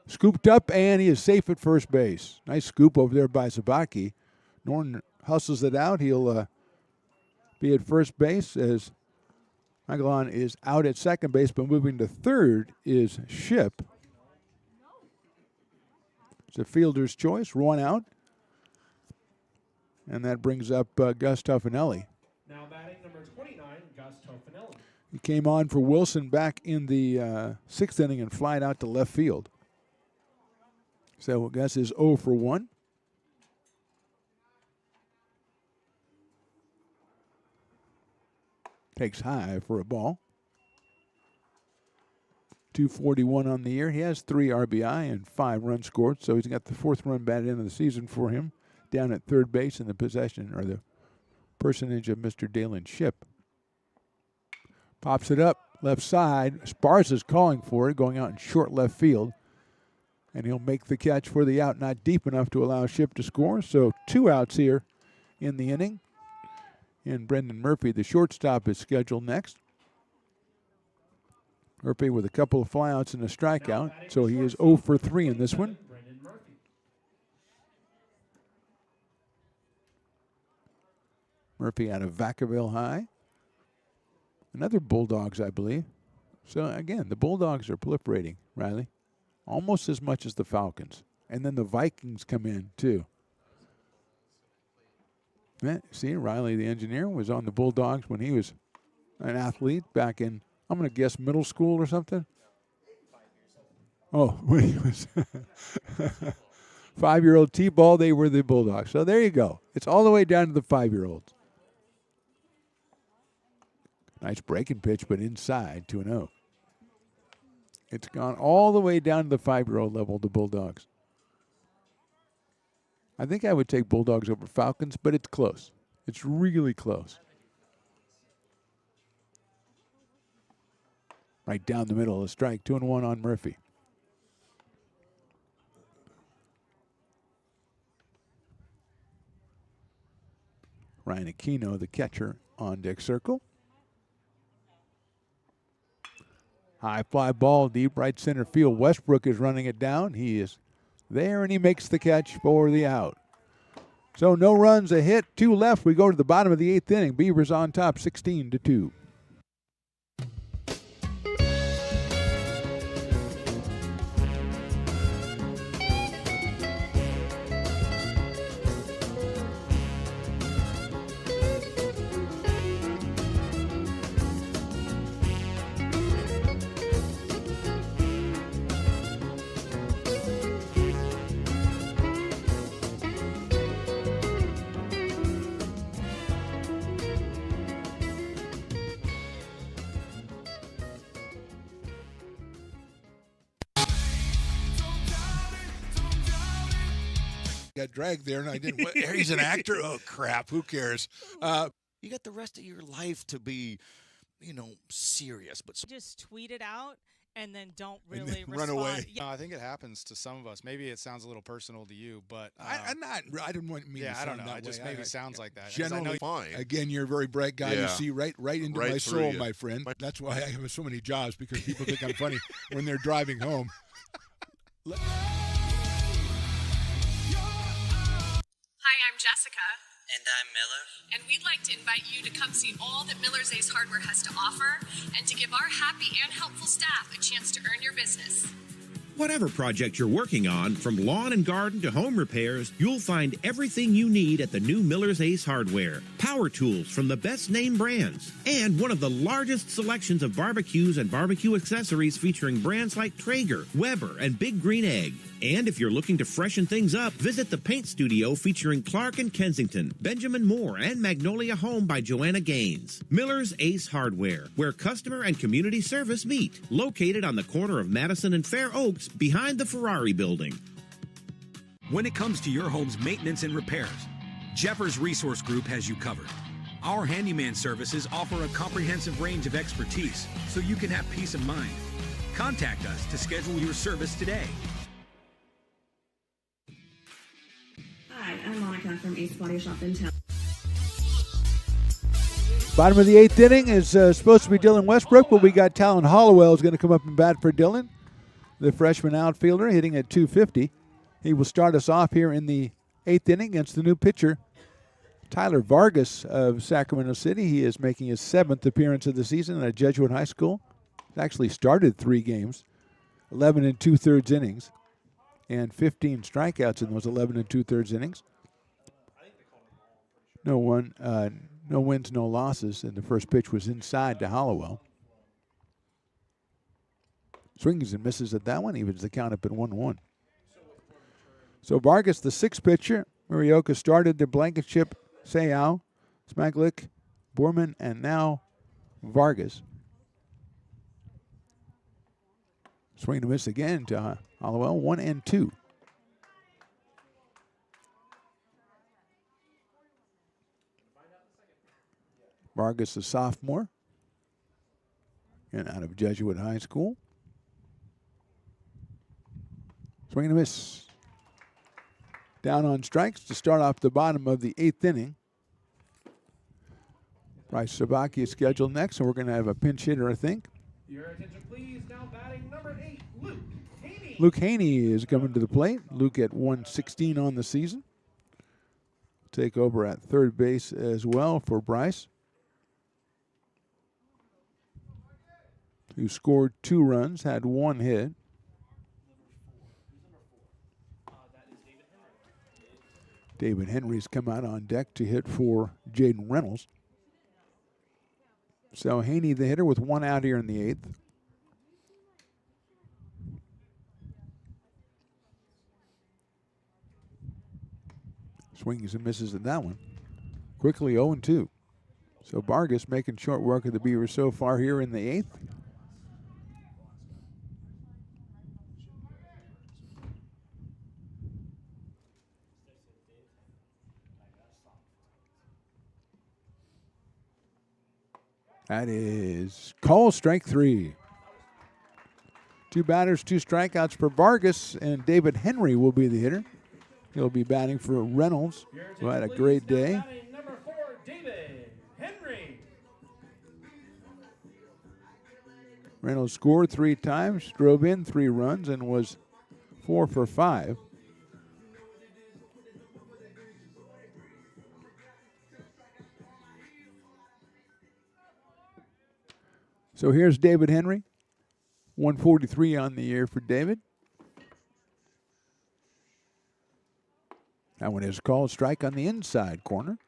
Scooped up, and he is safe at first base. Nice scoop over there by Sabaki. Norton hustles it out. He'll be at first base as Magalan is out at second base, but moving to third is Ship. It's a fielder's choice. 1 out. And that brings up Gus Toffanelli. Now batting number 29, Gus Toffanelli. He came on for Wilson back in the 6th inning and flied out to left field. So Gus is 0 for 1. Takes high for a ball. 241 on the year. He has 3 RBI and 5 runs scored, so he's got the 4th run batted into the season for him. Down at third base in the possession or the personage of Mr. Dalen Ship. Pops it up left side. Esparza's calling for it, going out in short left field. And he'll make the catch for the out, not deep enough to allow Ship to score. So 2 outs here in the inning. And Brendan Murphy, the shortstop, is scheduled next. Murphy with a couple of flyouts and a strikeout. So he is 0 for 3 in this one. Murphy out of Vacaville High. Another Bulldogs, I believe. So, again, the Bulldogs are proliferating, Riley. Almost as much as the Falcons. And then the Vikings come in, too. See, Riley, the engineer, was on the Bulldogs when he was an athlete back in, I'm going to guess, middle school or something. Oh, when he was 5-year-old T-ball, they were the Bulldogs. So there you go. It's all the way down to the 5-year-olds. Nice breaking pitch, but inside, 2-0. It's gone all the way down to the 5-year-old level, the Bulldogs. I think I would take Bulldogs over Falcons, but it's close. It's really close. Right down the middle, a strike, 2-1 on Murphy. Ryan Aquino, the catcher, on deck circle. High fly ball, deep right center field. Westbrook is running it down. He is there, and he makes the catch for the out. So no runs, a hit, 2 left. We go to the bottom of the 8th inning. Beavers on top, 16-2. got dragged there, and I didn't. He's an actor. Oh crap! Who cares? You got the rest of your life to be, serious. But just tweet it out and then don't And really then run respond. away. I think it happens to some of us. Maybe it sounds a little personal to you, but I didn't want me. yeah, to I don't sound know. that It just way. maybe sounds like that. 'Cause Generally, I know fine. Again, you're a very bright guy. You Yeah. see right into Right my through soul, you. my friend. That's why I have so many jobs, because people think I'm funny when they're driving home. Hi, I'm Jessica. And I'm Miller. And we'd like to invite you to come see all that Miller's Ace Hardware has to offer and to give our happy and helpful staff a chance to earn your business. Whatever project you're working on, from lawn and garden to home repairs, you'll find everything you need at the new Miller's Ace Hardware. Power tools from the best name brands, and one of the largest selections of barbecues and barbecue accessories featuring brands like Traeger, Weber, and Big Green Egg. And if you're looking to freshen things up, visit the paint studio featuring Clark and Kensington, Benjamin Moore, and Magnolia Home by Joanna Gaines. Miller's Ace Hardware, where customer and community service meet. Located on the corner of Madison and Fair Oaks, behind the Ferrari building. When it comes to your home's maintenance and repairs, Jeffers Resource Group has you covered. Our handyman services offer a comprehensive range of expertise, so you can have peace of mind. Contact us to schedule your service today. Hi, I'm Monica from Ace Body Shop in town. Bottom of the 8th inning is supposed to be Dylan Westbrook, but we got Talon Hollowell is going to come up and bat for Dylan, the freshman outfielder, hitting at .250. He will start us off here in the 8th inning against the new pitcher, Tyler Vargas of Sacramento City. He is making his 7th appearance of the season at Jesuit High School. He's actually started 3 games, 11 2/3 innings, and 15 strikeouts in those 11 2/3 innings. No wins, no losses, and the first pitch was inside to Hollowell. Swings and misses at that one, evens the count up at 1-1. So Vargas, the 6th pitcher. Murioka started the Blankenship, Seau, Smaglik, Borman, and now Vargas. Swing and miss again to Hollowell, 1-2. Vargas, a sophomore, and out of Jesuit High School. Swing and a miss. Down on strikes to start off the bottom of the 8th inning. Bryce Sabaki is scheduled next, and we're going to have a pinch hitter, I think. Your attention, please. Now batting number 8, Luke Haney. Luke Haney is coming to the plate. Luke at 116 on the season. Take over at third base as well for Bryce, who scored 2 runs, had 1 hit. David Henry's come out on deck to hit for Jaden Reynolds. So Haney, the hitter, with 1 out here in the 8th. Swings and misses at that one. Quickly 0-2. So Vargas making short work of the Beavers so far here in the 8th. That is call strike 3. 2 batters, 2 strikeouts for Vargas, and David Henry will be the hitter. He'll be batting for Reynolds, who had a great day. Batting number 4, David Henry. Reynolds scored 3 times, drove in 3 runs, and was 4 for 5. So here's David Henry, 143 on the year for David. That one is called strike on the inside corner.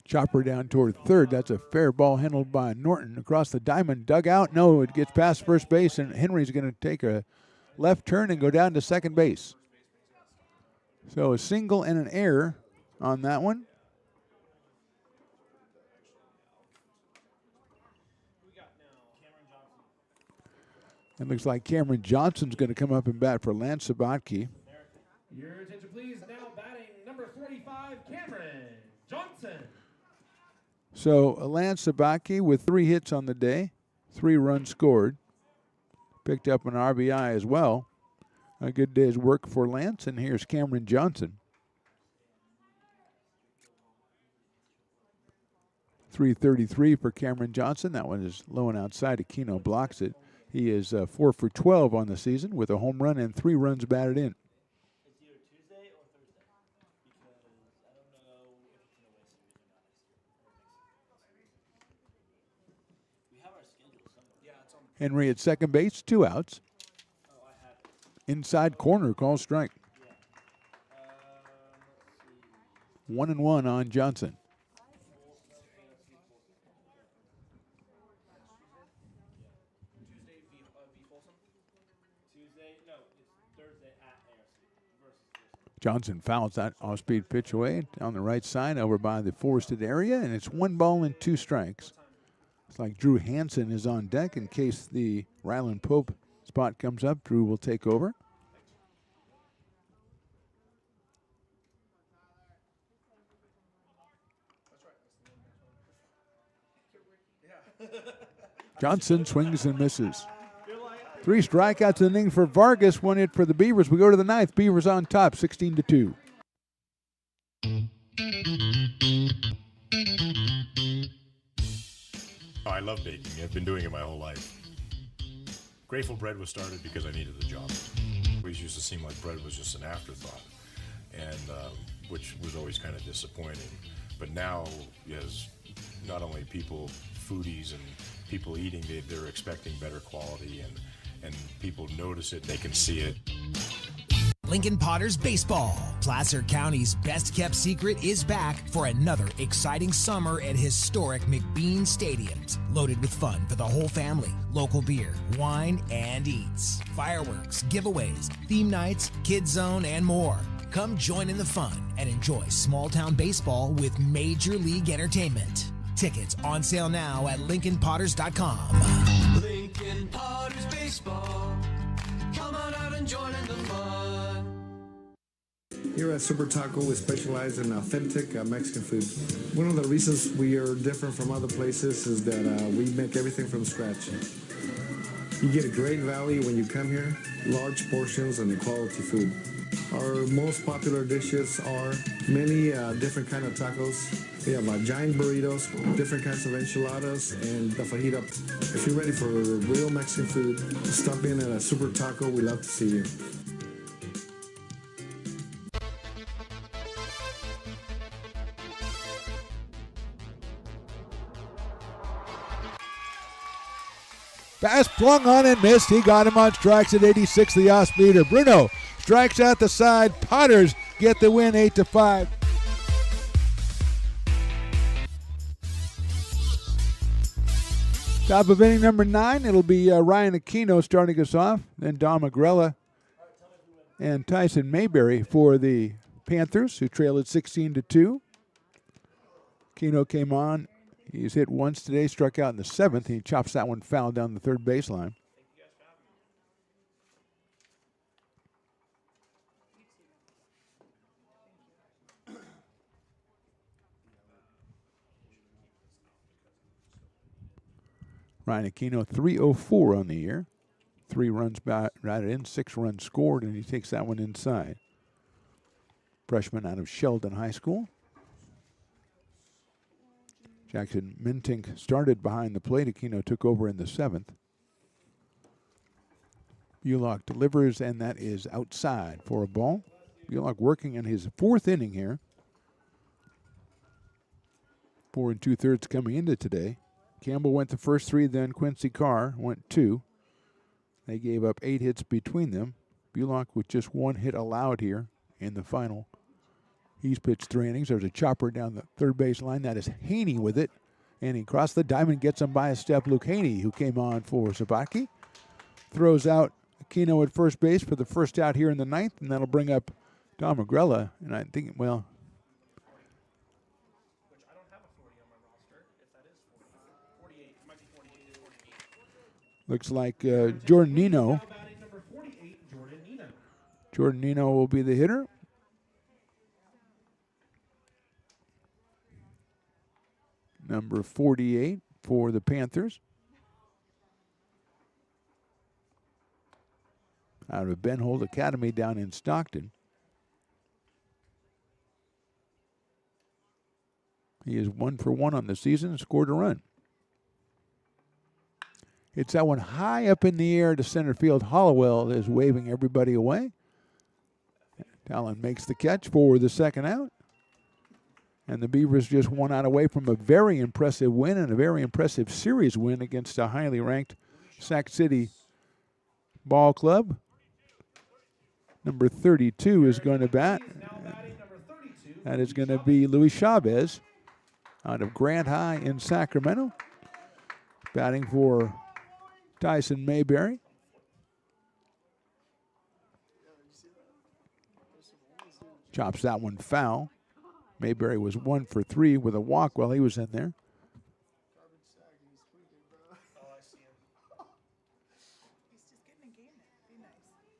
Chopper down toward third. That's a fair ball handled by Norton across the diamond dugout. No, it gets past first base, and Henry's going to take a left turn and go down to second base. So a single and an error on that one. It looks like Cameron Johnson's going to come up and bat for Lance Sabatke. Your attention, please. Now batting number 45, Cameron Johnson. So Lance Sabatke with 3 hits on the day, 3 runs scored. Picked up an RBI as well. A good day's work for Lance, and here's Cameron Johnson. 333 for Cameron Johnson. That one is low and outside. Aquino blocks it. He is 4 for 12 on the season with a home run and 3 runs batted in. Henry at second base, 2 outs. Inside corner, call strike. 1-1 on Johnson. Johnson fouls that off-speed pitch away on the right side over by the forested area, and it's 1 ball and 2 strikes. It's like Drew Hansen is on deck in case the Ryland Pope spot comes up. Drew will take over. Johnson swings and misses. 3 strikeouts in the inning for Vargas, 1 hit for the Beavers. We go to the 9th. Beavers on top, 16-2. Oh, I love baking. I've been doing it my whole life. Grateful Bread was started because I needed the job. It always used to seem like bread was just an afterthought, and which was always kind of disappointing. But now, as not only people, foodies and people eating, they're expecting better quality, and people notice it, they can see it. Lincoln Potters Baseball. Placer County's best-kept secret is back for another exciting summer at historic McBean Stadiums. Loaded with fun for the whole family, local beer, wine, and eats. Fireworks, giveaways, theme nights, kids zone, and more. Come join in the fun and enjoy small-town baseball with Major League Entertainment. Tickets on sale now at LincolnPotters.com. Lincoln Potters Baseball. Come on out and join in the fun. Here at Super Taco, we specialize in authentic Mexican food. One of the reasons we are different from other places is that we make everything from scratch. You get a great value when you come here, large portions and quality food. Our most popular dishes are many different kind of tacos. We have giant burritos, different kinds of enchiladas, and the fajita. If you're ready for real Mexican food, stop in at a Super Taco. We love to see you. Pass flung on and missed. He got him on strikes at 86, the off-speeder. Bruno strikes out the side. Potters get the win 8-5. Top of inning number 9. It'll be Ryan Aquino starting us off. Then Don Magrella and Tyson Mayberry for the Panthers, who trail at 16-2. Aquino came on. He's hit once today, struck out in the 7th. He chops that one foul down the third baseline. Ryan Aquino, 304 on the year. 3 runs batted in, 6 runs scored, and he takes that one inside. Freshman out of Sheldon High School. Jackson Mintink started behind the plate. Aquino took over in the 7th. Bulock delivers, and that is outside for a ball. Bulock working in his 4th inning here. 4 2/3 coming into today. Campbell went the first 3, then Quincy Carr went 2. They gave up 8 hits between them. Bulock with just 1 hit allowed here in the final. He's pitched 3 innings. There's a chopper down the third base line. That is Haney with it. And he crossed the diamond, gets him by a step. Luke Haney, who came on for Sabatke, throws out Aquino at first base for the first out here in the 9th, and that'll bring up Don Magrella. And I think, well, Looks like Jordan Nino. Now batting number 48, Jordan Nino. Jordan Nino will be the hitter. Number 48 for the Panthers. Out of Ben Holt Academy down in Stockton. He is 1 for 1 on the season and scored a run. It's that one high up in the air to center field. Hollowell is waving everybody away. Talon makes the catch for the second out. And the Beavers just 1 out away from a very impressive win and a very impressive series win against a highly ranked Sac City ball club. Number 32 is going to bat. That is going to be Luis Chavez out of Grant High in Sacramento. Batting for Tyson Mayberry. Chops that one foul. Mayberry was 1 for 3 with a walk while he was in there.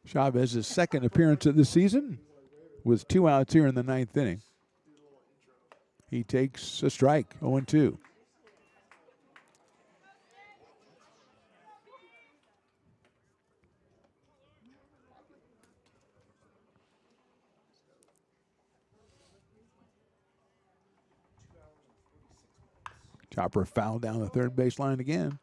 Chavez's second appearance of the season with 2 outs here in the 9th inning. He takes a strike, 0-2. Chopper fouled down the third baseline again.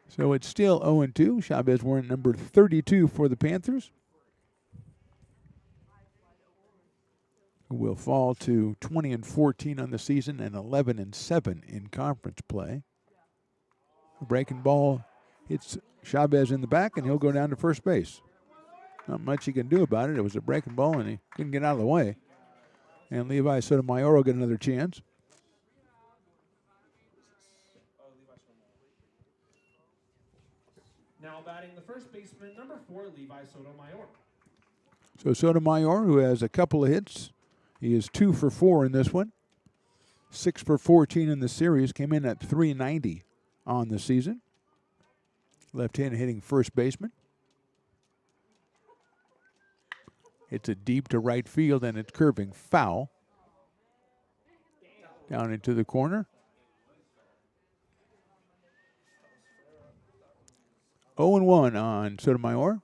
So it's still 0-2. Chavez wearing number 32 for the Panthers. Who will fall to 20-14 on the season and 11-7 in conference play. A breaking ball hits Chavez in the back, and he'll go down to first base. Not much he can do about it. It was a breaking ball, and he couldn't get out of the way. And Levi Sotomayor will get another chance. Now batting the first baseman, number 4, Levi Sotomayor. So Sotomayor, who has a couple of hits, he is 2 for 4 in this one. 6 for 14 in the series, came in at .390 on the season. Left-handed hitting first baseman. It's a deep to right field, and it's curving foul. Down into the corner. 0-1 on Sotomayor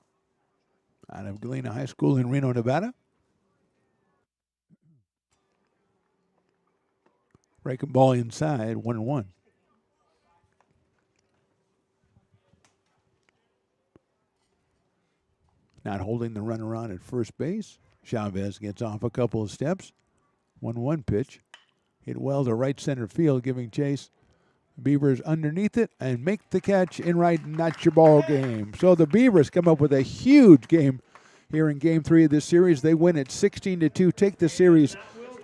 out of Galena High School in Reno, Nevada. Breaking ball inside, 1-1. Not holding the runner on at first base. Chavez gets off a couple of steps. 1-1 pitch. Hit well to right center field, giving chase. Beavers underneath it and make the catch in right, and that's your ball game. So the Beavers come up with a huge game here in Game 3 of this series. They win it 16-2, take the series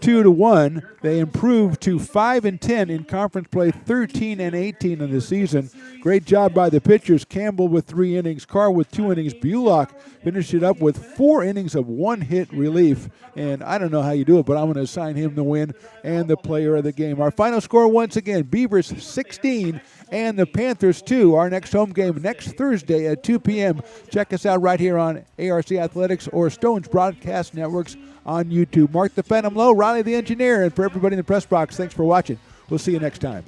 2-1. They improve to 5-10 in conference play, 13-18 in the season. Great job by the pitchers. Campbell with 3 innings, Carr with 2 innings. Bulock finished it up with 4 innings of 1-hit relief. And I don't know how you do it, but I'm going to assign him the win and the player of the game. Our final score once again, Beavers 16 and the Panthers 2. Our next home game next Thursday at 2 p.m. Check us out right here on ARC Athletics or Stones Broadcast Networks on YouTube. Mark the Phantom Low, Riley the engineer, and for everybody in the press box, thanks for watching. We'll see you next time.